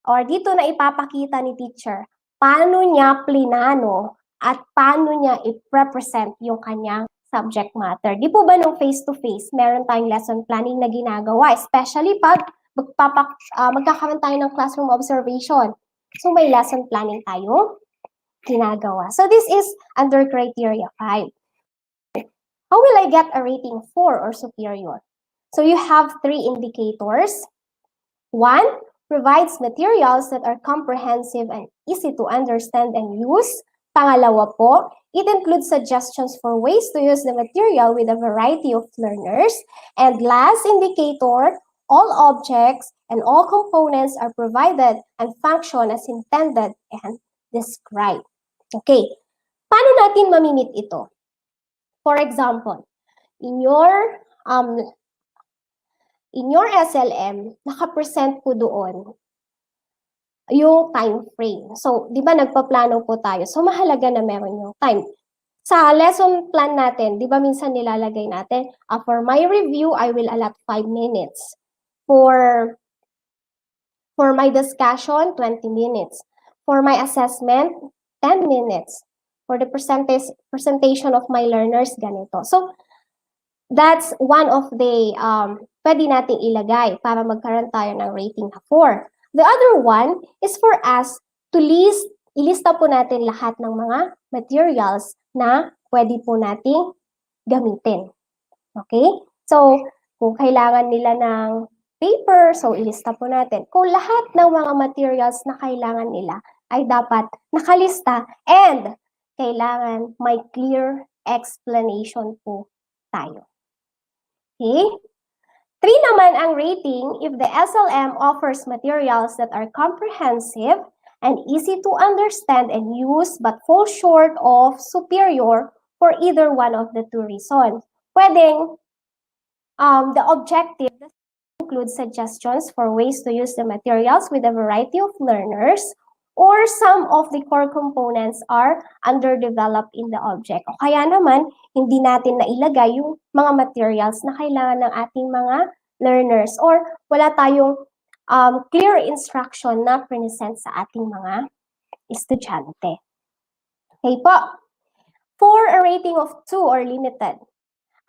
or dito na ipapakita ni teacher paano niya plinano at paano niya i-represent yung kanyang subject matter. Di po ba nung face-to-face, meron tayong lesson planning na ginagawa, especially pag magkakaroon tayo ng classroom observation. So may lesson planning tayo ginagawa. So this is under criteria 5. How will I get a rating 4 or superior? So you have 3 indicators. 1, provides materials that are comprehensive and easy to understand and use. Pangalawa po, it includes suggestions for ways to use the material with a variety of learners. And last indicator, all objects and all components are provided and function as intended and described. Okay, paano natin mamimit ito? For example, in your SLM, nakapresent po doon yung time frame. So, di ba nagpaplano po tayo? So, mahalaga na meron yung time. Sa lesson plan natin, di ba minsan nilalagay natin, for my review, I will allot 5 minutes. For my discussion, 20 minutes. For my assessment, 10 minutes. For the presentation of my learners, ganito. So, that's one of the pwede nating ilagay para magkaroon tayo ng rating na 4. The other one is for us to ilista po natin lahat ng mga materials na pwede po nating gamitin. Okay? So, kung kailangan nila ng paper, so ilista po natin. Kung lahat ng mga materials na kailangan nila ay dapat nakalista and kailangan may clear explanation po tayo. Okay? 3 naman ang rating if the SLM offers materials that are comprehensive and easy to understand and use but fall short of superior for either one of the 2 reasons. Pwedeng the objective includes suggestions for ways to use the materials with a variety of learners, or some of the core components are underdeveloped in the object. O kaya naman, hindi natin nailagay yung mga materials na kailangan ng ating mga learners, or wala tayong clear instruction na present sa ating mga estudyante. Okay po. For a rating of 2 or limited,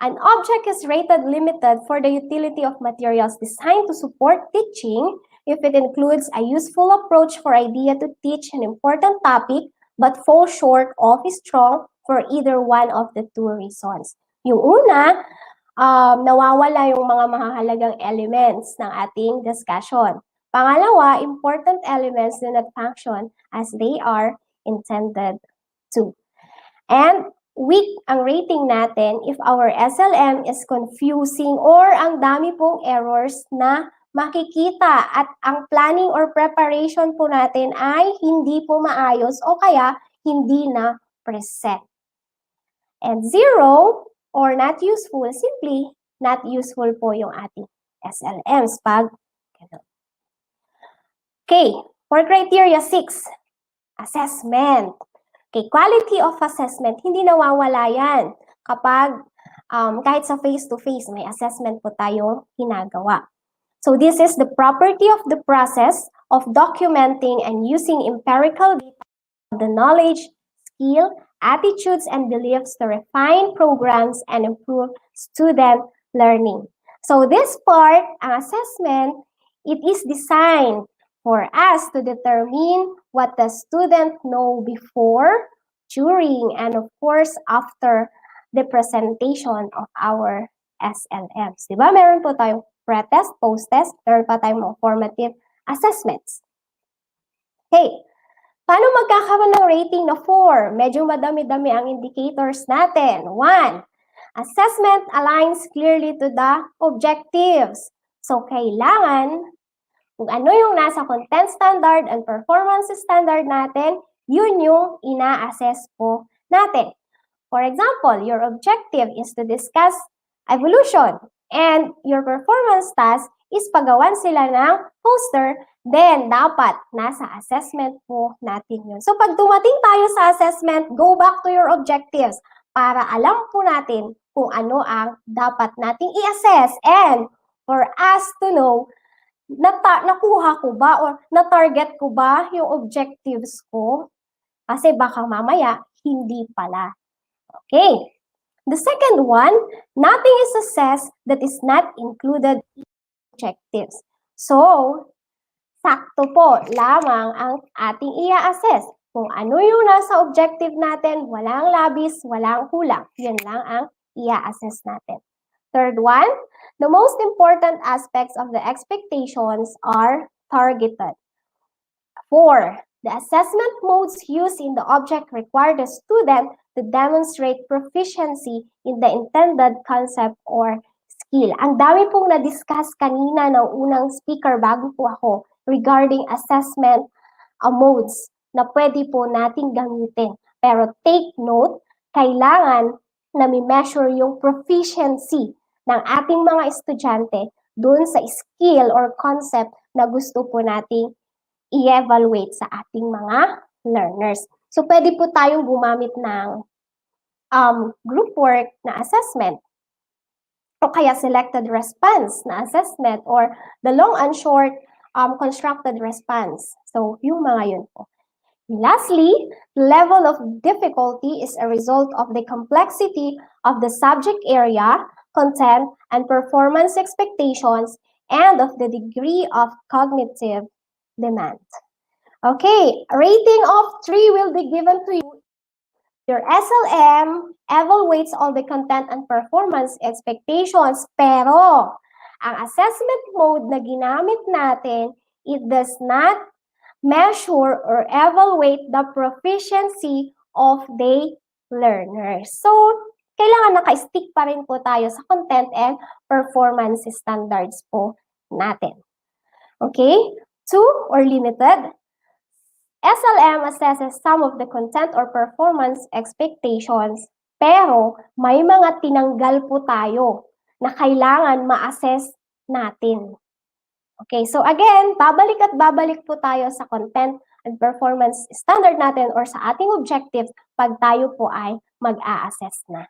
an object is rated limited for the utility of materials designed to support teaching if it includes a useful approach for idea to teach an important topic but falls short of strong for either one of the 2 reasons. Yung una, nawawala yung mga mahahalagang elements ng ating discussion. Pangalawa, important elements do not function as they are intended to. And weak ang rating natin if our SLM is confusing or ang dami pong errors na makikita at ang planning or preparation po natin ay hindi po maayos o kaya hindi na preset. And 0 or not useful, simply not useful po yung ating SLMs pag ganun. Okay, for criteria 6, assessment. Okay, quality of assessment, hindi nawawala yan kapag kahit sa face-to-face may assessment po tayo ginagawa. So this is the property of the process of documenting and using empirical data, the knowledge, skill, attitudes, and beliefs to refine programs and improve student learning. So this part, ang assessment, it is designed for us to determine what the student know before, during, and of course, after the presentation of our SLMs. Diba? Meron po tayong pre-test, post-test, meron pa tayong mga formative assessments. Okay, paano magkakaroon ng rating na 4? Medyo madami-dami ang indicators natin. 1, assessment aligns clearly to the objectives. So, kailangan kung ano yung nasa content standard and performance standard natin, yun yung ina-assess po natin. For example, your objective is to discuss evolution and your performance task is pagawan sila ng poster, then dapat nasa assessment po natin yun. So pag dumating tayo sa assessment, go back to your objectives para alam po natin kung ano ang dapat nating i-assess and for us to know nakuha ko ba or na-target ko ba yung objectives ko? Kasi baka mamaya, hindi pala. Okay. The second one, nothing is assessed that is not included in objectives. So, sakto po lamang ang ating i-assess. Kung ano yung nasa objective natin, walang labis, walang kulang. Yun lang ang i-assess natin. Third one, the most important aspects of the expectations are targeted. 4, The assessment modes used in the object require the student to demonstrate proficiency in the intended concept or skill. Ang dami pong na-discuss kanina ng unang speaker bago po ako regarding assessment modes na pwede po nating gamitin. Pero take note, kailangan na mi-measure yung proficiency ng ating mga estudyante dun sa skill or concept na gusto po nating i-evaluate sa ating mga learners. So, pwede po tayong gumamit ng group work na assessment o kaya selected response na assessment or the long and short constructed response. So, yung mga yun po. Lastly, level of difficulty is a result of the complexity of the subject area, content, and performance expectations, and of the degree of cognitive demand. Okay, a rating of 3 will be given to you. Your SLM evaluates all the content and performance expectations, pero ang assessment mode na ginamit natin, it does not measure or evaluate the proficiency of the learners. So, kailangan naka-stick pa rin po tayo sa content and performance standards po natin. Okay? 2 or limited. SLM assesses some of the content or performance expectations, pero may mga tinanggal po tayo na kailangan ma-assess natin. Okay, so again, babalik at babalik po tayo sa content and performance standard natin or sa ating objectives pag tayo po ay mag-a-assess na.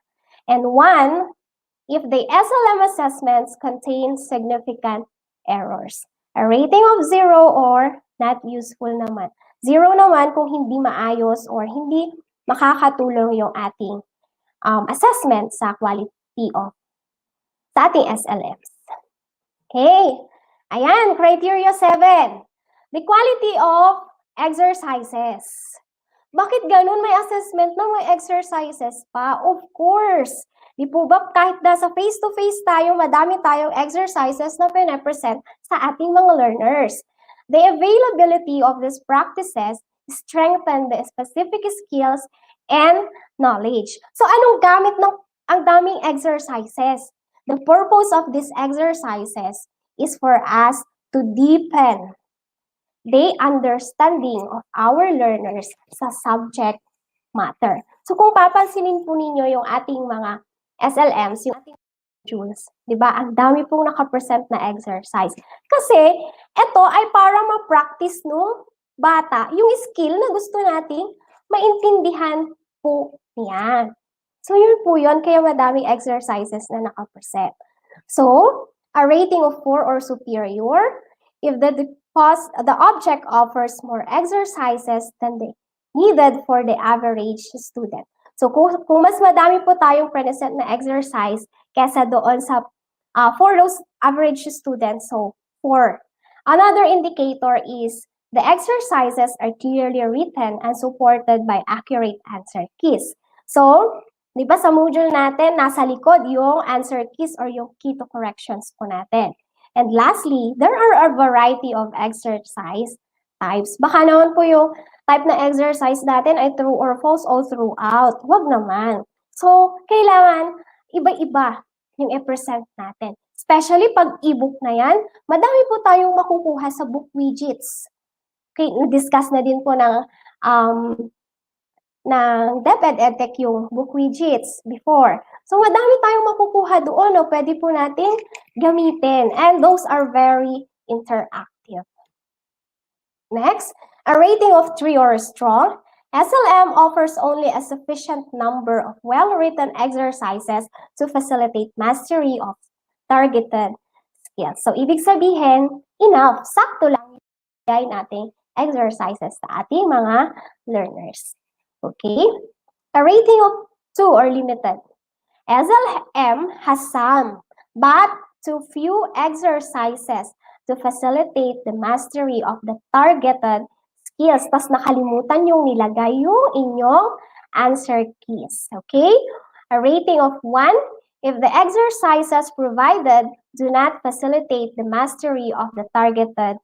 And 1, if the SLM assessments contain significant errors. A rating of 0 or not useful naman. 0 naman kung hindi maayos or hindi makakatulong yung ating assessment sa quality of sa ating SLMs. Okay. Ayan, criteria 7. The quality of exercises. Bakit ganun may assessment na may exercises pa? Of course. Di po ba kahit nasa face-to-face tayo, madami tayong exercises na pinapresent sa ating mga learners. The availability of these practices strengthen the specific skills and knowledge. So anong gamit ng ang daming exercises? The purpose of these exercises is for us to deepen the understanding of our learners sa subject matter. So kung papansinin po ninyo yung ating mga SLMs, yung ating modules, di ba? Ang dami pong nakapresent na exercise. Kasi ito ay para ma-practice nung bata yung skill na gusto nating maintindihan po niya. So yun po yun, kaya madaming exercises na nakapresent. So, a rating of 4 or superior if the object offers more exercises than the needed for the average student. So kung mas madami po tayong present na exercise kesa doon sa for those average students, so 4. Another indicator is the exercises are clearly written and supported by accurate answer keys. So, di ba sa module natin, nasa likod yung answer keys or yung key to corrections po natin. And lastly, there are a variety of exercise types. Baka naman po yung type na exercise natin ay true or false all throughout. Wag naman. So, kailangan iba-iba yung i-present natin. Especially pag e-book na yan, madami po tayong makukuha sa book widgets. Okay, na-discuss na din po ng DepEd EdTech yung book widgets before. So, madami tayong makukuha doon, no? Pwede po natin gamitin. And those are very interactive. Next, a rating of 3 or strong. SLM offers only a sufficient number of well-written exercises to facilitate mastery of targeted skills. So, ibig sabihin, enough, sakto lang yung nating exercises sa ating mga learners. Okay? A rating of 2 or limited. SLM has some, but too few exercises to facilitate the mastery of the targeted skills. Tapos nakalimutan yung nilagay yung inyong answer keys. Okay? A rating of 1 if the exercises provided do not facilitate the mastery of the targeted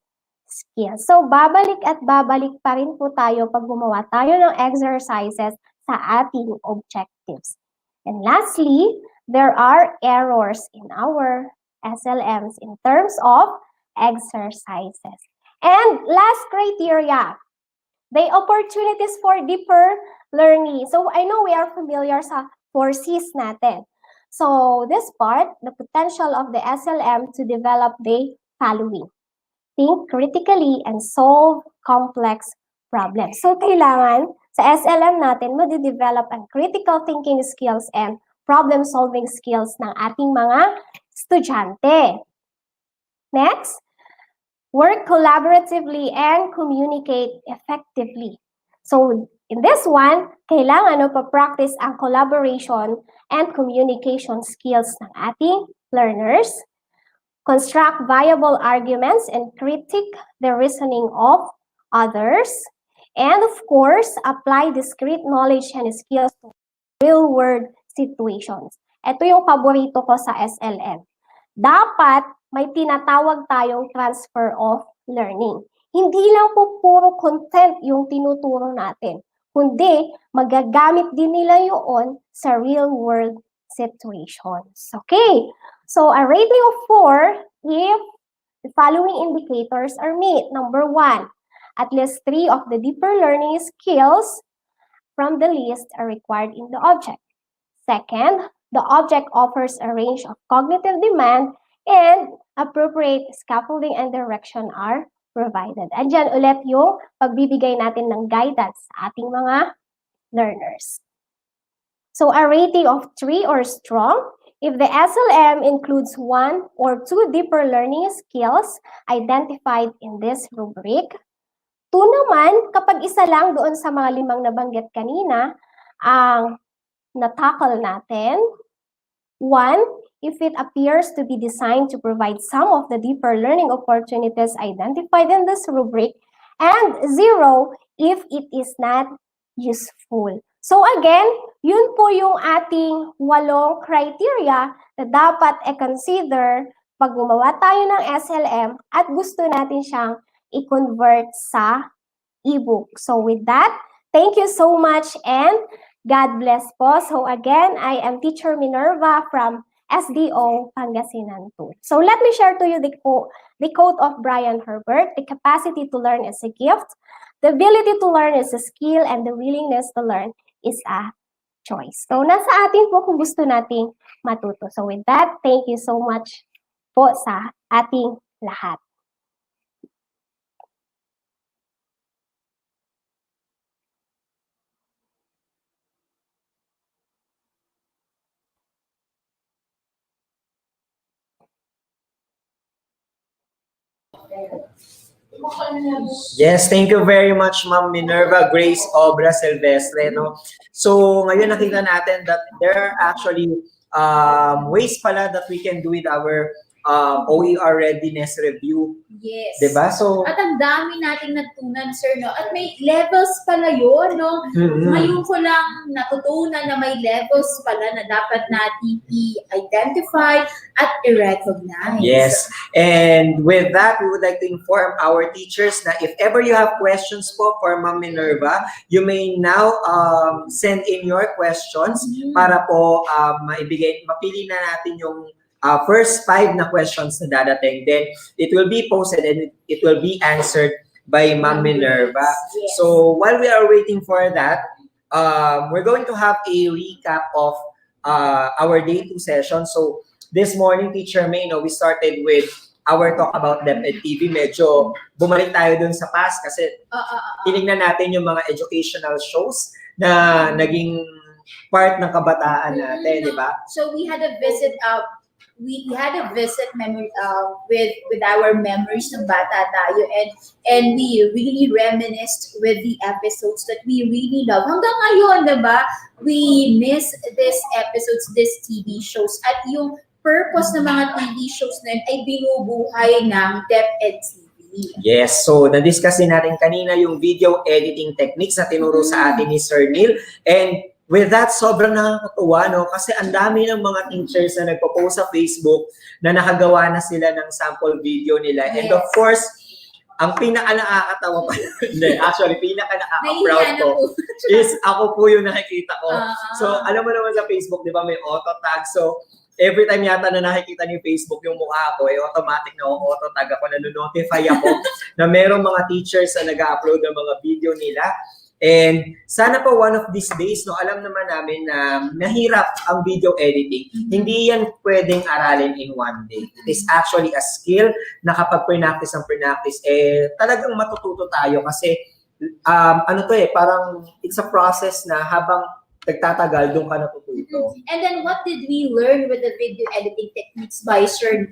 skills. So, babalik at babalik pa rin po tayo pag gumawa tayo ng exercises sa ating objectives. And lastly, there are errors in our SLMs in terms of exercises. And last criteria, the opportunities for deeper learning. So, I know we are familiar sa 4Cs natin. So, this part, the potential of the SLM to develop the following. Think critically and solve complex problems. So, kailangan sa SLM natin, madi-develop ang critical thinking skills and problem-solving skills ng ating mga estudyante. Next, work collaboratively and communicate effectively. So, in this one, kailangan pa-practice ang collaboration and communication skills ng ating learners. Construct viable arguments and critique the reasoning of others. And of course, apply discrete knowledge and skills to real-world situations. Ito yung paborito ko sa SLM. Dapat may tinatawag tayong transfer of learning. Hindi lang po puro content yung tinuturo natin, kundi magagamit din nila yun sa real-world situations. Okay, so a rating of 4 if the following indicators are met. Number 1, at least 3 of the deeper learning skills from the list are required in the object. Second, the object offers a range of cognitive demand and appropriate scaffolding and direction are provided. Andyan ulit yung pagbibigay natin ng guidance sa ating mga learners. So a rating of 3 or strong if the SLM includes 1 or 2 deeper learning skills identified in this rubric. 2 naman, kapag isa lang doon sa mga 5 nabanggit kanina, ang na-tackle natin. 1, if it appears to be designed to provide some of the deeper learning opportunities identified in this rubric. And 0, if it is not useful. So again, yun po yung ating 8 criteria na dapat i-consider pag gumawa tayo ng SLM at gusto natin siyang i-convert sa ebook. So with that, thank you so much and God bless po. So again, I am Teacher Minerva from SDO Pangasinan 2. So let me share to you the quote of Brian Herbert, the capacity to learn is a gift, the ability to learn is a skill, and the willingness to learn is a choice. So nasa atin po kung gusto nating matuto. So with that, thank you so much po sa ating lahat. Yes, thank you very much, Ma'am Minerva Grace Obra Silvestre. No? So, ngayon nakita natin that there are actually ways pala that we can do with our OER readiness review. Yes. Diba? So, At ang dami nating natutunan, sir, no? At may levels pala yun, no? Ngayon ko lang natutunan na may levels pala na dapat natin i-identify at i-recognize. yes. And with that, we would like to inform our teachers na if ever you have questions po for Ma'am Minerva, you may now send in your questions para po mapili na natin yung first 5 na questions na dadating. Then, it will be posted and it will be answered by Ma'am Minerva. Yes. So, while we are waiting for that, we're going to have a recap of our day 2 session. So, this morning, Teacher May, we started with our talk about DepEd TV. Medyo bumalik tayo dun sa past kasi tinignan natin yung mga educational shows na naging part ng kabataan natin, di ba? So we had a visit with our memories ng bata tayo, and we really reminisced with the episodes that we really love. Hanggang ngayon, diba? We miss these episodes, these TV shows, at yung purpose ng mga TV shows na yun ay binubuhay ng DepEd TV. Yes, so na-discuss din natin kanina yung video editing techniques na tinuro sa atin ni Sir Neil. And with that, sobrang nakakatuwa, no? Kasi ang dami ng mga teachers na nagpo-post sa Facebook na nakagawa na sila ng sample video nila. Yes. And of course, ang pinaka-nakakatawa pa, hindi, actually, pinaka-nakaka-proud Nahihiya na ko po. is ako po yung nakikita ko. Ah. So, alam mo naman sa Facebook, di ba, may auto tag. So, every time yata na nakikita ni Facebook yung mukha ko, automatic na auto tag ako, nanonotify ako na merong mga teachers na nag-upload ng mga video nila. And sana po one of these days, no, alam naman namin na mahirap ang video editing. Hindi yan pwedeng aralin in one day. It is actually a skill na kapag pre-practice, talagang matututo tayo kasi parang it's a process na habang nagtatagal, doon ka natututo. And then what did we learn with the video editing techniques by Sir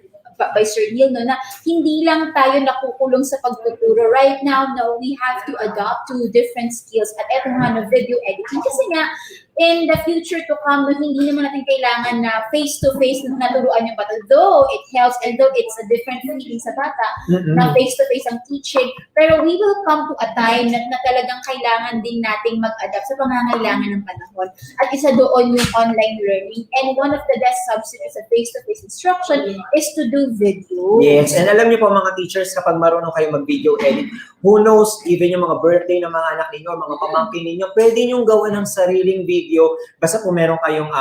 Neil, no, na hindi lang tayo nakukulong sa pagtuturo. Right now, no, we have to adopt to different skills at eto nga na video editing. Kasi nga, in the future to come, no, hindi naman natin kailangan na face-to-face na naturuan yung bata. Though it helps and though it's a different feeling sa bata, na face-to-face ang teaching. Pero we will come to a time na talagang kailangan din nating mag-adapt sa pangangailangan ng panahon. At isa doon yung online learning. And one of the best substitutes of face-to-face instruction is to do video. Yes, and alam niyo po mga teachers, kapag marunong kayo mag-video edit, who knows, even yung mga birthday ng mga anak ninyo, mga pamangkin ninyo, pwede niyong gawa ng sariling video. Basta po meron kayong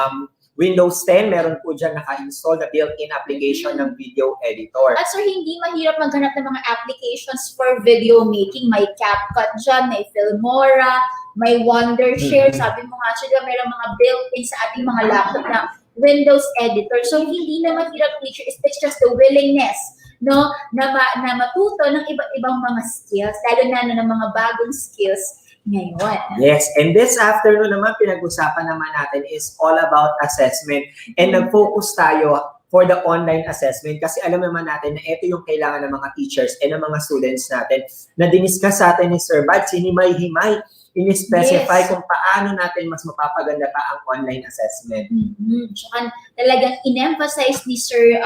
Windows 10, meron po dyan naka-install na built-in application ng video editor. At sir, hindi mahirap maghanap ng mga applications for video making. May CapCut dyan, may Filmora, may Wondershare. Sabi mo nga siya, meron mga built-in sa ating mga laptop na Windows editor. So, hindi na mahirap teacher. It's just the willingness, no, na matuto ng iba't ibang mga skills, lalo na ng mga bagong skills ngayon. Yes, and this afternoon naman, pinag-usapan naman natin is all about assessment. And nag-focus tayo for the online assessment kasi alam naman natin na ito yung kailangan ng mga teachers and ng mga students natin na diniscuss sa atin ni Sir Bad, sinimay-himay, in-specify kung paano natin mas mapapaganda pa ang online assessment. Tsaka talagang in-emphasize ni Sir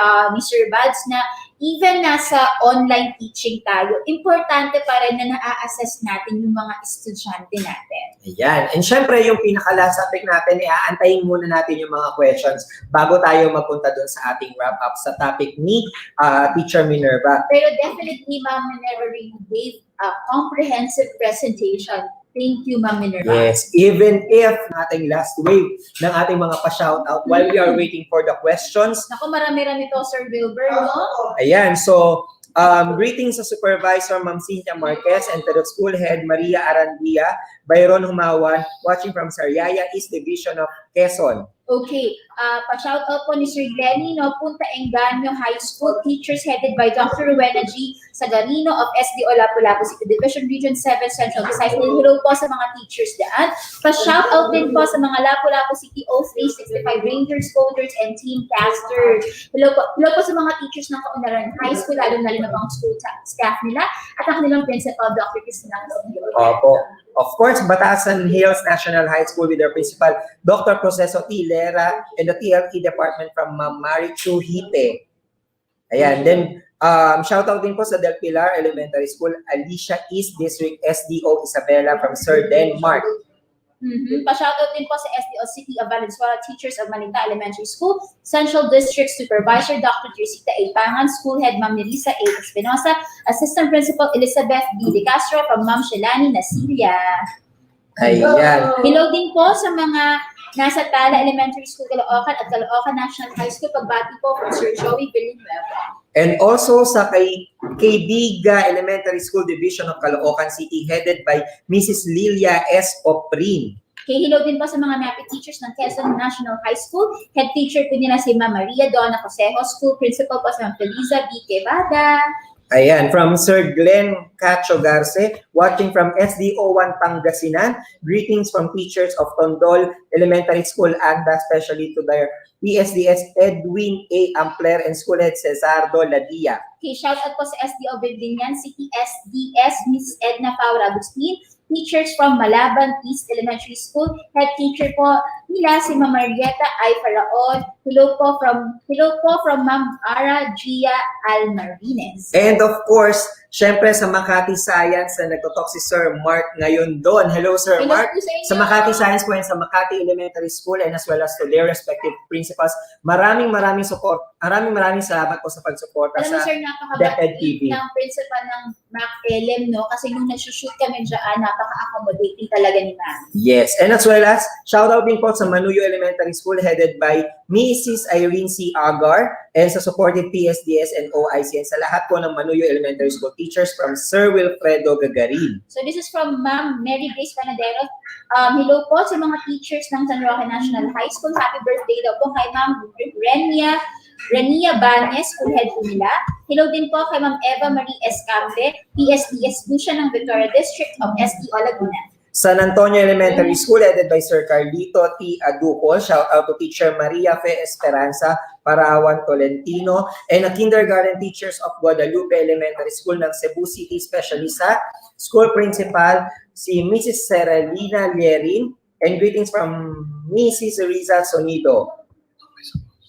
Bads na even nasa online teaching tayo, importante pa rin na na-assess natin yung mga estudyante natin. Ayan. And syempre, yung pinaka-last topic natin, aantayin muna natin yung mga questions bago tayo magpunta dun sa ating wrap-up sa topic ni Teacher Minerva. Pero definitely, Ma'am Minerva really gave a comprehensive presentation. Thank you, Ma'am Minerva. Yes, even if ating last wave ng ating mga pa-shoutout while we are waiting for the questions. Naku, marami-rami to, Sir Wilbur, no? Ayan, so greetings sa Supervisor Ma'am Cynthia Marquez and to the School Head Maria Arandia, Byron Humawan, watching from Sariaya East Division of Quezon. Okay, pa-shoutout po ni Sir Glenny, no? Punta Engaño High School, teachers headed by Dr. Rowena G. Sagarino of SDO Lapu-Lapu City Division Region 7 Central Visayas. Hello po sa mga teachers dyan. Pa-shoutout din po sa mga Lapu-Lapu City 0365 Rangers, Coders, and Team Casters. Hello po sa mga teachers ng Kaunlaran High School, lalo-lalo na pang school staff nila, at ang kanilang principal, Dr. Cristina. Opo. Of course, Batasan Hills National High School with their principal, Dr. Proceso T. Lera, and the TLE department from Ma'am Mari Chuhite. Ayan. Then, shout out din po sa Del Pilar Elementary School, Alicia East District SDO Isabela from Sir Denmark. Pa-shoutout din po sa SDO City of Valenzuela, teachers of Manita Elementary School, Central District Supervisor Dr. Teresita A. Pangan, School Head Ma'am Nelisa A. Espinosa, Assistant Principal Elizabeth D. De Castro from Ma'am Shelani Nasilia. Ayan. Hello din po sa mga nasa Tala Elementary School, Caloocan at Caloocan National High School. Pagbati po from Sir Joey Villanueva. And also sa Biga Elementary School Division of Caloocan City headed by Mrs. Lilia S. Oprin. Hello din po sa mga MAPI teachers ng Quezon National High School. Head teacher po nila si Ma'am Maria Donna Cosejo. School principal po si Ma'am Feliza B. Quevada. Ayan, from Sir Glenn Cacho Garce, watching from SDO 1 Pangasinan. Greetings from teachers of Tondol Elementary School and especially to their PSDS Edwin A. Ampler and School Head Cesardo Ladia. Okay, shout out po sa SDO Biblian City SDS, Mrs. Edna Paula Agustin. Teachers from Malaban East Elementary School. Head teacher po nila si Ma'am Marieta I. Faraon, Hello po from Ma'am Ara Gia Almarines. And of course, syempre sa Makati Science na nagtotalk si Sir Mark ngayon doon. Hello Sir Hello Mark. po sa inyo. Sa Makati Science po and sa Makati Elementary School and as well as to their respective principals. Maraming support. Maraming salamat po sa pagsuporta Alam mo sa sir, DepEd napaka-bait TV. ng principal ng Mac LM, no? Kasi nung nagsushoot kami dyan, napaka-accommodating talaga ni Ma'am. Yes, and as well as shoutout din po sa Manuyo Elementary School headed by Mrs. Irene C. Agar and sa supported PSDS and OIC and sa lahat po ng Manuyo Elementary School teachers from Sir Wilfredo Gagarin. So this is from Ma'am Mary Grace Panadero. Hello po sa mga teachers ng San Roque National High School. Happy birthday daw po kay Ma'am Renia Banes, school head po nila. Hello din po kay Ma'am Eva Marie Escambe, PSDS po siya ng Victoria District of SDO Laguna. San Antonio Elementary School headed by Sir Carlito T. Aducol. Shout out to Teacher Maria Fe Esperanza Parawan Tolentino and the kindergarten teachers of Guadalupe Elementary School ng Cebu City, especially sa school principal si Mrs. Seralina Lierin and greetings from Mrs. Riza Sonido.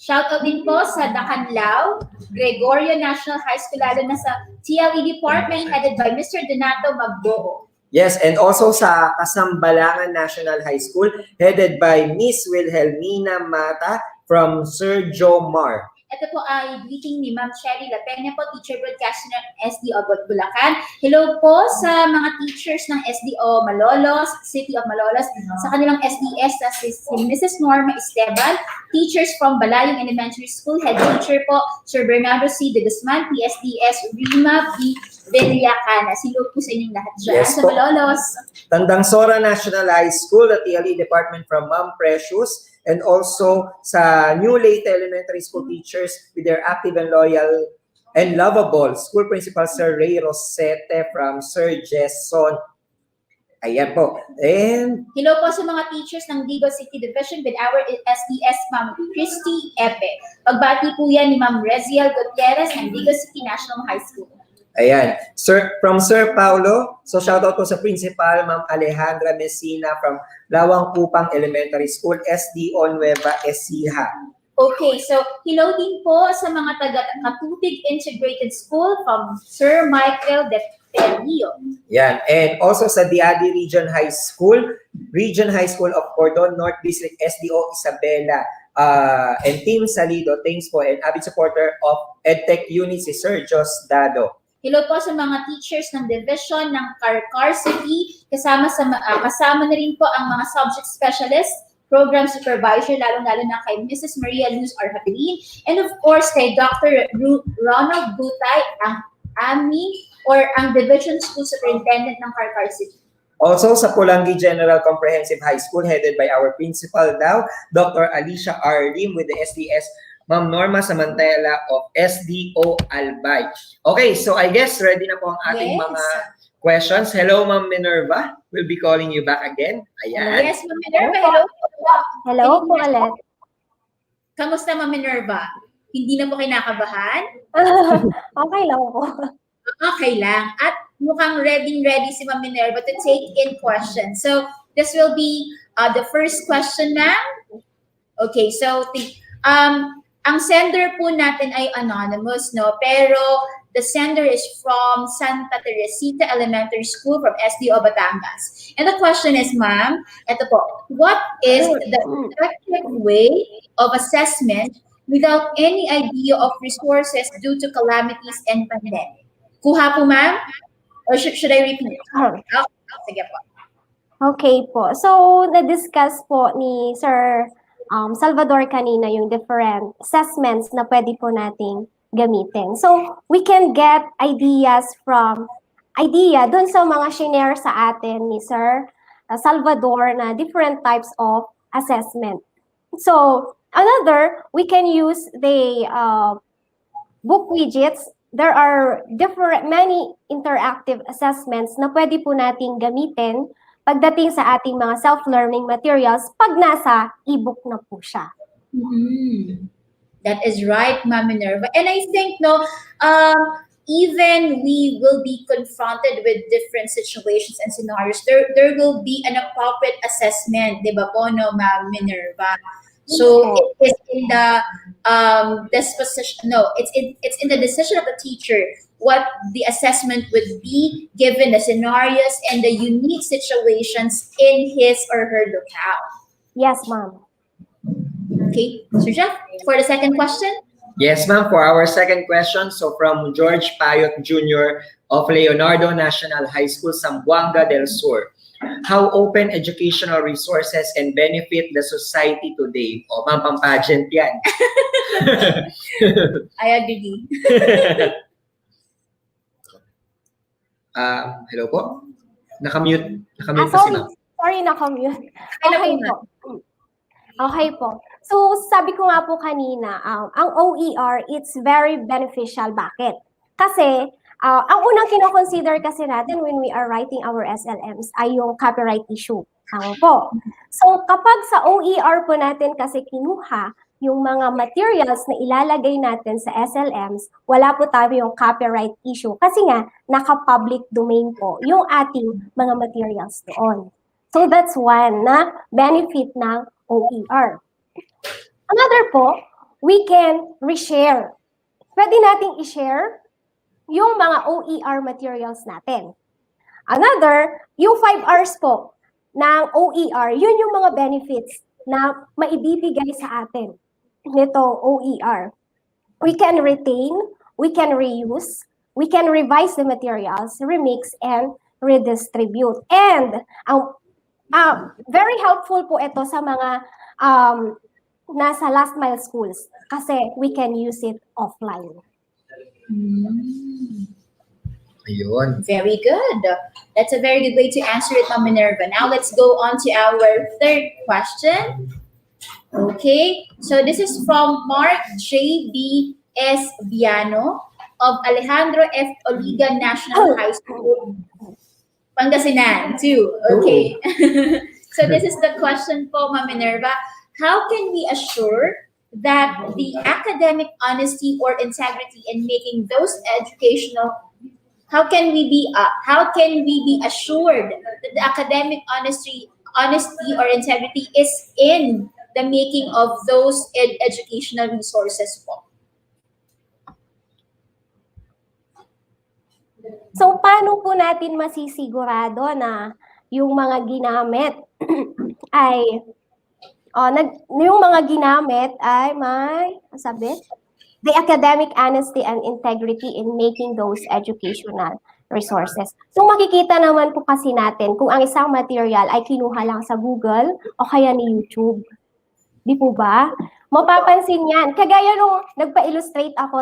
Shout out din po sa Dacanlao, Gregorio National High School, lalo na sa TLE Department headed by Mr. Donato Magboho. Yes, and also sa Kasambalangan National High School headed by Miss Wilhelmina Mata from Sir Joe Mar. Ito po ay greeting ni Ma'am Sherry La Peña po, Teacher Broadcaster ng SDO Bulacan. Hello po sa mga teachers ng SDO Malolos, City of Malolos, sa kanilang SDS na si Mrs. Norma Esteban, teachers from Balayong Elementary School, head teacher po, Sir Bernardo C. de Guzman, PSDS, Rima B. Villacana. Silo po sa inyong lahat dyan Yes sa po. Malolos. Tandang Sora National High School, the TLE Department from Ma'am Precious, and also sa New Leyte Elementary School teachers with their active and loyal and lovable school principal Sir Ray Rosete from Sir Jason. Ayan po. And Hello po sa mga teachers ng Digo City Division with our SDS Ma'am Christy Epe. Pagbati po yan ni Ma'am Reziel Gutierrez ng Digo City National High School. ayan, from Sir Paulo, so shoutout po sa principal Ma'am Alejandra Messina from Lawang Kupang Elementary School, SDO Nueva Ecija. Okay, so hello din po sa mga taga-Katutig Integrated School from Sir Michael De Perio. Yan. And also sa Diadi Region High School of Cordon North District, SDO Isabela, and Team Salido. Thanks po. And avid supporter of EdTech unit si Sir Jos Dado. Hello po sa mga teachers ng division ng Carcar City, kasama na rin po ang mga subject specialist, program supervisor, lalong-lalo na kay Mrs. Maria Luz Arhabilin, and of course kay Dr. Ronald Butay, ang ang Division School Superintendent ng Carcar City. Also sa Pulangi General Comprehensive High School headed by our principal now, Dr. Alicia R. Lim with the SDS, Ma'am Norma Samantela of SDO Albay. Okay, so I guess ready na po ang ating Yes. mga questions. Hello, Ma'am Minerva. We'll be calling you back again. Ayan. Yes, Ma'am Minerva, hello po. Hello po ulit. Kamusta, Ma'am Minerva? Hindi na po kinakabahan? Okay lang po. Okay lang. At mukhang ready si Ma'am Minerva to take in questions. So, this will be the first question na. Okay, so ang sender po natin ay anonymous, no? Pero the sender is from Santa Teresita Elementary School from SDO Batangas. And the question is, ma'am, eto po, what is the effective way of assessment without any idea of resources due to calamities and pandemic? Kuha po, ma'am? Or should I repeat? Okay, sige po. Okay po. So, na-discuss po ni Sir Salvador kanina yung different assessments na pwede po nating gamitin. So, we can get ideas dun sa mga shinare sa atin ni Sir Salvador na different types of assessment. So, we can use the book widgets. There are many interactive assessments na pwede po nating gamitin pagdating sa ating mga self-learning materials pag nasa ebook na po siya. That is right, Ma'am Minerva. And I think, even we will be confronted with different situations and scenarios, there will be an appropriate assessment, di ba po, no, Ma'am Minerva? So it is in the disposition. No, it's in the decision of the teacher what the assessment would be given the scenarios and the unique situations in his or her locale. Yes, ma'am. Okay, Sir Jeff, for the second question. Yes, ma'am. For our second question, so from George Payot Jr. of Leonardo National High School, Zamboanga del Sur. How open educational resources can benefit the society today? O, ma'am, pang-pageant yan. I agree. Hello po? Nakamute. Nakamute pa si Sorry. ma'am. Sorry, nakamute. Hello Okay po, po. Okay po. So, sabi ko nga po kanina, ang OER, it's very beneficial. Bakit? Kasi, ang unang kino-consider kasi natin when we are writing our SLMs ay yung copyright issue. Tama po. So, kapag sa OER po natin kasi kinuha yung mga materials na ilalagay natin sa SLMs, wala po tayo yung copyright issue. Kasi nga, naka-public domain po yung ating mga materials doon. So, that's one na benefit ng OER. Another po, we can reshare. Pwede nating i-share yung mga OER materials natin. Another, yung 5 hours po ng OER, yun yung mga benefits na maibibigay sa atin nito OER. We can retain, we can reuse, we can revise the materials, remix, and redistribute. And very helpful po ito sa mga nasa last mile schools kasi we can use it offline. Ayun. Very good. That's a very good way to answer it, Ma'am Minerva. Now let's go on to our third question. Okay, so this is from Mark J.B. S. Viano of Alejandro F. Oliga National High School, Pangasinan, too. Okay. So this is the question for Ma'am Minerva. How can we assure that the academic honesty or integrity in making those educational, how can we be assured that the academic honesty or integrity is in the making of those educational resources po? So, paano po natin masisigurado na yung mga ginamit ay the academic honesty and integrity in making those educational resources. So, makikita naman po kasi natin kung ang isang material ay kinuha lang sa Google o kaya ni YouTube. Di po ba? Mapapansin yan. Kagaya nung nagpa-illustrate ako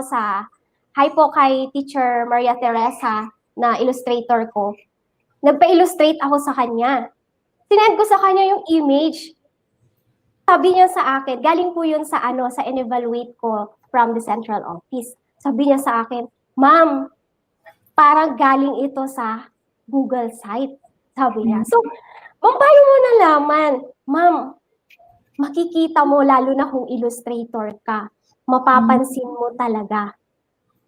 kay Teacher Maria Teresa na illustrator ko. Nagpa-illustrate ako sa kanya. Sinend ko sa kanya yung image. Sabi niya sa akin, galing po yun sa in-evaluate ko from the central office. Sabi niya sa akin, "Ma'am, parang galing ito sa Google site." Sabi niya. So, paano mo nalaman? Ma'am, makikita mo lalo na kung illustrator ka. Mapapansin mo talaga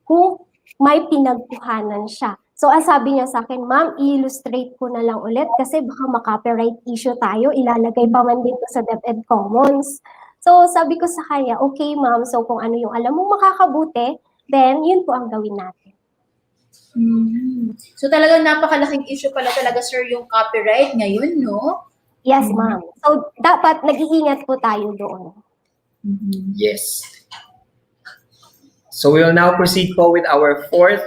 kung may pinagkuhanan siya. So, ang sabi niya sa akin, "Ma'am, i-illustrate ko na lang ulit kasi baka maka-copyright issue tayo. Ilalagay pa man dito sa DepEd Commons." So, sabi ko sa kanya, "Okay, ma'am. So, kung ano yung alam mong makakabuti, then yun po ang gawin natin." So, talagang napakalaking issue pala talaga, sir, yung copyright ngayon, no? Yes, ma'am. So, dapat nag-iingat po tayo doon. Yes. So we will now proceed po with our fourth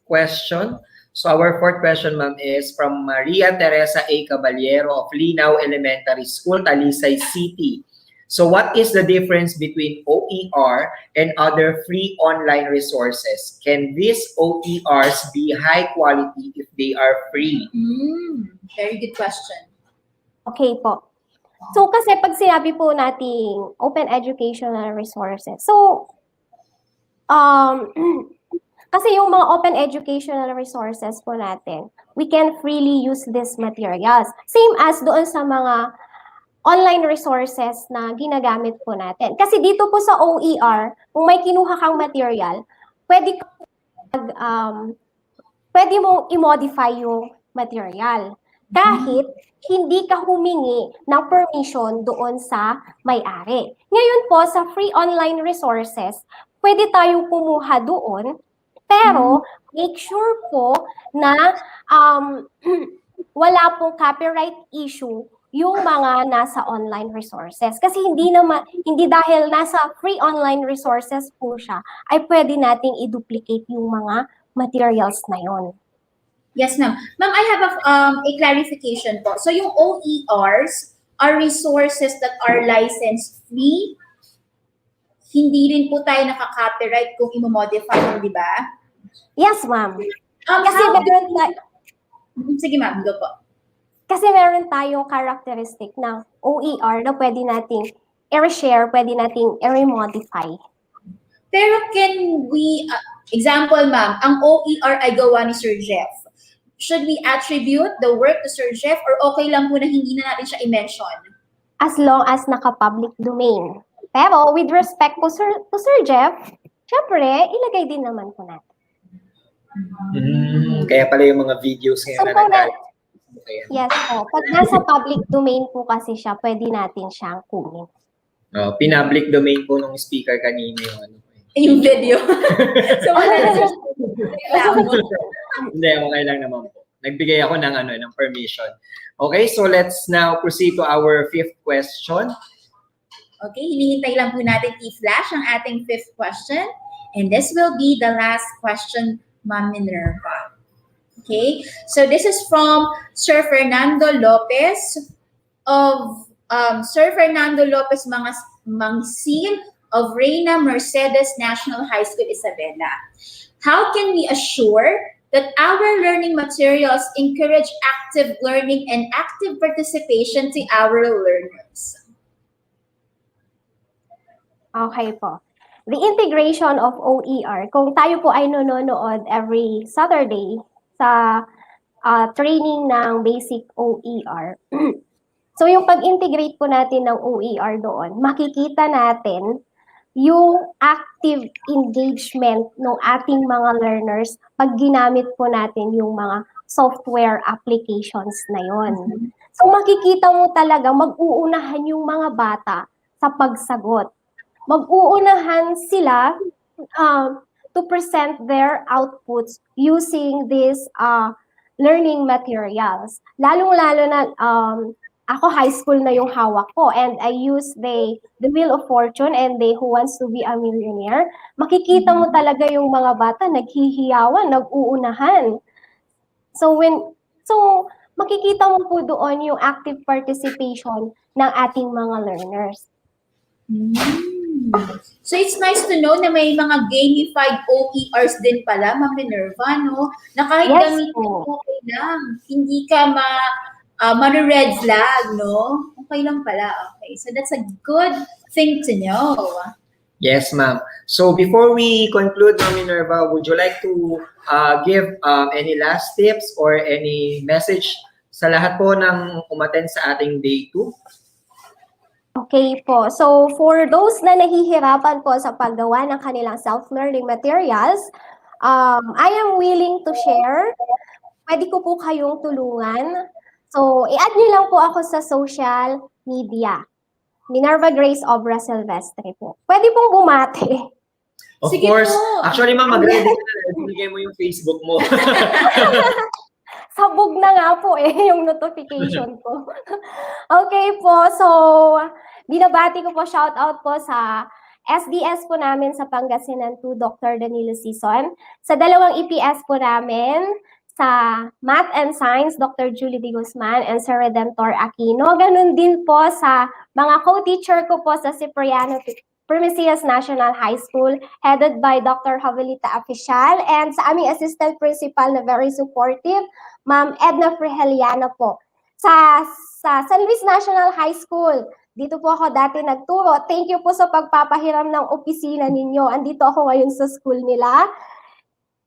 question. So our fourth question, ma'am, is from Maria Teresa A. Caballero of Linao Elementary School, Talisay City. So what is the difference between OER and other free online resources? Can these OERs be high quality if they are free? Very good question. Okay po. So, kasi pag sinabi po nating open educational resources, so, kasi yung mga open educational resources po natin, we can freely use these materials. Same as doon sa mga online resources na ginagamit po natin. Kasi dito po sa OER, kung may kinuha kang material, pwede mong i-modify yung material. kahit hindi ka humingi ng permission doon sa may-ari. Ngayon po, sa free online resources, pwede tayong kumuha doon, pero make sure po na wala pong copyright issue yung mga nasa online resources. Kasi hindi dahil nasa free online resources po siya, ay pwede nating i-duplicate yung mga materials na yon. Yes, ma'am. Ma'am, I have a clarification po. So yung OERs are resources that are licensed free. Hindi rin po tayo nakaka-copyright kung i-modify mo, di ba? Yes, ma'am. Kasi Sige, ma'am. Go po. Kasi meron tayong characteristic ng OER na pwede nating i-share, pwede nating i-modify. Pero can we, example ma'am, ang OER ay gawa ni Sir Jeff. Should we attribute the work to Sir Jeff or okay lang po na hindi na natin siya i-mention? As long as naka-public domain. Pero with respect to Sir Jeff, syempre, ilagay din naman po natin. Kaya pala yung mga videos ngayon yes po. Pag nasa public domain po kasi siya, pwede natin siyang kunin. Pinpublic domain po nung speaker kanina yung ano. Yung video. So, wala na siya. Hindi, okay lang naman po. Nagbigay ako ng permission. Okay, so let's now proceed to our fifth question. Okay, hinihintay lang po natin i-flash ang ating fifth question. And this will be the last question, Ma'am Minerva. Okay, so this is from Sir Fernando Lopez of Sir Fernando Lopez Mangsil of Reina Mercedes National High School, Isabela. How can we assure that our learning materials encourage active learning and active participation to our learners? Okay po. The integration of OER, kung tayo po ay nanonood every Saturday sa training ng basic OER, so yung pag-integrate po natin ng OER doon, makikita natin yung active engagement ng ating mga learners pag ginamit po natin yung mga software applications na yon. So makikita mo talaga mag-uunahan yung mga bata sa pagsagot. Mag-uunahan sila to present their outputs using these learning materials. Lalong-lalo na ako high school na yung hawak ko and I use the Wheel of Fortune and the Who Wants to Be a Millionaire. Makikita mo talaga yung mga bata naghihiyawan, nag-uunahan. So makikita mo po doon yung active participation ng ating mga learners. So it's nice to know na may mga gamified OERs din pala, Ma'am Minerva, no? Na kahit gamitin mo okay lang, hindi ka red flag, no? Okay lang pala. Okay. So that's a good thing to know. Yes, ma'am. So before we conclude, Ma'am Minerva, would you like to give any last tips or any message sa lahat po ng umattend sa ating day 2? Okay po. So for those na nahihirapan po sa paggawa ng kanilang self-learning materials, I am willing to share. Pwede ko po kayong tulungan. So, i-add nyo lang po ako sa social media. Minerva Grace Obra Silvestre po. Pwede pong bumati. Of Sige course. po. Actually, ma'am, mag-ready ka na. Ibigay mo yung Facebook mo. Sabog na nga po yung notification ko. Okay po. So, binabati ko po, shout out po sa SDS po namin sa Pangasinan 2, Dr. Danilo Sison. Sa dalawang EPS po namin, sa Math and Science, Dr. Julie D. Guzman and Sir Redentor Aquino. Ganun din po sa mga co-teacher ko po sa Cipriano Primicias National High School, headed by Dr. Jovelita Aficial, and sa aming assistant principal na very supportive, Ma'am Edna Friheliano po. Sa San Luis National High School, dito po ako dati nagturo. Thank you po sa pagpapahiram ng opisina ninyo. Andito ako ngayon sa school nila,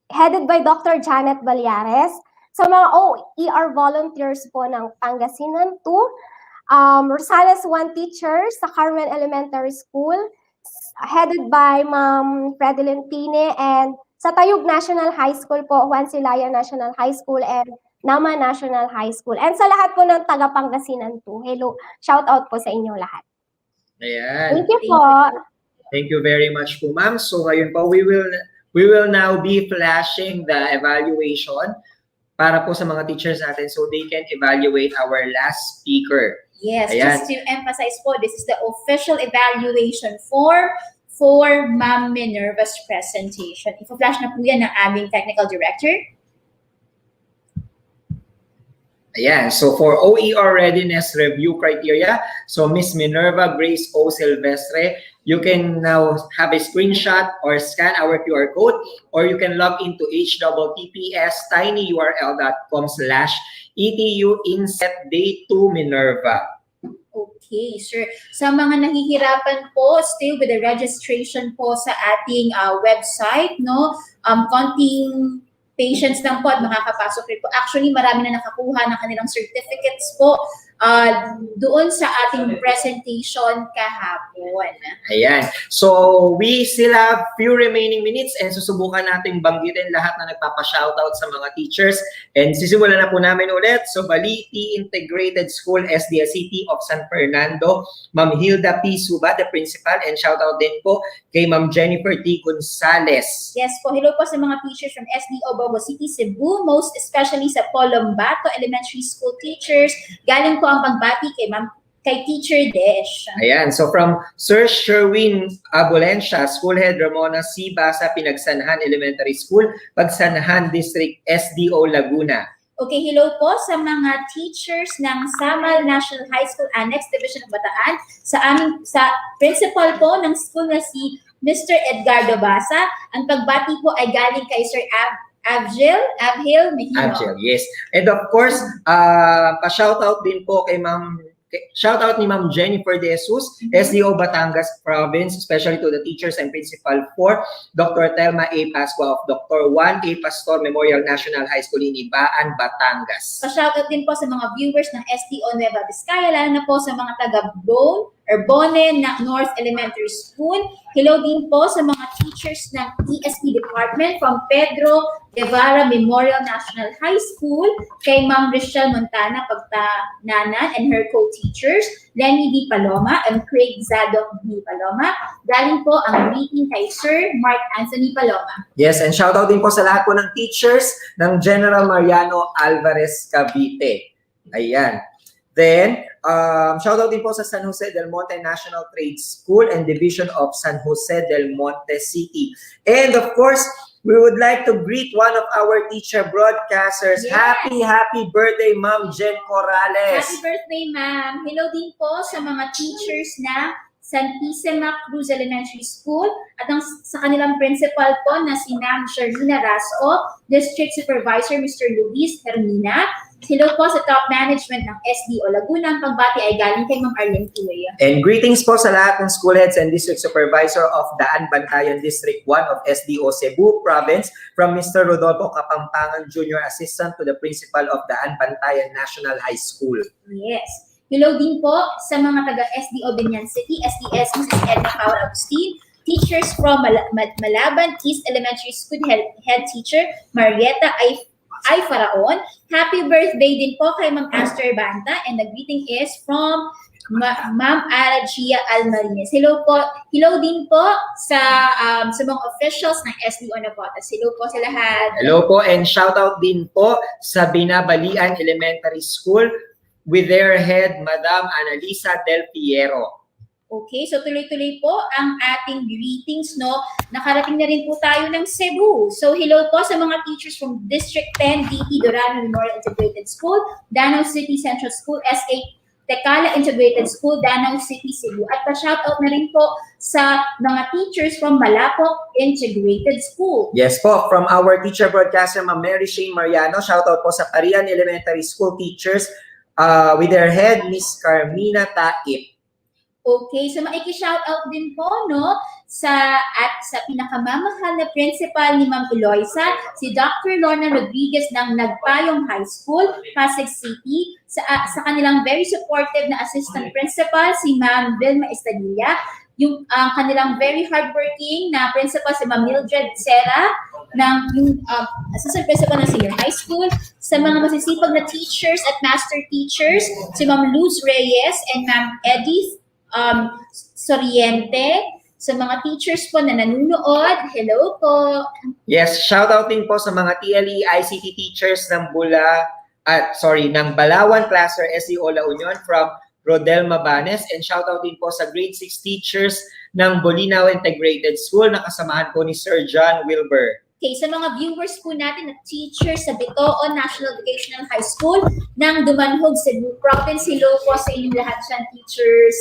headed by Dr. Janet Balyares. Sa mga OER volunteers po ng Pangasinan 2, Rosales 1 teacher sa Carmen Elementary School, headed by Ma'am Fredeline Pine, and sa Tayug National High School po, Juan Silaya National High School, and Nama National High School. And sa lahat po ng taga Pangasinan po, hello, shout out po sa inyong lahat. Ayan. Thank you po. Thank you very much po, ma'am. So ngayon po, we will now be flashing the evaluation para po sa mga teachers natin so they can evaluate our last speaker. Yes, Ayan. just to emphasize po, this is the official evaluation form for Ma'am Minerva's presentation. Ifo-flash na po yan ng aming technical director. Ayan, so for OER readiness review criteria, so Miss Minerva Grace O. Silvestre, you can now have a screenshot or scan our QR code, or you can log into https tinyurl.com/ETU INSET Day 2 Minerva. Okay, sir. Sa mga nahihirapan po, still with the registration po sa ating website, no? Konting patience lang po at makakapasok rin po. Actually, marami na nakakuha ng kanilang certificates po doon sa ating presentation kahapon. Ayan. So, we still have few remaining minutes and susubukan nating banggitin lahat na nagpapa-shoutout sa mga teachers. And sisimulan na po namin ulit. So, Baliti Integrated School, SDS City of San Fernando, Ma'am Hilda P. Suba, the principal, and shoutout din po kay Ma'am Jennifer T. Gonzales. Yes po, hello po sa mga teachers from SDO Bogo City, Cebu, most especially sa Polombato Elementary School teachers. Galing po ang pagbati kay Teacher Desh. Ayan, so from Sir Sherwin Abolencia, School Head Ramona C. Basa, Pinagsanhan Elementary School, Pagsanhan District, SDO Laguna. Okay, hello po sa mga teachers ng Samal National High School Annex Division of Bataan, sa principal po ng school na si Mr. Edgardo Basa. Ang pagbati po ay galing kay Sir Abhil Mejino. Abhil, yes. And of course, pa-shoutout din po kay shoutout ni Ma'am Jennifer De Jesus, SDO Batangas Province, especially to the teachers and principal for Dr. Telma A. Pascua of Dr. Juan A. Pastor Memorial National High School in Ibaan, Batangas. Pa-shoutout din po sa mga viewers ng SDO Nueva Vizcaya, lalo na po sa mga Bone na North Elementary School. Hello din po sa mga teachers ng ESP Department from Pedro Guevara Memorial National High School, kay Ma'am Richelle Montana Pagtananan and her co-teachers, Lenny D. Paloma and Craig Zadok D. Paloma. Galing po ang greeting kay Sir Mark Anthony Paloma. Yes, and shoutout din po sa lahat po ng teachers ng General Mariano Alvarez Cavite. Ayan. Then, shoutout din po sa San Jose del Monte National Trade School and Division of San Jose del Monte City. And of course, we would like to greet one of our teacher broadcasters. Yes. Happy birthday, Ma'am Jen Corrales. Happy birthday, ma'am. Hello din po sa mga teachers na Santissima Cruz Elementary School at sa kanilang principal po na si Ma'am Sharlina Rasco, District Supervisor Mr. Luis Hermina. Hello po sa top management ng SDO Laguna. Ang pagbati ay galing kay Ma'am Arlene Tuya. And greetings po sa lahat ng school heads and district supervisor of Daan Bantayan District 1 of SDO Cebu Province, from Mr. Rodolfo Kapampangan Jr. Assistant to the Principal of Daan Bantayan National High School. Yes. Hello din po sa mga taga SDO Binyan City, SDS Mrs. Edna Paul Agustin, teachers from Malaban East Elementary School head teacher Marietta Ay Faraon. Happy birthday din po kay Ma'am Aster Banta, and the greeting is from Ma'am Aragia Almarines. Hello po. Hello din po sa mga officials ng SDO Navotas. Hello po sa lahat. Hello po, and shoutout din po sa Binabalian Elementary School with their head, Madam Analisa Del Piero. Okay, so tuloy-tuloy po ang ating greetings, no? Nakarating na rin po tayo ng Cebu. So hello po sa mga teachers from District 10, DT Dorano Memorial Integrated School, Danao City Central School, SA Tecala Integrated School, Danao City, Cebu. At pa-shoutout na rin po sa mga teachers from Malapok Integrated School. Yes po, from our teacher broadcaster, Ma'am Mary Shane Mariano, shoutout po sa Carian Elementary School teachers with their head, Miss Carmina Taip. Okay, so maiki-shoutout din po, no, sa pinakamamahal na principal ni Ma'am Eloisa, si Dr. Lorna Rodriguez ng Nagpayong High School, Pasig City, sa kanilang very supportive na assistant principal, si Ma'am Vilma Estadilla, yung kanilang very hardworking na principal, si Ma'am Mildred Serra, yung assistant principal ng Senior High School, Sa mga masisipag na teachers at master teachers, si Ma'am Luz Reyes and Ma'am Edith Soriente. Sa mga teachers po na nanonood, hello po. Yes, shoutout din po sa mga TLE ICT teachers ng ng Balawan Cluster SEO La Union from Rodel Mabanes, and shoutout din po sa grade 6 teachers ng Bolinao Integrated School na kasamahan po ni Sir John Wilbur. Okay, sa mga viewers po natin na teachers sa Bitoon National Vocational High School ng Dumanhog, Cebu Province, hello po sa inyong lahat dyan, teachers.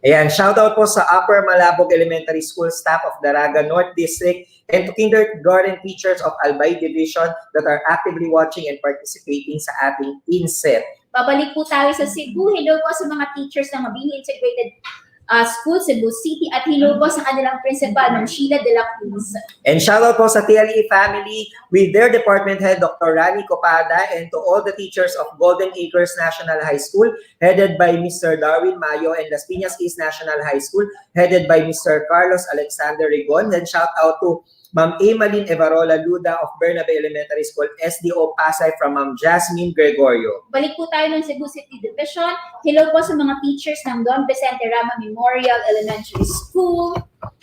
Ayan, shoutout po sa Upper Malabog Elementary School staff of Daraga North District and to kindergarten teachers of Albay Division that are actively watching and participating sa ating INSET. Babalik po tayo sa Cebu. Hello po sa mga teachers ng Mabini Integrated School, Cebu City, at hello po sa kanilang principal, Ma'am Sheila de la Cruz. And shoutout po sa TLE family with their department head, Dr. Rani Copada, and to all the teachers of Golden Acres National High School, headed by Mr. Darwin Mayo, and Las Piñas East National High School, headed by Mr. Carlos Alexander Rigon. Then shoutout to Ma'am Emalyn Evarola Luda of Bernabe Elementary School, SDO Pasay, from Ma'am Jasmine Gregorio. Balik po tayo ng Cebu City Division. Hello po sa mga teachers ng Don Vicente Rama Memorial Elementary School.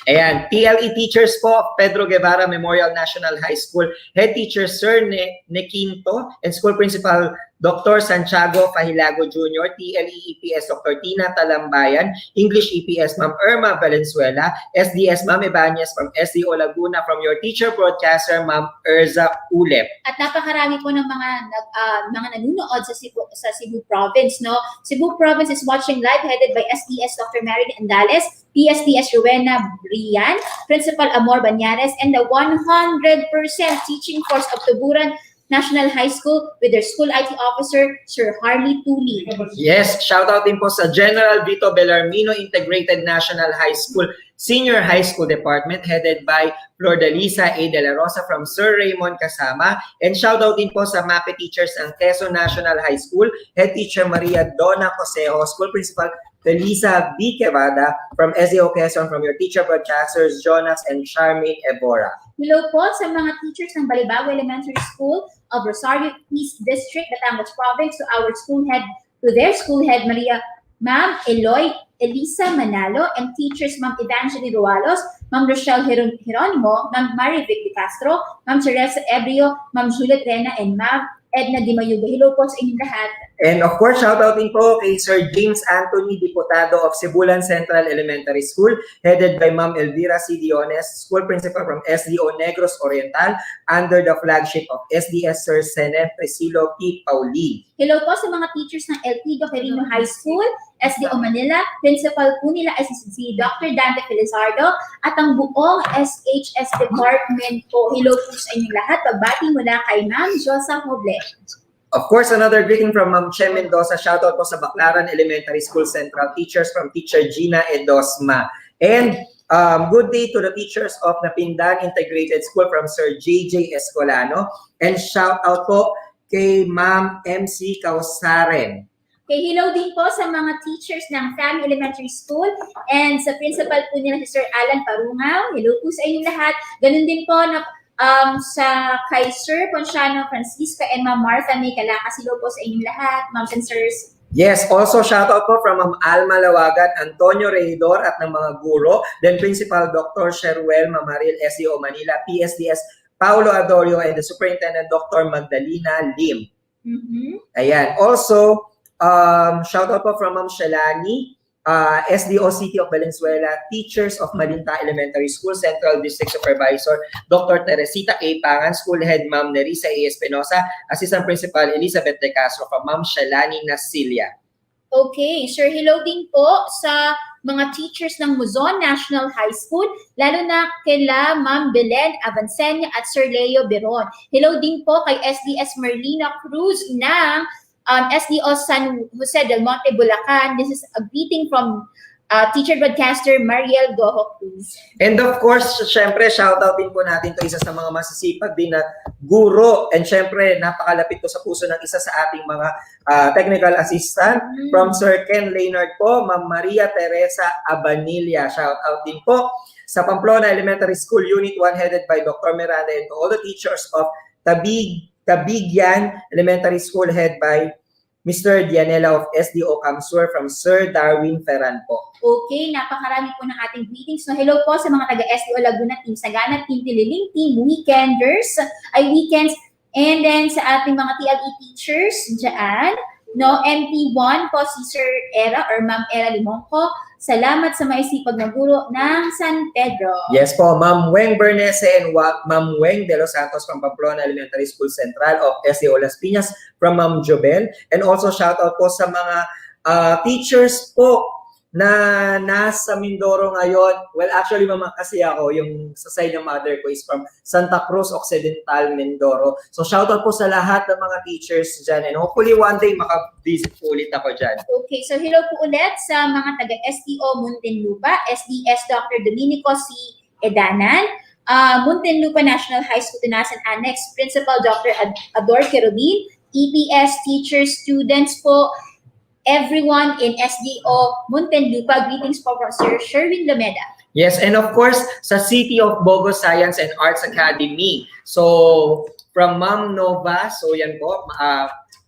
Ayan, TLE teachers po, Pedro Guevara Memorial National High School, head teacher Sir Nequinto, and school principal Dr. Santiago Fahilago Jr., TLE EPS Dr. Tina Talambayan, English EPS Ma'am Irma Valenzuela, SDS Ma'am Ibanez from SDO Laguna, from your teacher broadcaster Ma'am Erza Ulep. At napakarami po ng mga nanonood sa Cebu Province, no? Cebu Province is watching live, headed by SDS Dr. Marilyn Andales, PSTS Rowena Brian, Principal Amor Banyares, and the 100% teaching force of Tuburan National High School with their school IT officer, Sir Harley Tuli. Yes, shoutout din po sa General Vito Bellarmino Integrated National High School Senior High School Department, headed by Flordalisa A. De La Rosa from Sir Raymond Kasama. And shoutout din po sa MAPE teachers ng Quezon National High School, head teacher Maria Donna Cosejo, school principal Felisa B. Quevada from SEO Quezon, from your teacher broadcasters Jonas and Charmaine Evora. Hello po sa mga teachers ng Balibago Elementary School of Rosario East District, Batangas Province, to their school head Maria, Ma'am Elisa Manalo, and teachers Ma'am Evangeline Rualos, Ma'am Rochelle Geronimo, Ma'am Marivic De Castro, Ma'am Teresa Ebrio, Ma'am Juliet Rena, and Ma'am Edna Di Mayuga. Hello po sa inyong lahat. And of course, shoutout din po kay Sir James Anthony, Diputado of Cebulan Central Elementary School, headed by Ma'am Elvira C. Diones, school principal from SDO Negros Oriental, under the flagship of SDS Sir Senet Presilo P. Pauli. Hello po sa mga teachers ng El Pido Quirino High School, SDO Manila, principal po nila ay si Dr. Dante Felizardo, at ang buong SHS department po. Hello po sa inyong lahat. Pagbati mula kay Ma'am Josa Hoble. Of course, another greeting from Ma'am Che Mendoza. Shoutout po sa Baclaran Elementary School Central teachers from Teacher Gina Edosma. And good day to the teachers of Napindan Integrated School from Sir JJ Escolano. And shoutout po kay Ma'am MC Kausaren. Okay, hello din po sa mga teachers ng Fami Elementary School and sa principal po nila si Sir Alan Parungaw. Hello po sa inyong lahat. Ganun din po na sa kay Sir Ponciano Francisca and Ma'am Martha May Calakas. Hello po sa inyong lahat, Ma'ams and Sirs. Yes, also shoutout po from Ma'am Alma Lawagan, Antonio Reidor at ng mga guro, then Principal Dr. Sheruel Mamaril, SEO Manila, PSDS Paulo Adorio, and the Superintendent Dr. Magdalena Lim. Ayan. Also, shoutout po from Ma'am Shalani, SDO City of Valenzuela, teachers of Malinta Elementary School, Central District Supervisor, Dr. Teresita A. Pangan, School Head Ma'am Nerissa A. Espinosa, Assistant Principal Elizabeth De Castro, from Ma'am Shalani Nasilia. Okay, Sir, hello din po sa mga teachers ng Luzon National High School, lalo na kila Ma'am Belen Avancenia at Sir Leo Beron. Hello din po kay SDS Merlina Cruz ng SDO San Jose del Monte, Bulacan. This is a greeting from teacher broadcaster Mariel Goho Cruz. And of course, syempre, shoutout din po natin to isa sa mga masisipag din na guro. And syempre, napakalapit to sa puso ng isa sa ating mga technical assistant from Sir Ken Leonard po, Ma'am Maria Teresa Abanilla. Shoutout din po sa Pamplona Elementary School Unit 1, headed by Dr. Miranda, and to all the teachers of Tabig Cabigyan Elementary School head by Mr. Dianela of SDO Camsur from Sir Darwin Ferran po. Okay, napakarami po ng ating greetings. No, hello po sa mga taga-SDO Laguna, Team Sagana, Team Tililing, Team Weekenders, Weekends, and then sa ating mga TLE teachers dyan. No, MP1 po si Sir Era or Ma'am Era Limonco. Salamat sa maisipag na guro ng San Pedro. Yes po, Ma'am Weng Bernese and Ma'am Weng de los Santos from Pamplona Elementary School Central of SDO Las Piñas from Ma'am Jobel. And also shout out po sa mga teachers po na nasa Mindoro ngayon. Well, actually, mama kasi ako, yung sa side ng mother ko is from Santa Cruz Occidental, Mindoro. So, shoutout po sa lahat ng mga teachers dyan. And hopefully, one day, maka-visit po ulit ako dyan. Okay, so hello po ulit sa mga taga-STO Muntinlupa, SDS Dr. Dominico C. Edanan, Muntinlupa National High School Tunasan Annex, Principal Dr. Ador Kerubin, EPS teachers, students po, everyone in SDO Muntinlupa, greetings po from Sir Sherwin Lomeda. Yes, and of course, sa City of Bogo Science and Arts Academy. So, from Ma'am Nova, so yan po,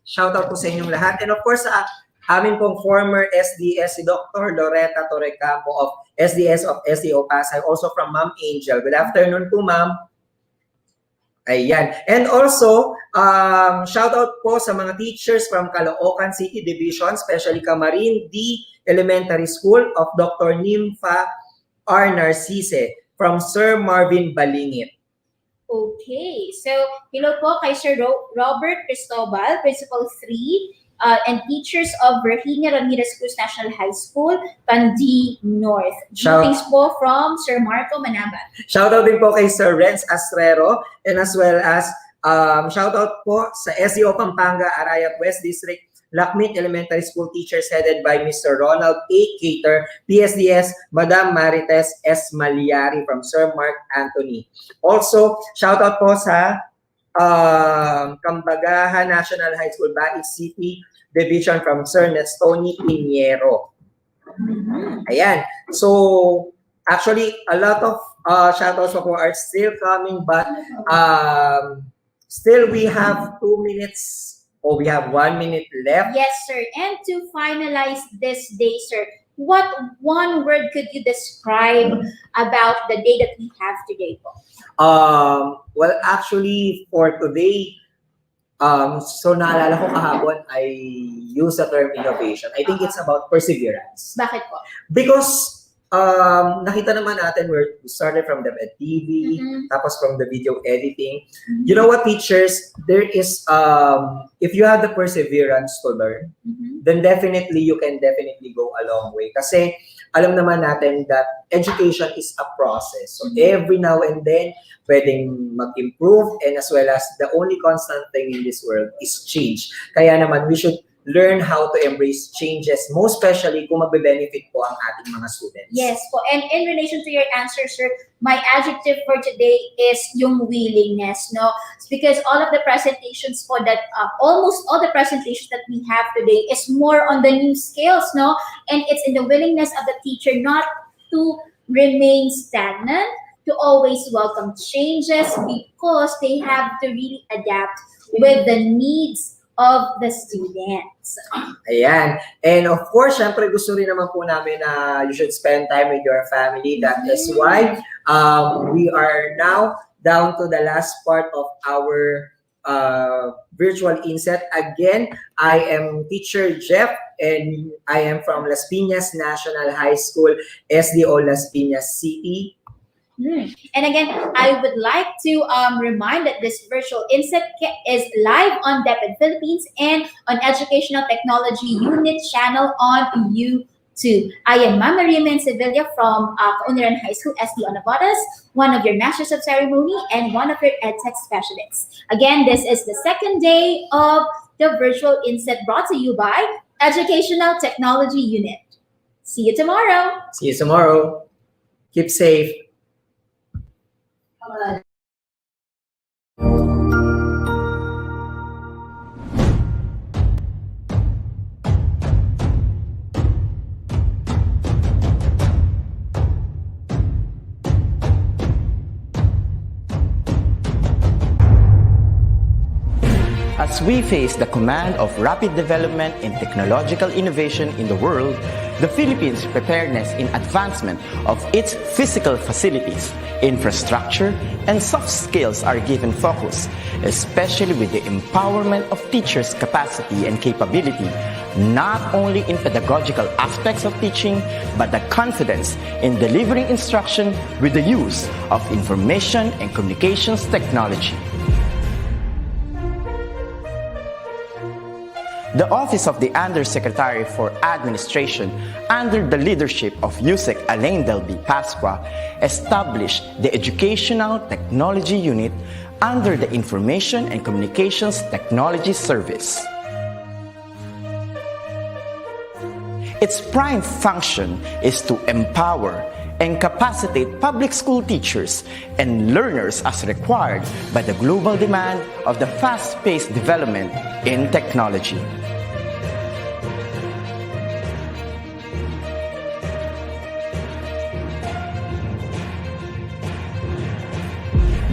shout out po sa inyong lahat. And of course, sa amin pong former SDS, si Dr. Loretta Torrecampo of SDS of SDO Pasay, also from Ma'am Angel. Good afternoon po, Ma'am. Ayan. And also, shout out po sa mga teachers from Caloocan City Division, especially Camarin D Elementary School of Dr. Nympha R. Narcisse from Sir Marvin Balingit. Okay, so hello po kay Sir Robert Cristobal, Principal 3, and teachers of Virginia Ramirez Cruz National High School, Pandi North. Greetings po from Sir Marco Manabat. Shoutout din po kay Sir Renz Astrero and as well as shoutout po sa SDO Pampanga, Arayat West District, Lakmit Elementary School teachers headed by Mr. Ronald A. Cater, PSDS, Madam Marites S. Maliari from Sir Mark Anthony. Also, shoutout po sa Kambagahan National High School, Baig City Division from Sir Nestoni Piniero. Ayan. So, actually, a lot of shoutouts po are still coming, but still we have 2 minutes. Oh, we have 1 minute left. Yes, sir. And to finalize this day, sir, what one word could you describe about the day that we have today po? Well, actually, for today, so naalala ko kahapon, I use the term innovation. I think it's about perseverance. Bakit po? Because nakita naman natin we started from DepEd TV, tapos from the video editing. You know what, teachers, there is, if you have the perseverance to learn, then definitely you can definitely go a long way. Kasi alam naman natin that education is a process. So every now and then, pwedeng mag-improve, and as well as the only constant thing in this world is change. Kaya naman, we should learn how to embrace changes, most especially kung magbe-benefit po ang ating mga students. Yes po. And in relation to your answer, sir, my adjective for today is yung willingness, no? It's because all of the presentations for that, almost all the presentations that we have today is more on the new skills, no? And it's in the willingness of the teacher not to remain stagnant, to always welcome changes because they have to really adapt with the needs of the students. Ayan. And of course, syempre gusto rin naman po namin na you should spend time with your family. That is why we are now down to the last part of our virtual INSET. Again, I am Teacher Jeff and I am from Las Piñas National High School, SDO Las Piñas City. And again, I would like to remind that this virtual INSET is live on DepEd Philippines and on Educational Technology Unit channel on YouTube. I am Ma'am Maria Sevilla from Kauniran High School, SDO Navotas, one of your Masters of Ceremony and one of your EdTech specialists. Again, this is the second day of the virtual INSET brought to you by Educational Technology Unit. See you tomorrow. See you tomorrow. Keep safe. we face the command of rapid development in technological innovation in the world, the Philippines' preparedness in advancement of its physical facilities, infrastructure, and soft skills are given focus, especially with the empowerment of teachers' capacity and capability, not only in pedagogical aspects of teaching, but the confidence in delivering instruction with the use of information and communications technology. The Office of the Undersecretary for Administration, under the leadership of USEC Alain Delby Pasqua, established the Educational Technology Unit under the Information and Communications Technology Service. Its prime function is to empower and capacitate public school teachers and learners as required by the global demand of the fast-paced development in technology.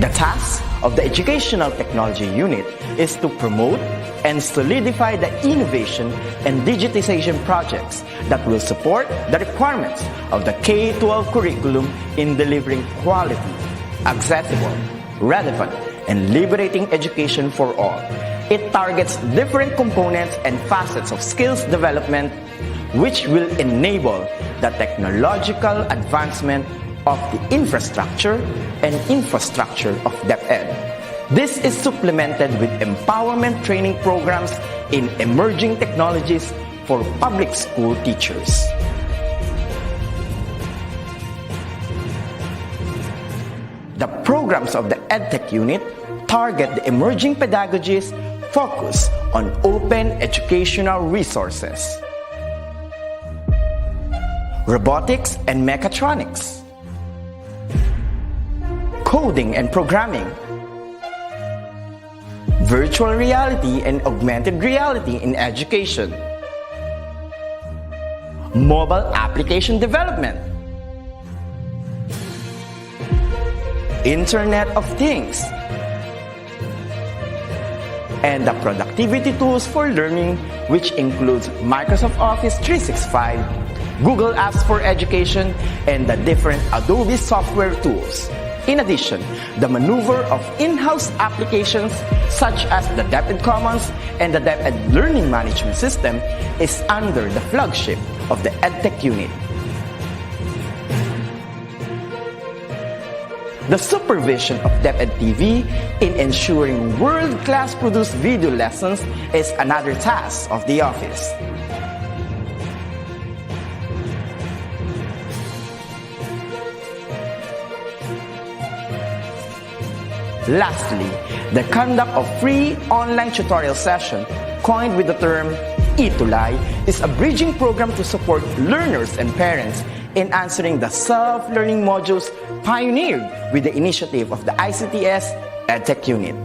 The task of the Educational Technology Unit is to promote and solidify the innovation and digitization projects that will support the requirements of the K-12 curriculum in delivering quality, accessible, relevant, and liberating education for all. It targets different components and facets of skills development, which will enable the technological advancement of the infrastructure of DepEd. This is supplemented with empowerment training programs in emerging technologies for public school teachers. The programs of the EdTech unit target the emerging pedagogies focused on open educational resources, robotics and mechatronics, coding and programming, virtual reality and augmented reality in education, mobile application development, Internet of Things, and the productivity tools for learning, which includes Microsoft Office 365, Google Apps for Education, and the different Adobe software tools. In addition, the maneuver of in-house applications such as the DepEd Commons and the DepEd Learning Management System is under the flagship of the EdTech unit. The supervision of DepEd TV in ensuring world-class produced video lessons is another task of the office. Lastly, the conduct of free online tutorial session, coined with the term ETUlay, is a bridging program to support learners and parents in answering the self-learning modules pioneered with the initiative of the ICTS EdTech unit.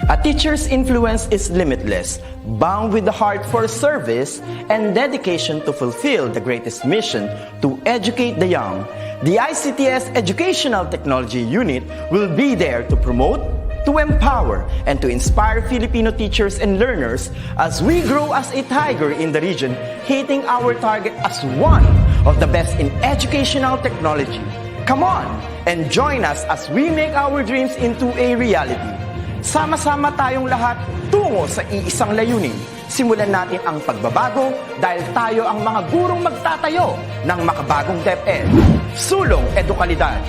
A teacher's influence is limitless, bound with the heart for service and dedication to fulfill the greatest mission to educate the young. The ICTS Educational Technology Unit will be there to promote, to empower, and to inspire Filipino teachers and learners as we grow as a tiger in the region, hitting our target as one of the best in educational technology. Come on and join us as we make our dreams into a reality. Sama-sama tayong lahat tungo sa iisang layunin. Simulan natin ang pagbabago dahil tayo ang mga gurong magtatayo ng makabagong DepEd. Sulong Edukalidad.